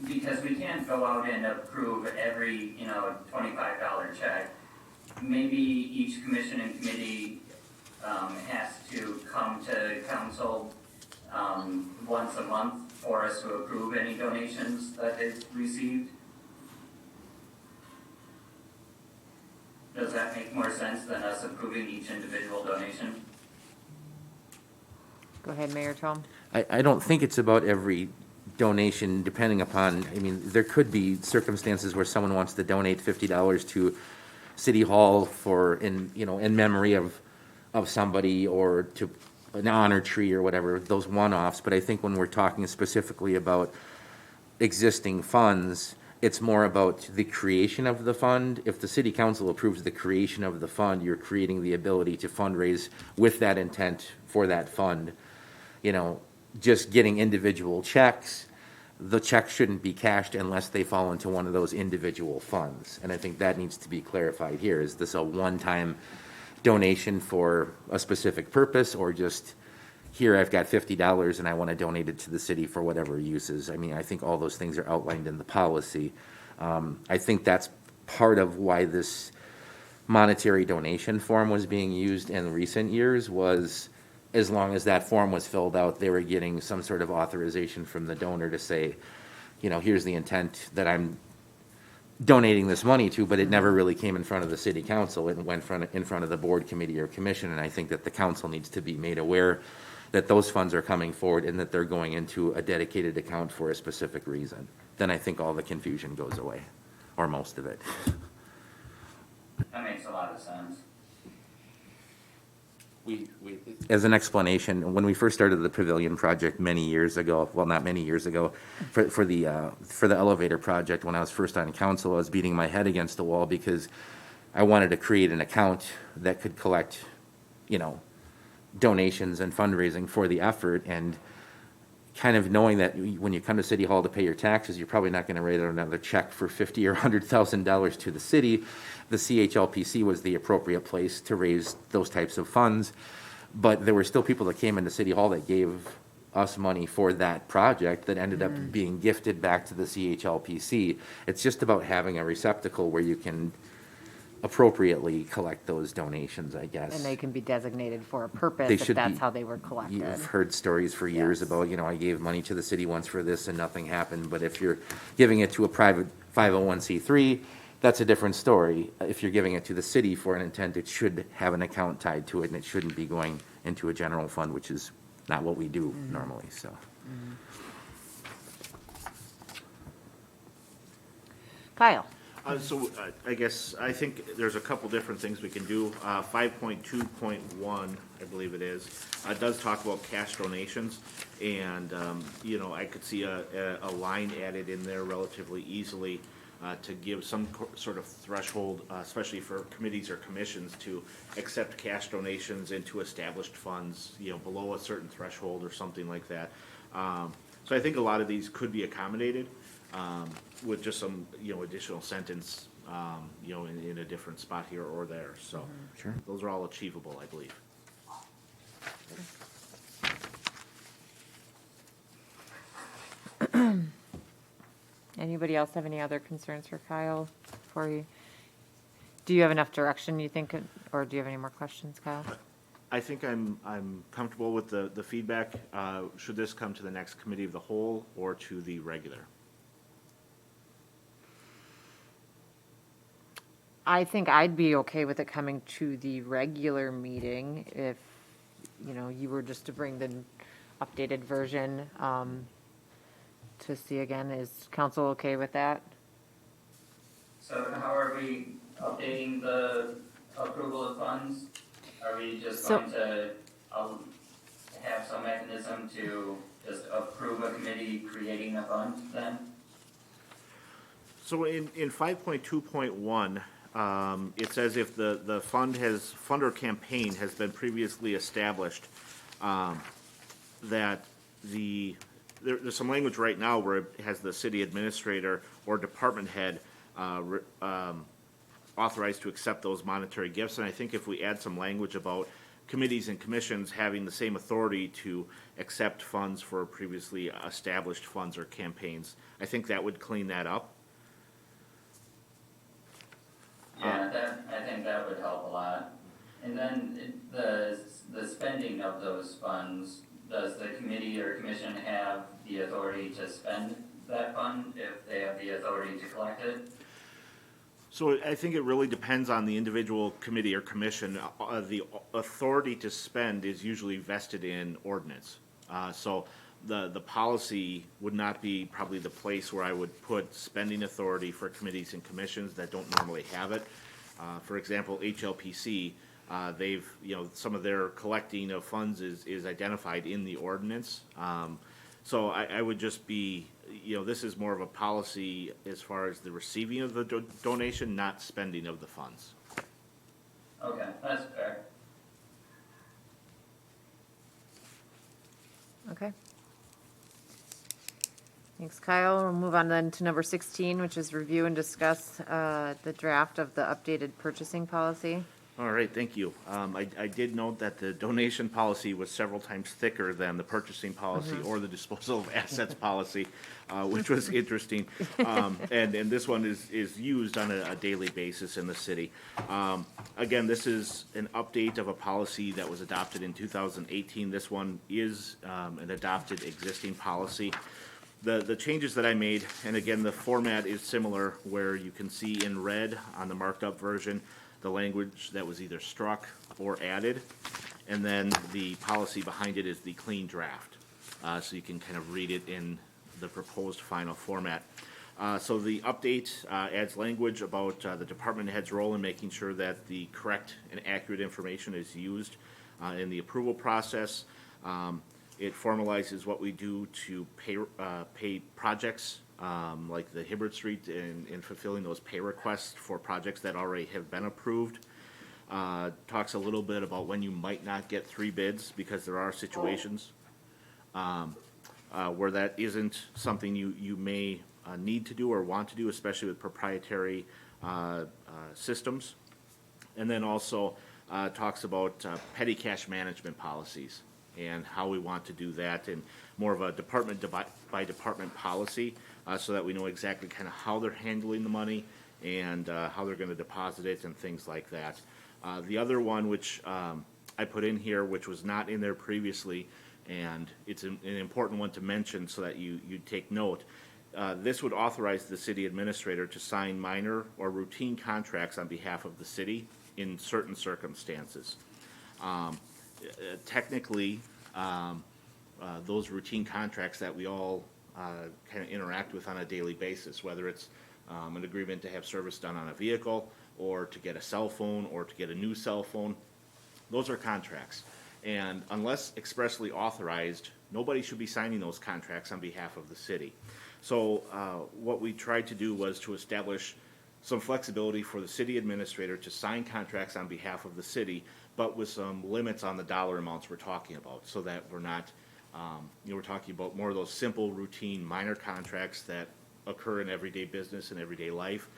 because we can't go out and approve every, $25 check. Maybe each commission and committee has to come to council once a month for us to approve any donations that they've received. Does that make more sense than us approving each individual donation? Go ahead, Mayor Tom. I don't think it's about every donation, depending upon, I mean, there could be circumstances where someone wants to donate $50 to City Hall for, in memory of somebody, or to an honor tree or whatever, those one-offs. But I think when we're talking specifically about existing funds, it's more about the creation of the fund. If the city council approves the creation of the fund, you're creating the ability to fundraise with that intent for that fund. Just getting individual checks, the check shouldn't be cashed unless they fall into one of those individual funds. And I think that needs to be clarified here. Is this a one-time donation for a specific purpose, or just, here, I've got $50 and I want to donate it to the city for whatever uses? I mean, I think all those things are outlined in the policy. I think that's part of why this monetary donation form was being used in recent years, was as long as that form was filled out, they were getting some sort of authorization from the donor to say, here's the intent that I'm donating this money to, but it never really came in front of the city council. It went in front of the board, committee, or commission, and I think that the council needs to be made aware that those funds are coming forward and that they're going into a dedicated account for a specific reason. Then I think all the confusion goes away, or most of it. That makes a lot of sense. As an explanation, when we first started the pavilion project many years ago, well, not many years ago, for the elevator project, when I was first on council, I was beating my head against the wall because I wanted to create an account that could collect, donations and fundraising for the effort, and kind of knowing that when you come to City Hall to pay your taxes, you're probably not going to write out another check for $50,000 or $100,000 to the city. The CHLPC was the appropriate place to raise those types of funds, but there were still people that came into City Hall that gave us money for that project that ended up being gifted back to the CHLPC. It's just about having a receptacle where you can appropriately collect those donations, I guess. And they can be designated for a purpose They if should that's be. how they were collected. You've heard stories for years Yes. about, I gave money to the city once for this and nothing happened. But if you're giving it to a private 501c3, that's a different story. If you're giving it to the city for an intent, it should have an account tied to it, and it shouldn't be going into a general fund, which is not what we do normally, so. Kyle? I think there's a couple different things we can do. 5.2.1, I believe it is, does talk about cash donations. And, I could see a line added in there relatively easily to give some sort of threshold, especially for committees or commissions, to accept cash donations into established funds, below a certain threshold or something like that. So I think a lot of these could be accommodated with just some, additional sentence, in a different spot here or there. So Sure. those are all achievable, I believe. Anybody else have any other concerns for Kyle before you? Do you have enough direction, you think, or do you have any more questions, Kyle? I think I'm comfortable with the feedback. Should this come to the next committee of the whole or to the regular? I think I'd be okay with it coming to the regular meeting if, you were just to bring the updated version to see again. Is council okay with that? So how are we updating the approval of funds? Are we just So- going to have some mechanism to just approve a committee creating a fund then? So in 5.2.1, it says if the fund or campaign has been previously established, that there's some language right now where it has the city administrator or department head authorized to accept those monetary gifts. And I think if we add some language about committees and commissions having the same authority to accept funds for previously established funds or campaigns, I think that would clean that up. Yeah, I think that would help a lot. And then the spending of those funds, does the committee or commission have the authority to spend that fund if they have the authority to collect it? So I think it really depends on the individual committee or commission. The authority to spend is usually vested in ordinance. So the policy would not be probably the place where I would put spending authority for committees and commissions that don't normally have it. For example, HLPC, they've, some of their collecting of funds is identified in the ordinance. So I would just be, this is more of a policy as far as the receiving of the donation, not spending of the funds. Okay, that's fair. Okay. Thanks, Kyle. We'll move on then to number 16, which is review and discuss the draft of the updated purchasing policy. All right, thank you. I did note that the donation policy was several times thicker than the purchasing policy or the disposal of assets policy, which was interesting. And this one is used on a daily basis in the city. Again, this is an update of a policy that was adopted in 2018. This one is an adopted existing policy. The changes that I made, and again, the format is similar, where you can see in red on the marked up version the language that was either struck or added, and then the policy behind it is the clean draft. So you can kind of read it in the proposed final format. So the update adds language about the department head's role in making sure that the correct and accurate information is used in the approval process. It formalizes what we do to pay projects, like the Hibbert Street, and fulfilling those pay requests for projects that already have been approved. Talks a little bit about when you might not get 3 bids, because there are situations where that isn't something you may need to do or want to do, especially with proprietary systems. And then also talks about petty cash management policies and how we want to do that, and more of a department by department policy, so that we know exactly kind of how they're handling the money and how they're going to deposit it and things like that. The other one, which I put in here, which was not in there previously, and it's an important one to mention so that you take note. This would authorize the city administrator to sign minor or routine contracts on behalf of the city in certain circumstances. Technically, those routine contracts that we all kind of interact with on a daily basis, whether it's an agreement to have service done on a vehicle, or to get a cell phone, or to get a new cell phone, those are contracts. And unless expressly authorized, nobody should be signing those contracts on behalf of the city. So what we tried to do was to establish some flexibility for the city administrator to sign contracts on behalf of the city, but with some limits on the dollar amounts we're talking about, so that we're not, we're talking about more of those simple, routine, minor contracts that occur in everyday business and everyday life,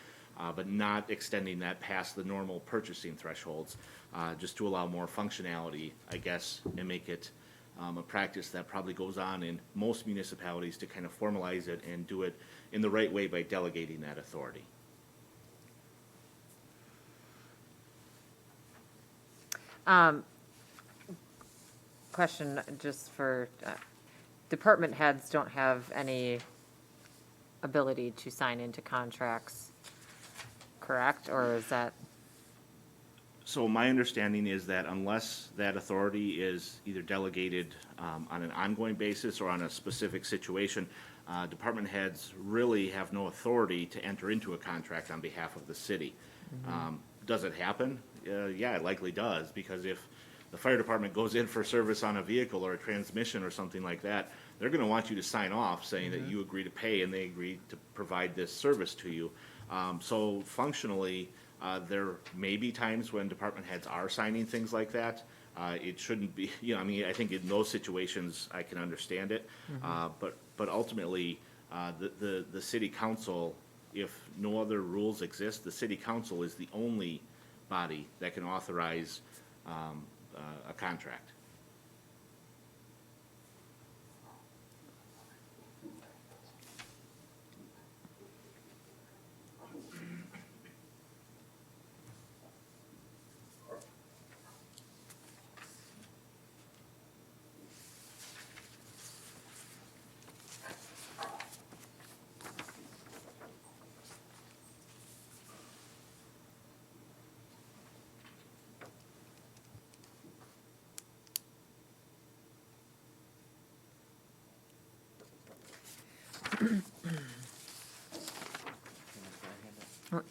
but not extending that past the normal purchasing thresholds, just to allow more functionality, I guess, and make it a practice that probably goes on in most municipalities to kind of formalize it and do it in the right way by delegating that authority. Question just for department heads don't have any ability to sign into contracts, correct? Or is that? So my understanding is that unless that authority is either delegated on an ongoing basis or on a specific situation, department heads really have no authority to enter into a contract on behalf of the city. Does it happen? Yeah, it likely does, because if the fire department goes in for service on a vehicle or a transmission or something like that, they're going to want you to sign off saying that you agree to pay and they agree to provide this service to you. So functionally, there may be times when department heads are signing things like that. It shouldn't be, I mean, I think in those situations I can understand it. But ultimately, the city council, if no other rules exist, the city council is the only body that can authorize a contract.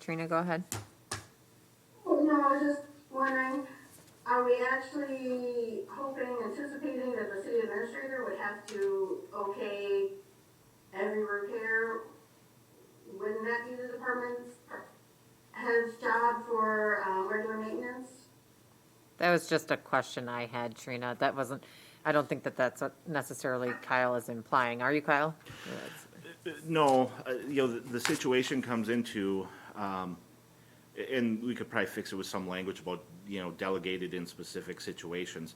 Trina, go ahead. actually hoping, anticipating that the city administrator would have to okay every repair. Wouldn't that be the department's head's job for regular maintenance? That was just a question I had, Trina. That wasn't, I don't think that that's what necessarily Kyle is implying. Are you, Kyle? No, the situation comes into, and we could probably fix it with some language about, delegated in specific situations.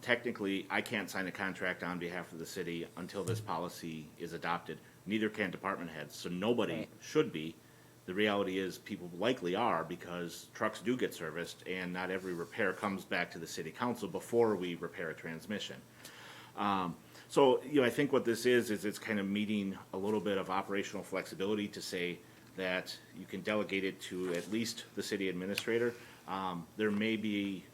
Technically, I can't sign a contract on behalf of the city until this policy is adopted. Neither can department heads, so nobody Right. should be. The reality is people likely are because trucks do get serviced and not every repair comes back to the city council before we repair a transmission. So, I think what this is it's kind of meeting a little bit of operational flexibility to say that you can delegate it to at least the city administrator. There may be,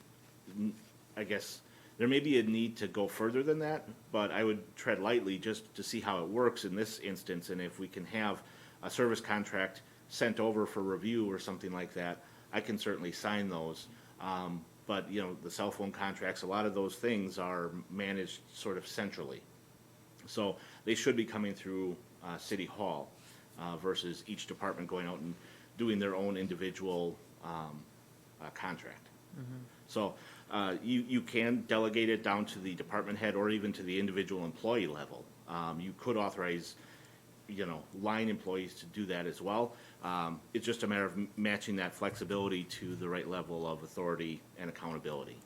there may be a need to go further than that, but I would tread lightly just to see how it works in this instance, and if we can have a service contract sent over for review or something like that, I can certainly sign those. But, the cell phone contracts, a lot of those things are managed sort of centrally. So they should be coming through City Hall versus each department going out and doing their own individual contract. So you can delegate it down to the department head or even to the individual employee level. You could authorize, line employees to do that as well. It's just a matter of matching that flexibility to the right level of authority and accountability.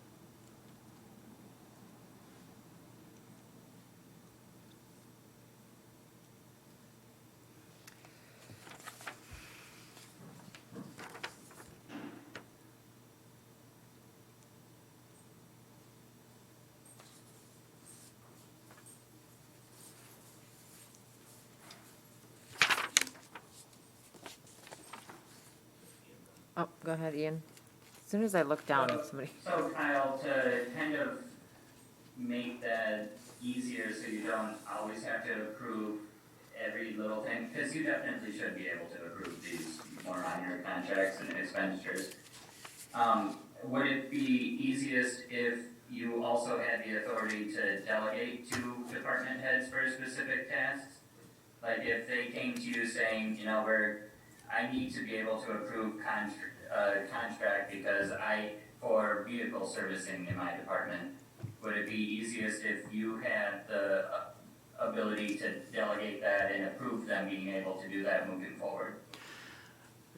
Oh, go ahead, Ian. As soon as I look down at somebody. So Kyle, to kind of make that easier so you don't always have to approve every little thing, because you definitely should be able to approve these more minor contracts and expenditures. Would it be easiest if you also had the authority to delegate to department heads for specific tasks? Like if they came to you saying, I need to be able to approve contract because for vehicle servicing in my department, would it be easiest if you had the ability to delegate that and approve them being able to do that moving forward?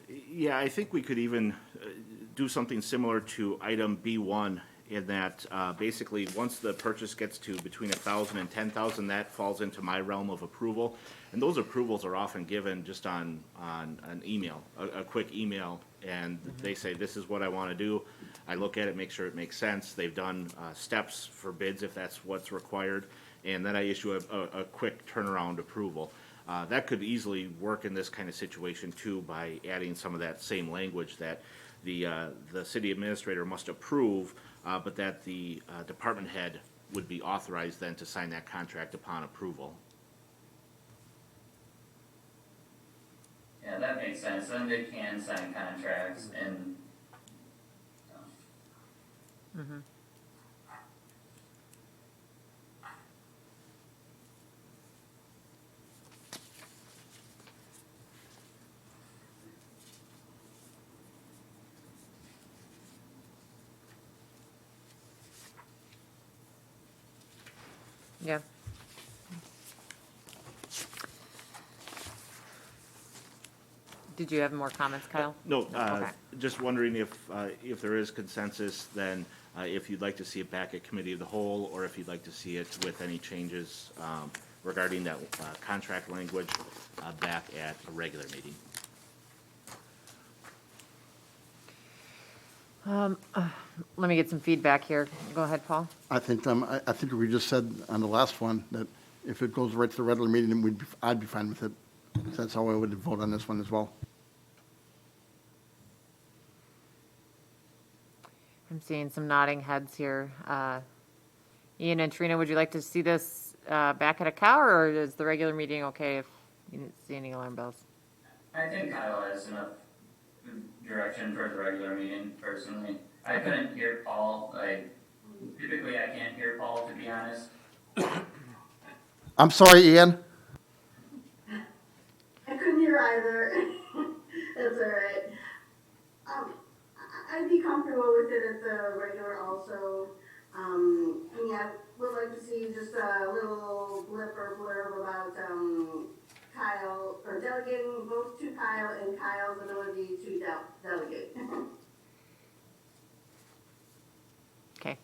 Yeah, I think we could even do something similar to item B1 in that basically once the purchase gets to between 1,000 and 10,000, that falls into my realm of approval. And those approvals are often given just on an email, a quick email, and they say, this is what I want to do. I look at it, make sure it makes sense. They've done steps for bids if that's what's required, and then I issue a quick turnaround approval. That could easily work in this kind of situation too by adding some of that same language that the city administrator must approve, but that the department head would be authorized then to sign that contract upon approval. Yeah, that makes sense. Then they can sign contracts and. Mm-hmm. Yeah. Did you have more comments, Kyle? No, Okay. just wondering if there is consensus, then if you'd like to see it back at committee of the whole, or if you'd like to see it with any changes regarding that contract language back at a regular meeting. Let me get some feedback here. Go ahead, Paul. I think we just said on the last one that if it goes right to the regular meeting, then I'd be fine with it. So that's how I would vote on this one as well. I'm seeing some nodding heads here. Ian and Trina, would you like to see this back at a cow, or is the regular meeting okay if you didn't see any alarm bells? I think Kyle has enough direction for the regular meeting, personally. I couldn't hear Paul, Typically, I can't hear Paul, to be honest. I'm sorry, Ian. I couldn't hear either. That's all right. I'd be comfortable with it at the regular also. I mean, I would like to see just a little blip or blurb about, Kyle, or delegating both to Kyle and Kyle's ability to delegate. Okay.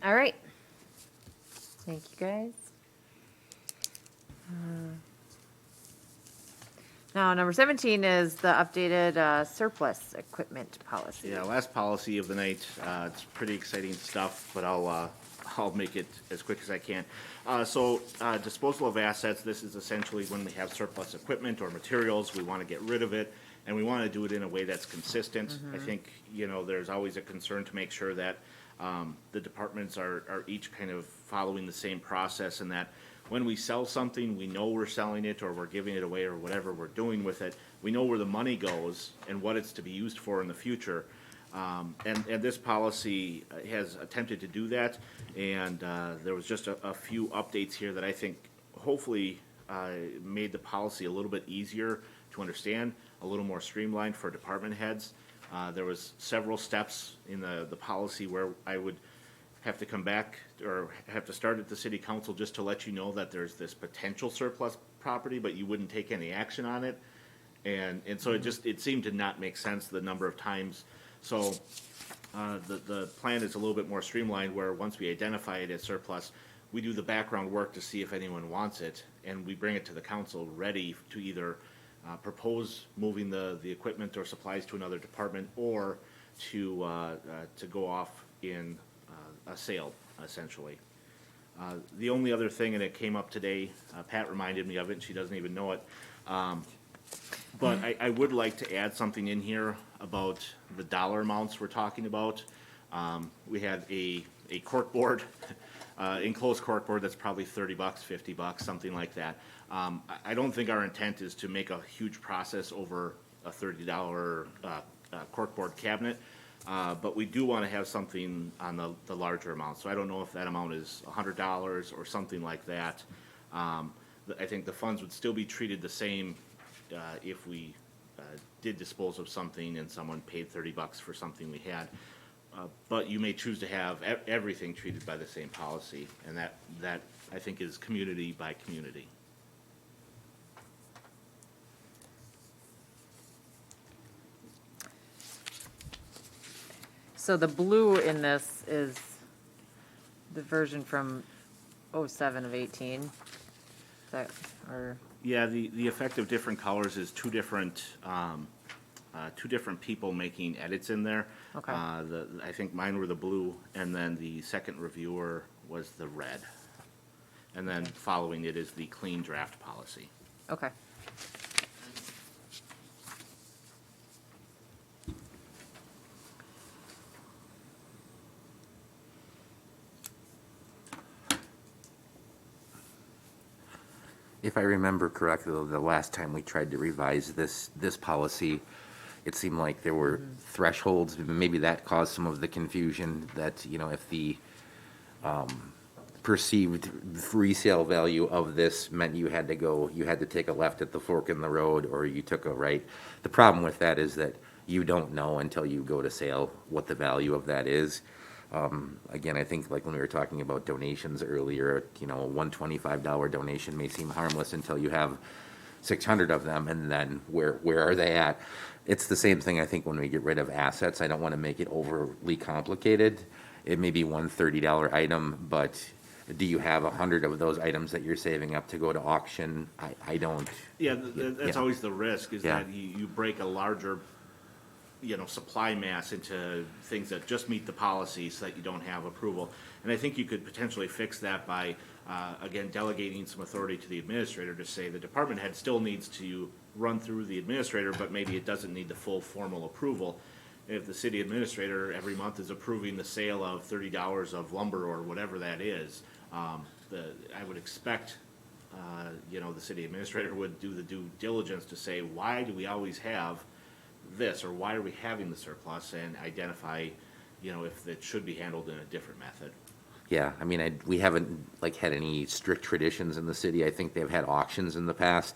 All right. Thank you, guys. Now, number 17 is the updated surplus equipment policy. Yeah, last policy of the night. It's pretty exciting stuff, but I'll make it as quick as I can. So disposal of assets. This is essentially when we have surplus equipment or materials, we want to get rid of it, and we want to do it in a way that's consistent. I think there's always a concern to make sure that the departments are each kind of following the same process, and that when we sell something, we know we're selling it or we're giving it away or whatever we're doing with it. We know where the money goes and what it's to be used for in the future. And this policy has attempted to do that. And there was just a few updates here that I think hopefully made the policy a little bit easier to understand, a little more streamlined for department heads. There was several steps in the policy where I would have to come back or have to start at the city council just to let you know that there's this potential surplus property, but you wouldn't take any action on it. And so it seemed to not make sense the number of times. So the plan is a little bit more streamlined, where once we identify it as surplus, we do the background work to see if anyone wants it, and we bring it to the council ready to either propose moving the equipment or supplies to another department, or to go off in a sale, essentially. The only other thing, and it came up today, Pat reminded me of it, and she doesn't even know it, but I would like to add something in here about the dollar amounts we're talking about. We had a corkboard, enclosed corkboard that's probably $30, $50, something like that. I don't think our intent is to make a huge process over a $30 corkboard cabinet. But we do want to have something on the larger amount. So I don't know if that amount is $100 or something like that. I think the funds would still be treated the same if we did dispose of something and someone paid $30 for something we had. But you may choose to have everything treated by the same policy, and that I think is community by community. So the blue in this is the version from 07 of 18. Is that, or? Yeah, the effect of different colors is two different people making edits in there. Okay. I think mine were the blue, and then the second reviewer was the red. And then following it is the clean draft policy. Okay. If I remember correctly, the last time we tried to revise this policy, it seemed like there were thresholds. Maybe that caused some of the confusion that, if the perceived resale value of this meant you had to take a left at the fork in the road, or you took a right. The problem with that is that you don't know until you go to sale what the value of that is. Again, I think like when we were talking about donations earlier, a $125 donation may seem harmless until you have 600 of them, and then where are they at? It's the same thing, I think, when we get rid of assets. I don't want to make it overly complicated. It may be one $30 item, but do you have 100 of those items that you're saving up to go to auction? I don't. Yeah, that's always the risk, is Yeah. that you break a larger supply mass into things that just meet the policy so that you don't have approval. And I think you could potentially fix that by, again, delegating some authority to the administrator to say the department head still needs to run through the administrator, but maybe it doesn't need the full formal approval. If the city administrator every month is approving the sale of $30 of lumber or whatever that is, I would expect the city administrator would do the due diligence to say, why do we always have this, or why are we having the surplus, and identify if it should be handled in a different method. Yeah, I mean, we haven't like had any strict traditions in the city. I think they've had auctions in the past.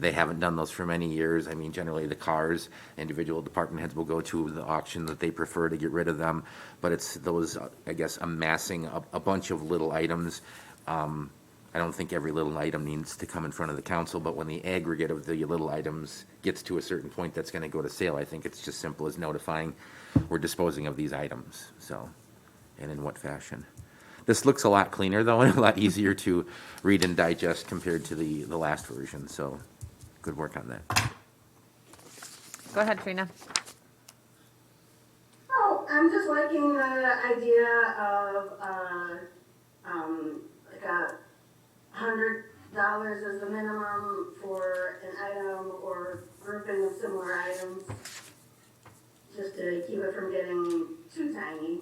They haven't done those for many years. I mean, generally the cars, individual department heads will go to the auction that they prefer to get rid of them. But it's those, I guess, amassing a bunch of little items. I don't think every little item needs to come in front of the council, but when the aggregate of the little items gets to a certain point that's going to go to sale, I think it's just simple as notifying we're disposing of these items. So, and in what fashion. This looks a lot cleaner, though, and a lot easier to read and digest compared to the last version, so good work on that. Go ahead, Trina. Oh, I'm just liking the idea of, like $100 as the minimum for an item or grouping of similar items, just to keep it from getting too tiny.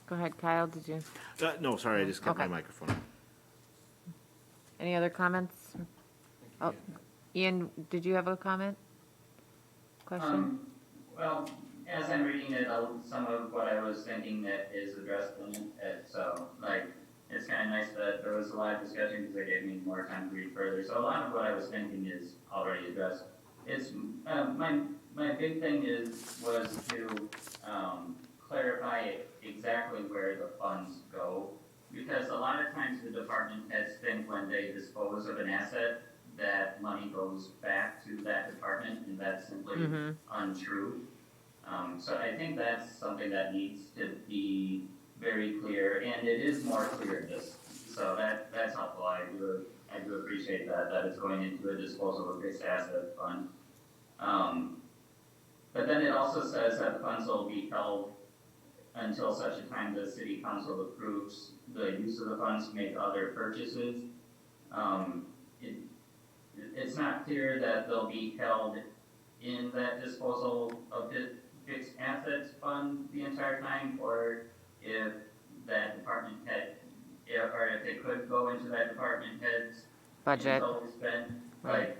Go ahead, Kyle, did you? No, sorry, I just got my Okay. microphone. Any other comments? Oh, Ian, did you have a comment? Question? Well, as I'm reading it, some of what I was thinking that is addressed in it, so, like, it's kind of nice that there was a lot of discussion because it gave me more time to read further. So a lot of what I was thinking is already addressed. It's, my big thing was to, clarify exactly where the funds go. Because a lot of times the department heads think when they dispose of an asset, that money goes back to that department, and that's simply untrue. So I think that's something that needs to be very clear, and it is more clear this. So that's helpful. I do appreciate that it's going into a disposal of fixed asset fund. But then it also says that the funds will be held until such a time the city council approves the use of the funds to make other purchases. It's not clear that they'll be held in that disposal of the fixed assets fund the entire time, or if that department head, or if they could go into that department head's Budget. until it's been, like,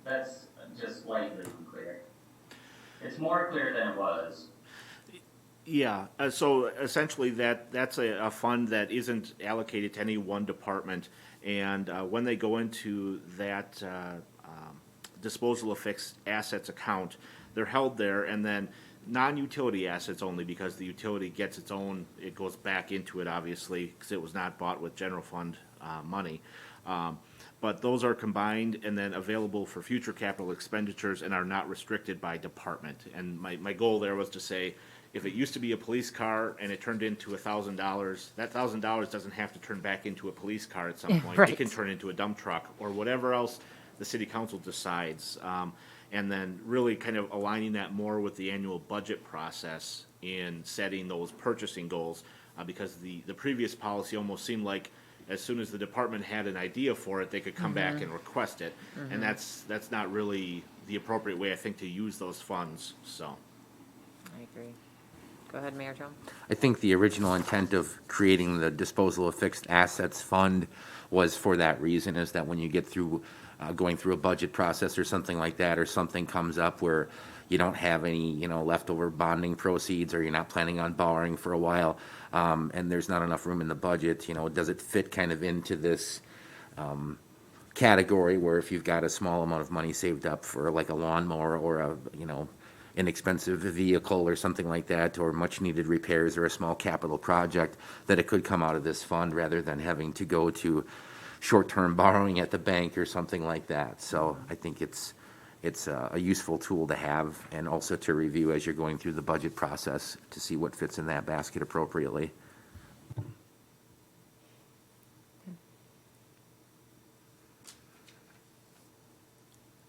that's just slightly unclear. It's more clear than it was. Yeah, so essentially that's a fund that isn't allocated to any one department, and when they go into that disposal of fixed assets account, they're held there, and then non-utility assets only, because the utility gets its own, it goes back into it, obviously, because it was not bought with general fund money. But those are combined and then available for future capital expenditures and are not restricted by department. And my goal there was to say, if it used to be a police car and it turned into $1,000, that $1,000 doesn't have to turn back into a police car at some point. Right. It can turn into a dump truck or whatever else the city council decides. And then really kind of aligning that more with the annual budget process in setting those purchasing goals. Because the previous policy almost seemed like as soon as the department had an idea for it, they could come back and request it. And that's not really the appropriate way, I think, to use those funds, so. I agree. Go ahead, Mayor Joe. I think the original intent of creating the disposal of fixed assets fund was for that reason, is that when you get through going through a budget process or something like that, or something comes up where you don't have any, leftover bonding proceeds, or you're not planning on borrowing for a while, and there's not enough room in the budget, does it fit kind of into this category where if you've got a small amount of money saved up for like a lawnmower or a, inexpensive vehicle or something like that, or much needed repairs or a small capital project, that it could come out of this fund rather than having to go to short-term borrowing at the bank or something like that. So I think it's a useful tool to have, and also to review as you're going through the budget process to see what fits in that basket appropriately.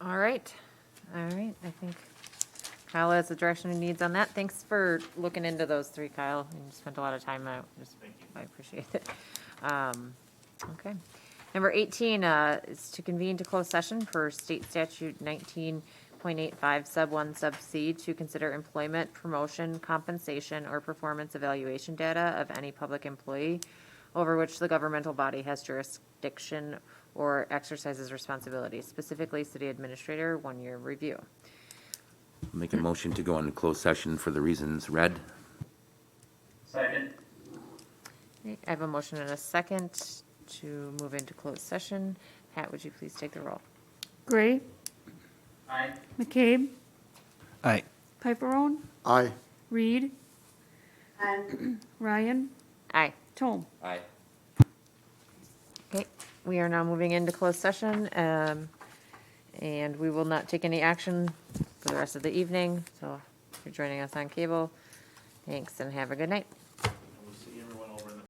All right. I think Kyle has the direction he needs on that. Thanks for looking into those three, Kyle. You spent a lot of time out. I appreciate it. Okay. Number 18 is to convene to close session per state statute 19.85 sub 1 sub C to consider employment, promotion, compensation, or performance evaluation data of any public employee over which the governmental body has jurisdiction or exercises responsibility, specifically city administrator, 1-year review. Make a motion to go into closed session for the reasons read. Second. Okay, I have a motion and a second to move into closed session. Pat, would you please take the roll? Gray, Aye. McCabe, Aye. Pifferone, Aye. Reed, And Ryan, Aye. Tome. Aye. Okay, we are now moving into closed session, and we will not take any action for the rest of the evening. So if you're joining us on cable, thanks and have a good night.